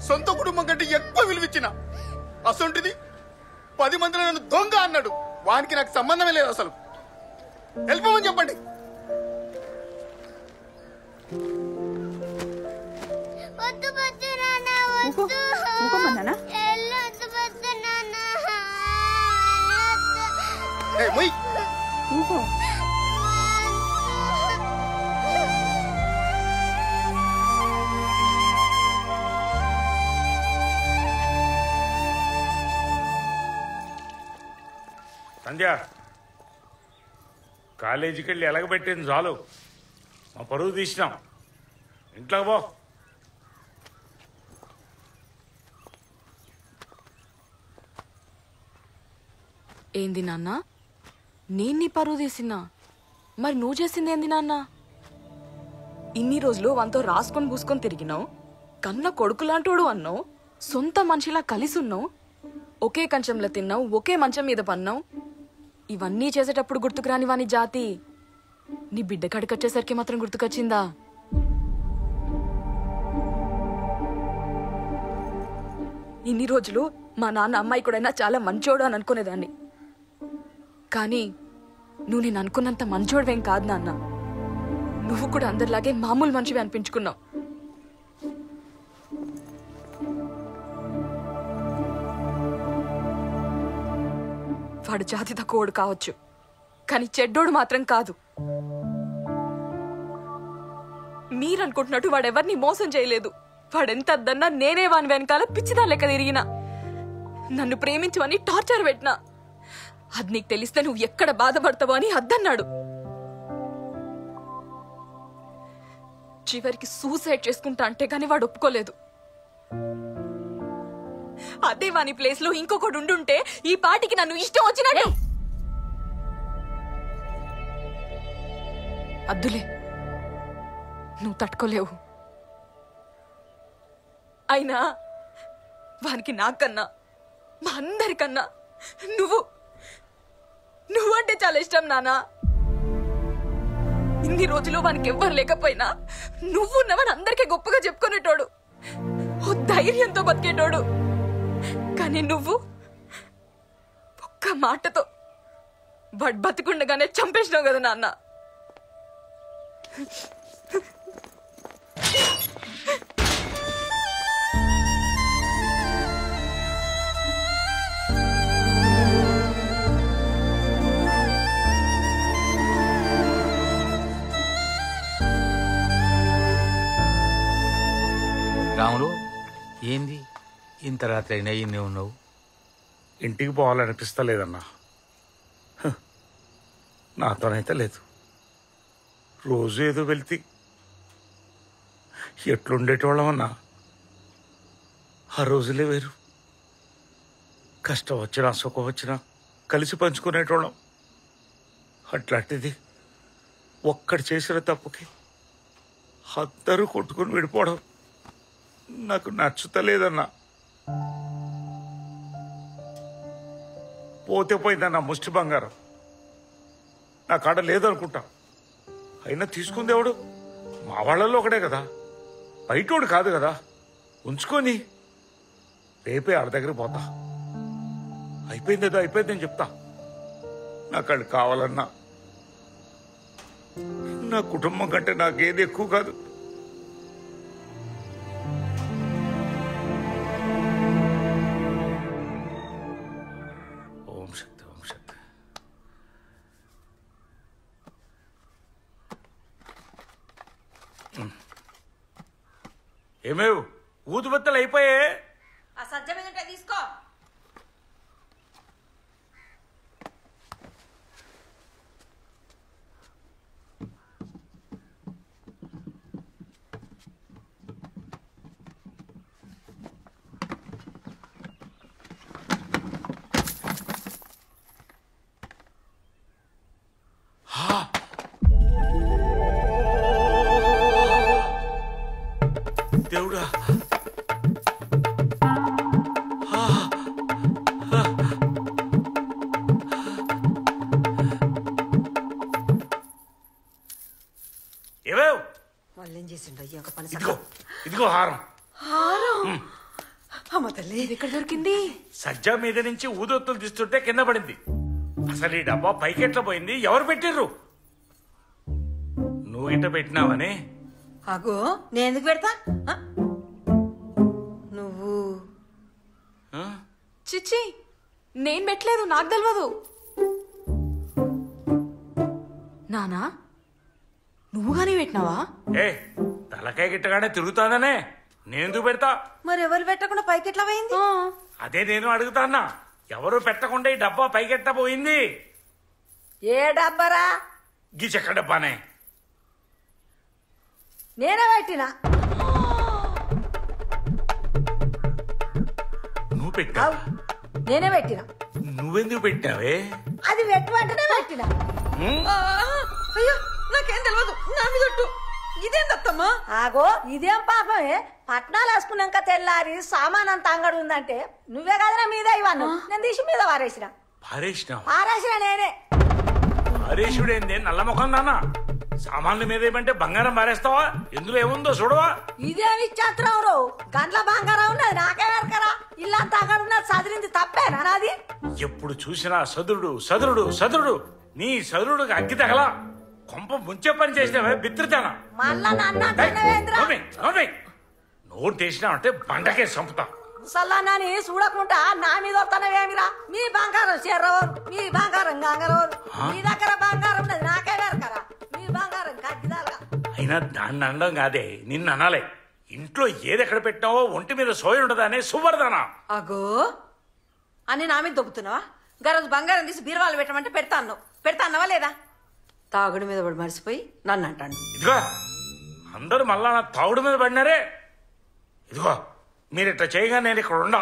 సొంత కుటుంబం కంటే ఎక్కువ విలువిచ్చిన అసొంటిది 10 మందిలో నన్ను దొంగ అన్నాడు. వానికి నాకు సంబంధమే లేదు అసలు. వెళ్ళిపోమని చెప్పండి. సంధ్య కాలేజీకి వెళ్ళి ఎలగబెట్టింది చాలు, మా పరువు తీసినాం. ఇంట్లోకి పో. ఏంది నాన్న? నేను నీ పరువు తీసినా? మరి నువ్వు చేసింది ఏంది నాన్న? ఇన్ని రోజులు వంతో రాసుకొని పూసుకొని తిరిగినావు, కన్న కొడుకులాంటోడు అన్నావు, సొంత మనిషిలా కలిసి ఉన్నావు, ఒకే కంచంలో తిన్నావు, ఒకే మంచం మీద పన్నావు. ఇవన్నీ చేసేటప్పుడు గుర్తుకు రాని వాని జాతి నీ బిడ్డ కడికొచ్చేసరికి మాత్రం గుర్తుకొచ్చిందా? ఇన్ని రోజులు మా నాన్న అమ్మాయి కూడా చాలా మంచోడు అని అనుకునేదాన్ని, కానీ నువ్వు నేను అనుకున్నంత మంచోడువేం కాదు నాన్న. నువ్వు కూడా అందరిలాగే మామూలు మనిషివి అనిపించుకున్నావు. వాడు జాతి తక్కువడు కావచ్చు, కానీ చెడ్డోడు మాత్రం కాదు. మీరనుకుంటున్నట్టు వాడెవరిని మోసం చేయలేదు. వాడెంత అద్దన్నా నేనే వాని వెనకాల పిచ్చిదా లెక్క తిరిగినా, నన్ను ప్రేమించమని టార్చర్ పెట్టినా. అది నీకు తెలిస్తే నువ్వు ఎక్కడ బాధపడతావో అని అద్దన్నాడు. చివరికి సూసైడ్ చేసుకుంటా అంటే గాని వాడు ఒప్పుకోలేదు. అదే వాని ప్లేస్ లో ఇంకొకడు ఉండుంటే ఈ పాటికి నన్ను ఇష్టం వచ్చినట్టు. అద్దులే, నువ్వు తట్టుకోలేవు. అయినా వానికి నాకన్నా మా అందరికన్నా నువ్వంటే చాలా ఇష్టం నానా. ఇన్ని రోజులు వానికి ఎవ్వరు లేకపోయినా నువ్వున్నవని అందరికీ గొప్పగా చెప్పుకునేటోడు, ఓ ధైర్యంతో బతికేటోడు. కానీ నువ్వు ఒక్క మాటతో బతికుండగానే చంపేసినావు కదా నాన్న. రాములు, ఏంది ఇంత రాత్రి అయినా ఇన్నే ఉన్నావు? ఇంటికి పోవాలనిపిస్తలేదన్నా. నాతోనైతే లేదు. రోజు ఏదో వెళ్తే ఎట్లుండేటోళ్ళమన్నా. ఆ రోజులే వేరు. కష్టం వచ్చినా సుఖం వచ్చినా కలిసి పంచుకునేటోళ్ళం. అట్లాంటిది ఒక్కడు చేసిన తప్పుకి అందరూ కొట్టుకుని విడిపోవడం నాకు నచ్చుతలేదన్నా. పోతే పోయిందన్నా ముష్టి బంగారం. నా కాడ లేదనుకుంటా. అయినా తీసుకుందేవాడు మా వాళ్ళల్లో ఒకడే కదా, బయటోడు కాదు కదా. ఉంచుకొని రేపే ఆడ దగ్గర పోతా. అయిపోయిందేదో అయిపోయిందని చెప్తా. నాకు అది కావాలన్నా. నా కుటుంబం కంటే నాకేది ఎక్కువ కాదు. ఓం శక్తి, ఓం శక్తి. ఏమేవ్ ఊదుబత్తలు అయిపోయాయి. ఆ సజ్జ మీద ఉంటే తీసుకో. దేవుడా, ఏవేవ్ వాళ్ళు ఏం చేసిండు అయ్యా ఒక పని. ఇదిగో హారం. హారం అమ్మ తల్లి ఎక్కడ దొరికింది? సజ్జా మీద నుంచి ఊదొత్తులు తీస్తుంటే కింద పడింది. అసలు ఈ డబ్బా పైకెట్లా పోయింది? ఎవరు పెట్టిర్రు? నువ్వు ఇట్ట పెట్టినావని. అగో నేను ఎందుకు పెడతా? నువ్వు చిచ్చి నేను పెట్టలేదు, నాకు తెలియదు. నానా నువ్వు గానీ పెట్టినావా? ఏ తలకాయ గిట్టగానే తిరుగుతాననే నేనెందుకు పెడతా? మరి ఎవరు పెట్టకుండా పైకి ఎట్లా పోయింది? అదే నేను అడుగుతాన్నా. ఎవరు పెట్టకుండా ఈ డబ్బా పైకెట్ట పోయింది? ఏ డబ్బరా? గీ చెక్క డబ్బానే. నేనే పెట్టినా. నువ్వు పెట్టావు? నేనే పెట్టినా. నువ్వెందుకు పెట్టావే? అది వెంటనే పెట్టినా. అయ్యో నాకేం తెలియదు. నా మీద ఇదేందమ్మా? ఆగో ఇదేం పాపమే. పట్నాలు వేసుకున్నాక తెల్లారి సామాన్ అంత అంగడి ఉందంటే నువ్వే కదరా మీద ఇవన్నీ. నేను తీసి మీద పారేసిన. పారేసిన నేనే. పారేసుడేంది నల్ల ముఖం నాన్న? సామాన్ల మీద ఏమంటే బంగారం పారేస్తావా? ఎందులో ఏముందో చూడవా? ఇదేమి ఇచ్చేస్తున్నావు రో? గంటల బంగారం ఉన్నది నాకే వెరకరా. ఇల్లంతా అంగడి ఉన్నది చదిరింది తప్పేనా నాది? ఎప్పుడు చూసినా సదురుడు సదురుడు సదురుడు. నీ సదురుడుకి అగ్గి తగలా. కొంప ముంచే పని చేసినావే బిత్రితానా? మళ్ళా నోరు తెచ్చినావంటే బండకే చంపుతా. ముసల్లాన్ని చూడకుండా నా మీద వస్తానవేమిరా? మీ బంగారం చెర్రవరు, మీ బంగారం గంగరవరు. మీ దగ్గర బంగారం ఉన్నది నాకే వెరకరా. మీ బంగారం కగ్గిదాలుగా. అయినా దాన్ని అనడం కాదే, నిన్ను అనాలే. ఇంట్లో ఏదెక్కడ పెట్టినావో ఒంటి మీద సోయ ఉండదా అనే సువర్దానా? అగో అని నా మీద దొబ్బుతున్నావా? గరజు బంగారం తీసి బీరువాలు పెట్టమంటే పెడతా అన్నావా లేదా? తాగుడు మీద పడి మరిసిపోయి నన్ను అంటాను. ఇదిగో అందరూ మళ్ళా నా తాగుడు మీద పడినారే. ఇదిగో మీరు ఇట్లా చేయగా నేను ఇక్కడ ఉండా.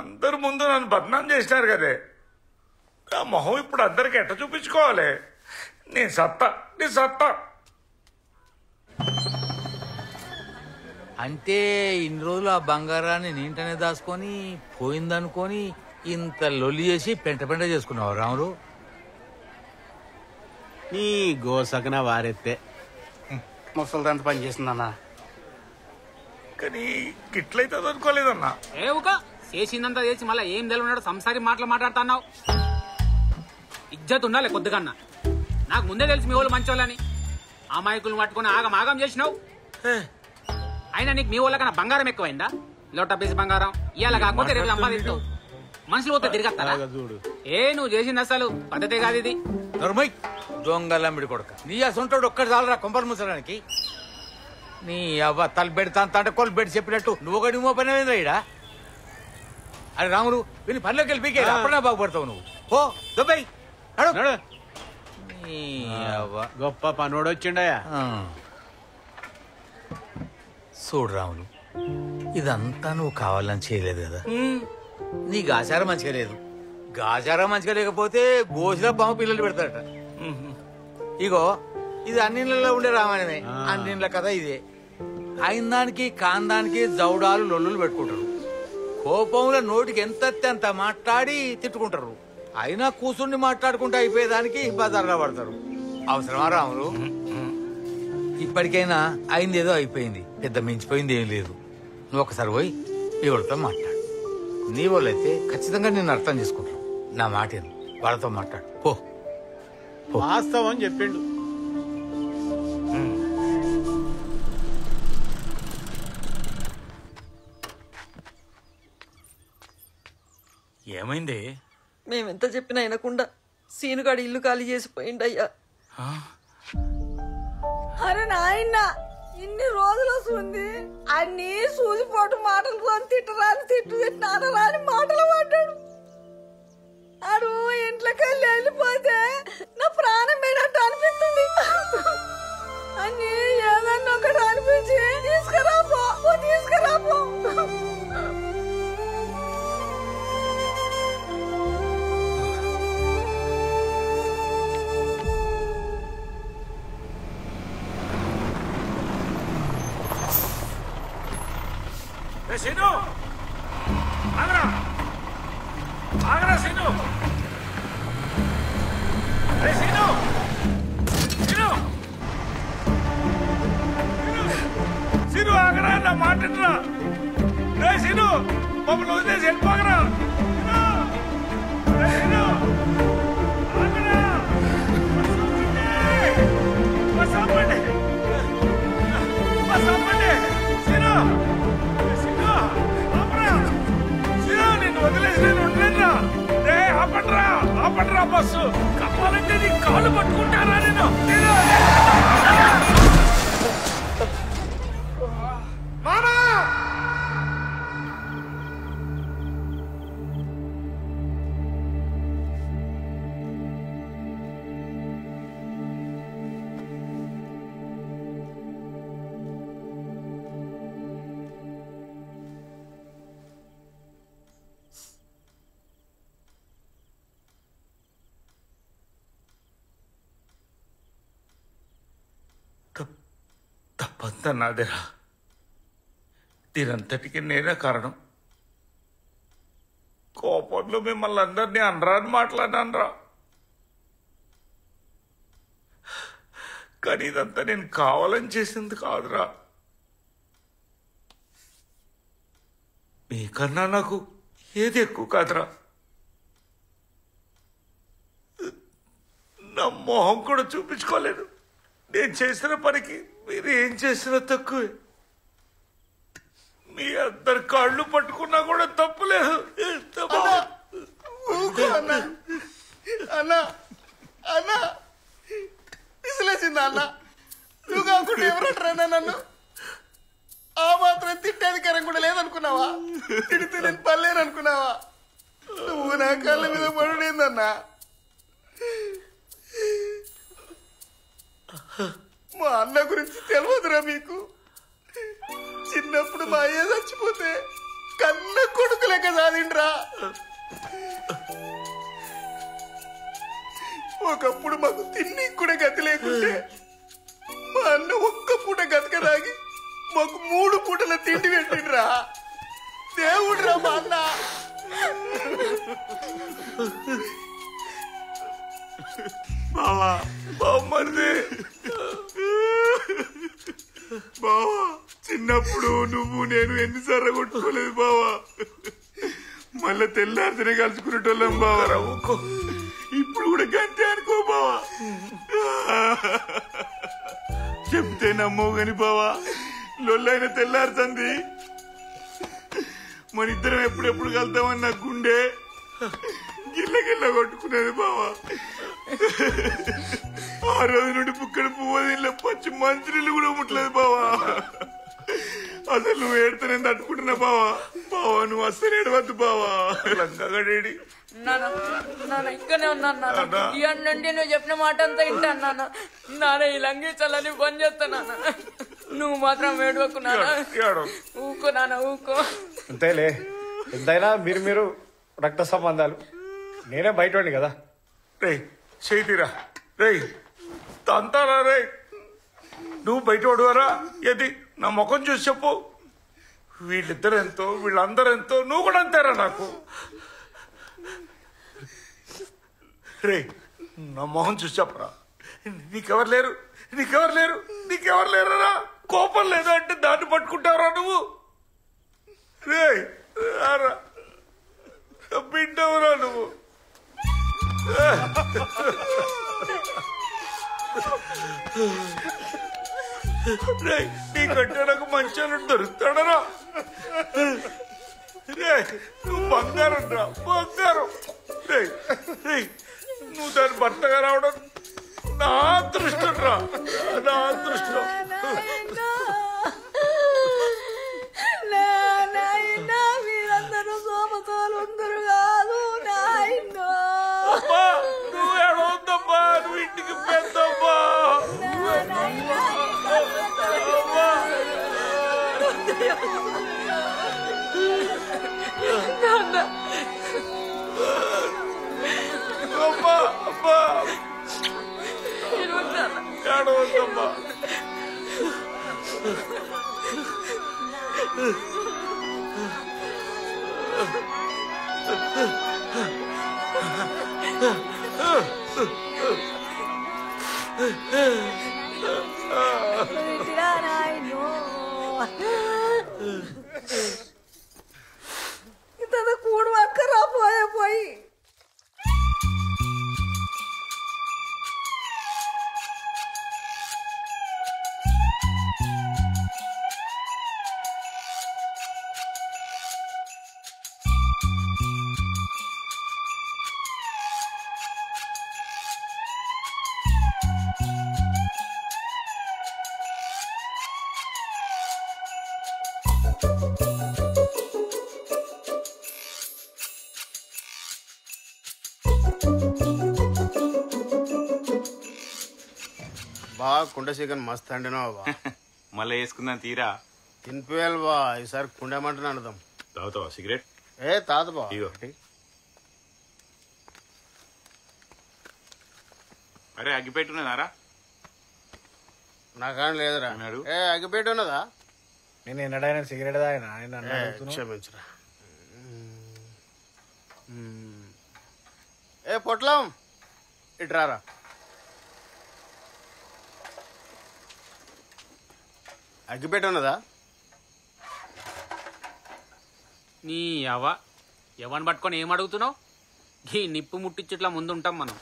అందరు ముందు నన్ను బదనాం చేసినారు కదే. నా మొహం ఇప్పుడు అందరికి ఎట్ట చూపించుకోవాలి? నీ సత్తా. అంటే ఇన్ని రోజులు ఆ బంగారాన్ని నీంటనే దాచుకొని పోయిందనుకొని ఇంత లొల్లి చేసి పెంట చేసుకున్నావు రాములు. నీ గోసకన వారెత్తే ముసలిదంత పని చేసిందన్నా. కానీ గిట్లయితే అనుకోలేదన్నా. చేసిందంతా చేసి మళ్ళీ ఏం తెలియనాడు సంసారి మాటలు మాట్లాడుతున్నావు. ఇజ్జత్ ఉండాలి కొద్దిగన్నా. నాకు ముందే తెలిసి మీ వాళ్ళు మంచోళ్ళని. అమాయకులు పట్టుకుని ఆగం చేసినావు. అయినా నీకు మీ వాళ్ళకన్నా బంగారం ఎక్కువైందా? లోట పీసి బంగారం ఇవాళ కాకపోతే రేపు సంపాదిస్తావు. మనుషులు పోతే తిరగస్తారా? నువ్వు చేసింది అసలు పద్ధతే కాదు ఇది. నర్మయ్ దొంగలమ్మిడి కొడుక, నీ అసంటాడు ఒక్కటి చాలరా కొంపలు ముసడానికి. నీ అవ్వ తల పెడతా అంటే కొలు పెట్టి చెప్పినట్టు నువ్వు ఒకటి మో పని అయిందా ఇడా? అరే రాములు వీళ్ళు పనిలోకి వెళ్ళి పీకే అప్పుడే బాగుపడతావు నువ్వు. ఓ దుబాయ్ గొప్ప పనోడు వచ్చిండయా. చూడు రాములు, ఇదంతా నువ్వు కావాలని చేయలేదు కదా. నీ గాచారం మంచిగా లేదు. గాచారం మంచిగా లేకపోతే గోసిలో బామ్మ పిల్లలు పెడతాడట. ఇగో ఇది అన్నిళ్ళలో ఉండే రామాయణమే. అన్నిళ్ళ కథ ఇదే. అయిన దానికి కాందానికి జౌడాలు లొల్లులు పెట్టుకుంటారు. కోపంలో నోటికి ఎంత అంత మాట్లాడి తిట్టుకుంటారు. అయినా కూసుండి మాట్లాడుకుంటూ అయిపోయేదానికి బజార్లో పడతారు. అవసరమా రాములు? ఇప్పటికైనా అయింది ఏదో అయిపోయింది, పెద్ద మించిపోయింది ఏం లేదు. నువ్వు ఒకసారి పోయి ఎవరితో మాట్లాడు. నీ వాళ్ళైతే ఖచ్చితంగా నిన్ను అర్థం చేసుకుంటారు. నా మాట వాళ్ళతో మాట్లాడు. పో. వాస్తవం చెప్పిండు. ఏమైంది? మేమెంత చెప్పినా వినకుండా సీనుగాడు ఇల్లు ఖాళీ చేసిపోయిండయ్యా. అరే నాయన, ఇన్ని రోజులు వస్తుంది అన్ని సూదిపోటు మాటలు తిట్టరాని తిట్టినారని మాటలు పడ్డాడు. అడు ఇంట్లోకి వెళ్ళి వెళ్ళిపోతే నా ప్రాణం మీదట్టు అనిపిస్తుంది. అన్ని ఏదన్నా ఒకటి అనిపించి తీసుకురాపో తీసుకురాపో. సీను ఆగరా, ఆగరా సీను. సీను సీను సీను ఆగరా, నా మాటరా. సీను మమ్మల్ని వదిలేసి వెళ్ళిపోగరా. సీను ఆగరా, బస్ ఆపండి, బస్ ఆపండి. సీను వదిలేసి నేను ఉండలేనురా. ఆపండ్రా, ఆపండ్రా బస్సు. కావాలంటే నీ కాళ్ళు పట్టుకుంటారా నేను. తప్పంతా నాదేరా. దీనంతటికి నేనే కారణం. కోపంలో మిమ్మల్ని అందరినీ అనరాని మాట్లాడినానరా. కానీ ఇదంతా నేను కావాలని చేసింది కాదురా. మీకన్నా నాకు ఏది ఎక్కువ కాదురా. నా మొహం కూడా చూపించుకోలేదు. నేను చేసిన పనికి మీరు ఏం చేసినా తక్కువే. మీ అందరి కాళ్ళు పట్టుకున్నా కూడా తప్పులేదు. అన్నా అన్నా విసిలేసిందా అన్న? నువ్వు కాకుండా ఎవరంటారన్నా నన్ను? ఆ మాత్రం తిట్టేధికారం కూడా లేదనుకున్నావా? తిడితే నేను పర్లేననుకున్నావా? నువ్వు నా కాళ్ళ మీద పడుడేందన్నా? మా అన్న గురించి తెలియదురా మీకు? చిన్నప్పుడు మా అయ్య చచ్చిపోతే కన్న కొడుకు లెక్క సాధిండ్రా. ఒకప్పుడు మాకు తిండి కూడా గతి లేకుంటే మా అన్న ఒక్క పూట గతకదాగి మాకు 3 పూటల తిండి పెట్టిండ్రా. దేవుడ్రా మా అన్న. బావా, బామ్మర్ది, బావా, చిన్నప్పుడు నువ్వు నేను ఎన్నిసార్లు కొట్టుకోలేదు బావా. మళ్ళా తెల్లారితేనే కలుసుకునేటోళ్ళం బావా. ఇప్పుడు కూడా కూడా గంతే అనుకో బావా. చెప్తే నమ్మవు కాని బావా, లొల్లైన తెల్లారుతుంది. మన ఇద్దరం ఎప్పుడెప్పుడు కలుద్దామని నా గుండె గిల్ల కొట్టుకునేది బావా. ఆ రోజు నుండి పుక్కడి పువ్వు పచ్చి మంచినీళ్ళు కూడా ముట్టలేదు బావా. అసలు నువ్వు ఏడుతూనే తట్టుకుంటున్నా బావా. బావా నువ్వు అస్సలు ఏడవద్దు బావా. లంకాగడేడి ఇక్కడనే ఉన్నాను నాన్న. ఇవన్నీ నువ్వు చెప్పిన మాట అంతా వింటాను నాన్న. నాన్న ఈ లంఘించాలని పని చేస్తాను నాన్న. నువ్వు మాత్రం ఏడవకు నాన్న. ఊకో నాన్న ఊకో. అంతేలే, ఎంతైనా మీరు రక్త సంబంధాలు. నేనే బయటండి కదా. రే చేతిరా రే తంతారా రే. నువ్వు బయట వాడువారా? ఏది నా ముఖం చూసి చెప్పు. వీళ్ళిద్దరు ఎంతో, వీళ్ళందరూ ఎంతో, నువ్వు కూడా అంతేరా నాకు. రే నా మొహం చూసి చెప్పరా. నీకెవరు లేరు, నీకెవరు లేరు, నీకెవరు లేరా? కోపం లేదు అంటే దాన్ని పట్టుకుంటావురా నువ్వు. రే రారా, బిడ్డవురా నువ్వు. రే నీకంటే నాకు మంచి దొరుకుతాడరా. రే నువ్వు బంగారం రా, బంగారం. రే నువ్వు దాని భర్తగా రావడం నా అదృష్టం రా, నా అదృష్టం. మీరందరూ సోమతోలుందరు కాదు నాయనో. నువ్వు ఏడవద్దమ్మా, నువ్వు ఇంటికి పెద్దమ్మా. అమ్మా అమ్మా ఏడవద్దమ్మా. ఇంత కూడు అక్కరా పోయి బా కుండ చికెన్ మస్తు అండినావు బా. మళ్ళీ వేసుకుందాం తీరా. తినిపోయాలి బా, ఈసారి కుండమంటే అడుదాం. తాగుతావా సిగరెట్? ఏ తాత బా. అరే అగ్గిపెట్టున్నదారా? నాకాని లేదురా. ఏ అగ్గిపెట్టి ఉన్నదా? నేను ఎన్నడైనా సిగరెట్ తాగినా? క్షమించరా. ఏ పొట్లం ఇట్రారా. అగ్గిపెట్టి ఉన్నదా? నీ ఎవరిని పట్టుకొని ఏం అడుగుతున్నావు? ఈ నిప్పు ముట్టించుట్లా ముందుంటాం మనం.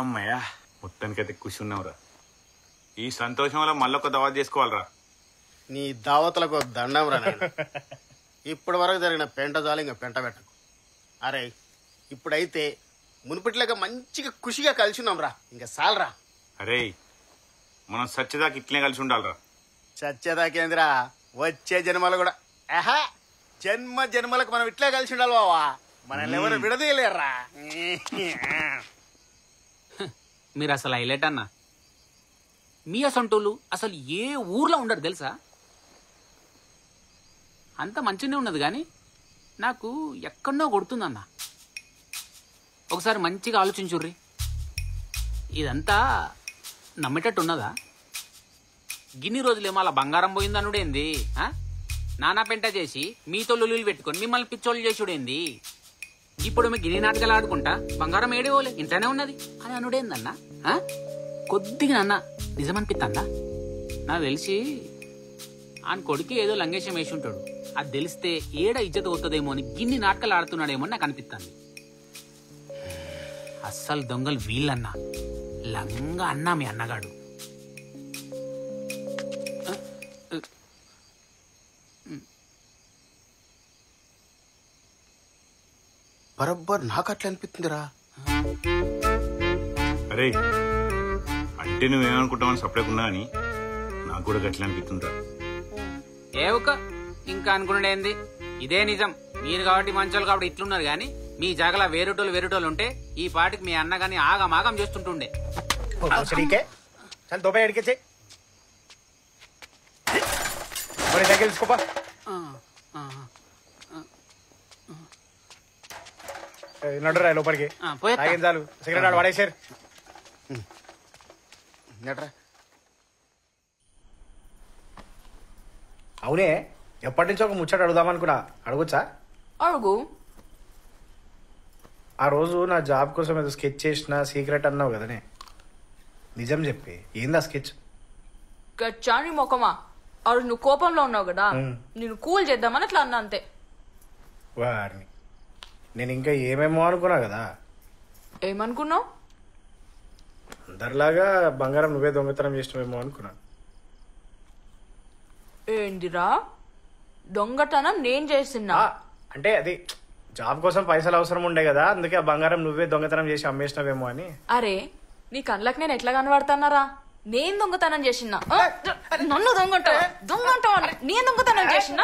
అమ్మయ్యా మొత్తానికైతే ఖుషి ఉన్నావురా. ఈ సంతోషం వల్ల మళ్ళొక దావత్ చేసుకోవాలరా. నీ దావతులకు దండం రా. ఇప్పటి వరకు జరిగిన పెంట జాలి ఇంకా పెంట పెట్టకు. అరే ఇప్పుడైతే మునుపటిలాగా మంచిగా ఖుషిగా కలిసి ఉన్నాం రా. ఇంకా సాలరా. అరే మనం సత్యదాకా ఇట్లనే కలిసి ఉండాలరా. సత్యదాకేంద్రా, వచ్చే జన్మలు కూడా జన్మ జన్మలకు మనం ఇట్లే కలిసి ఉండాలి బావా. మనల్ని ఎవరు విడదీయలేరా. మీరు అసలు హైలైట్ అన్న. మీ అసంటోళ్ళు అసలు ఏ ఊర్లో ఉండరు తెలుసా? అంత మంచిగానే ఉన్నది కానీ నాకు ఎక్కడో కొడుతుందన్న. ఒకసారి మంచిగా ఆలోచించుర్రి. ఇదంతా నమ్మేటట్టు ఉన్నదా? గిన్ని రోజులేమో అలా బంగారం పోయిందనుడేంది? నానా పెంట చేసి మీతో లొల్లులు పెట్టుకొని మిమ్మల్ని పిచ్చోళ్ళు చేసుడేంది? ఇప్పుడు మీ గిన్ని నాటకాలు ఆడుకుంటా బంగారం ఏడేవోలే ఇంట్లోనే ఉన్నది అని అనుడేందన్నా? కొద్దిగా అన్న నిజమనిపిస్తుందా? నాకు తెలిసి ఆయన కొడుకు ఏదో లంగేశం వేసి ఉంటాడు. అది తెలిస్తే ఏడ ఇజ్జత అవుతుందేమో అని గిన్ని నాటకాలు ఆడుతున్నాడేమో అని నాకు అనిపిస్తుంది. అస్సలు దొంగలు వీళ్ళన్నా, లంగా అన్నా మీ అన్నగాడు. బరబ్బర్ నాకు అట్లా అనిపిస్తుందిరా. అరే అంటే నువ్వేమనుకుంటావని సపరేట్ అని నాకు కూడా గట్లా అనిపిస్తుందా? ఏవక ఇంకా అనుకునేది ఇదే నిజం. మీరు కాబట్టి మంచోళ్ళు కాబట్టి ఇట్లున్నారు గాని మీ జాగలా వేరేటోళ్ళు ఉంటే ఈ పాటికి మీ అన్న గాని ఆగమాగం చేస్తుంటుండే. నడురా లోపలికి. చాలు సిగరెట్ ఆడు వాడేసారు. అవునే, ఎప్పటి నుంచో ఒక ముచ్చట అడుగుదామనుకున్నా, అడగొచ్చా? అడుగు. ఆ రోజు నా జాబ్ కోసం ఏదో స్కెచ్ చేసిన సీక్రెట్ అన్నావు కదనే, నిజం చెప్పి ఏందా స్కెచ్? గచ్చాని మొఖమా, ఆ రోజు నువ్వు కోపంలో ఉన్నావు కదా, నేను కూల్ చేద్దామని అట్లా అన్నా అంతే. వారిని నేను ఇంకా ఏమేమో అనుకున్నా కదా. ఏమనుకున్నావు? అందరిలాగా బంగారం నువ్వే దొంగతనం చేసినవేమో అనుకున్నా. ఏందిరా దొంగతనం నేను చేసినా? అంటే అది జాబ్ కోసం పైసలు అవసరం ఉండే కదా, అందుకే ఆ బంగారం నువ్వే దొంగతనం చేసి అమ్మేసినవేమో అని. అరే నీ కళ్ళకి నేను ఎట్లా కనబడతానారా? నేను దొంగతనం చేసినా? నన్ను దొంగంటావా? నేను దొంగతనం చేసినా?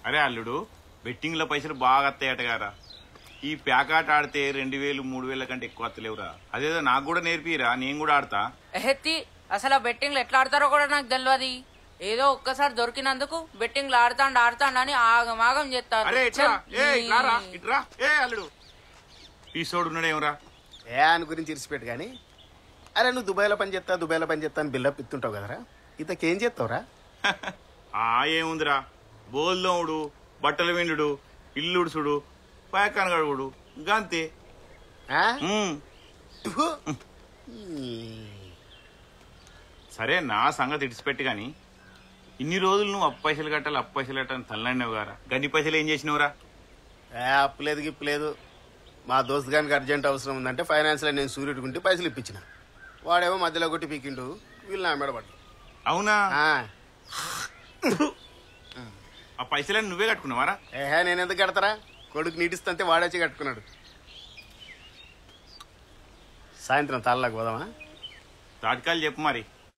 అరే అల్లుడు, బెట్టింగ్ లో పైసలు బాగా వస్తాయట గారా. ఈ ప్యాకాట ఆడితే 2000 3000 కంటే ఎక్కువ వస్తలేవురా. అదేదో నాకు కూడా నేర్పిరా, నేను కూడా ఆడతా. ఎహెత్తి, అసలు ఆ బెట్టింగ్లు ఎట్లా ఆడతారో కూడా నాకు తెలియదు. ఏదో ఒక్కసారి దొరికినందుకు బెట్టింగ్లు ఆడతాండని ఆగమాగం చేస్తారు. అల్లుడు పీసోడు ఉన్నాడేమరా? అని గురించి ఇరిసిపెట్టు కానీ, అరే నువ్వు దుబాయ్లో పని చేస్తా అని బిల్డప్ ఇస్తుంటావు కదరా, ఇంతకేం చేస్తావురా? ఏముందిరా, బోల్దోముడు, బట్టలు విండు, ఇల్లుడుసుడు, పాయకానగడుగుడు, గంతే. సరే నా సంగతి ఇడిచిపెట్టి గాని, ఇన్ని రోజులు నువ్వు అప్పు పైసలు కట్టాలని తల్లాడినావు గారా. గన్ని పైసలు ఏం చేసినావురా? అప్పులేదు గిప్పులేదు. మా దోస్త్ గానికి అర్జెంట్ అవసరం ఉందంటే ఫైనాన్స్లో నేను సూర్యుడికి పైసలు ఇప్పించిన, వాడేమో మధ్యలో కొట్టి పీకిండు, వీళ్ళు నా మెడబడ్డు. అవునా? ఆ పైసలని నువ్వే కట్టుకున్నావారా? నేను ఎందుకు కడతారా, కొడుకు నీటిస్తుంటే వాడేసి కట్టుకున్నాడు. సాయంత్రం తాళ్ళకి పోదామా? తాటికాలు చెప్పు మరి.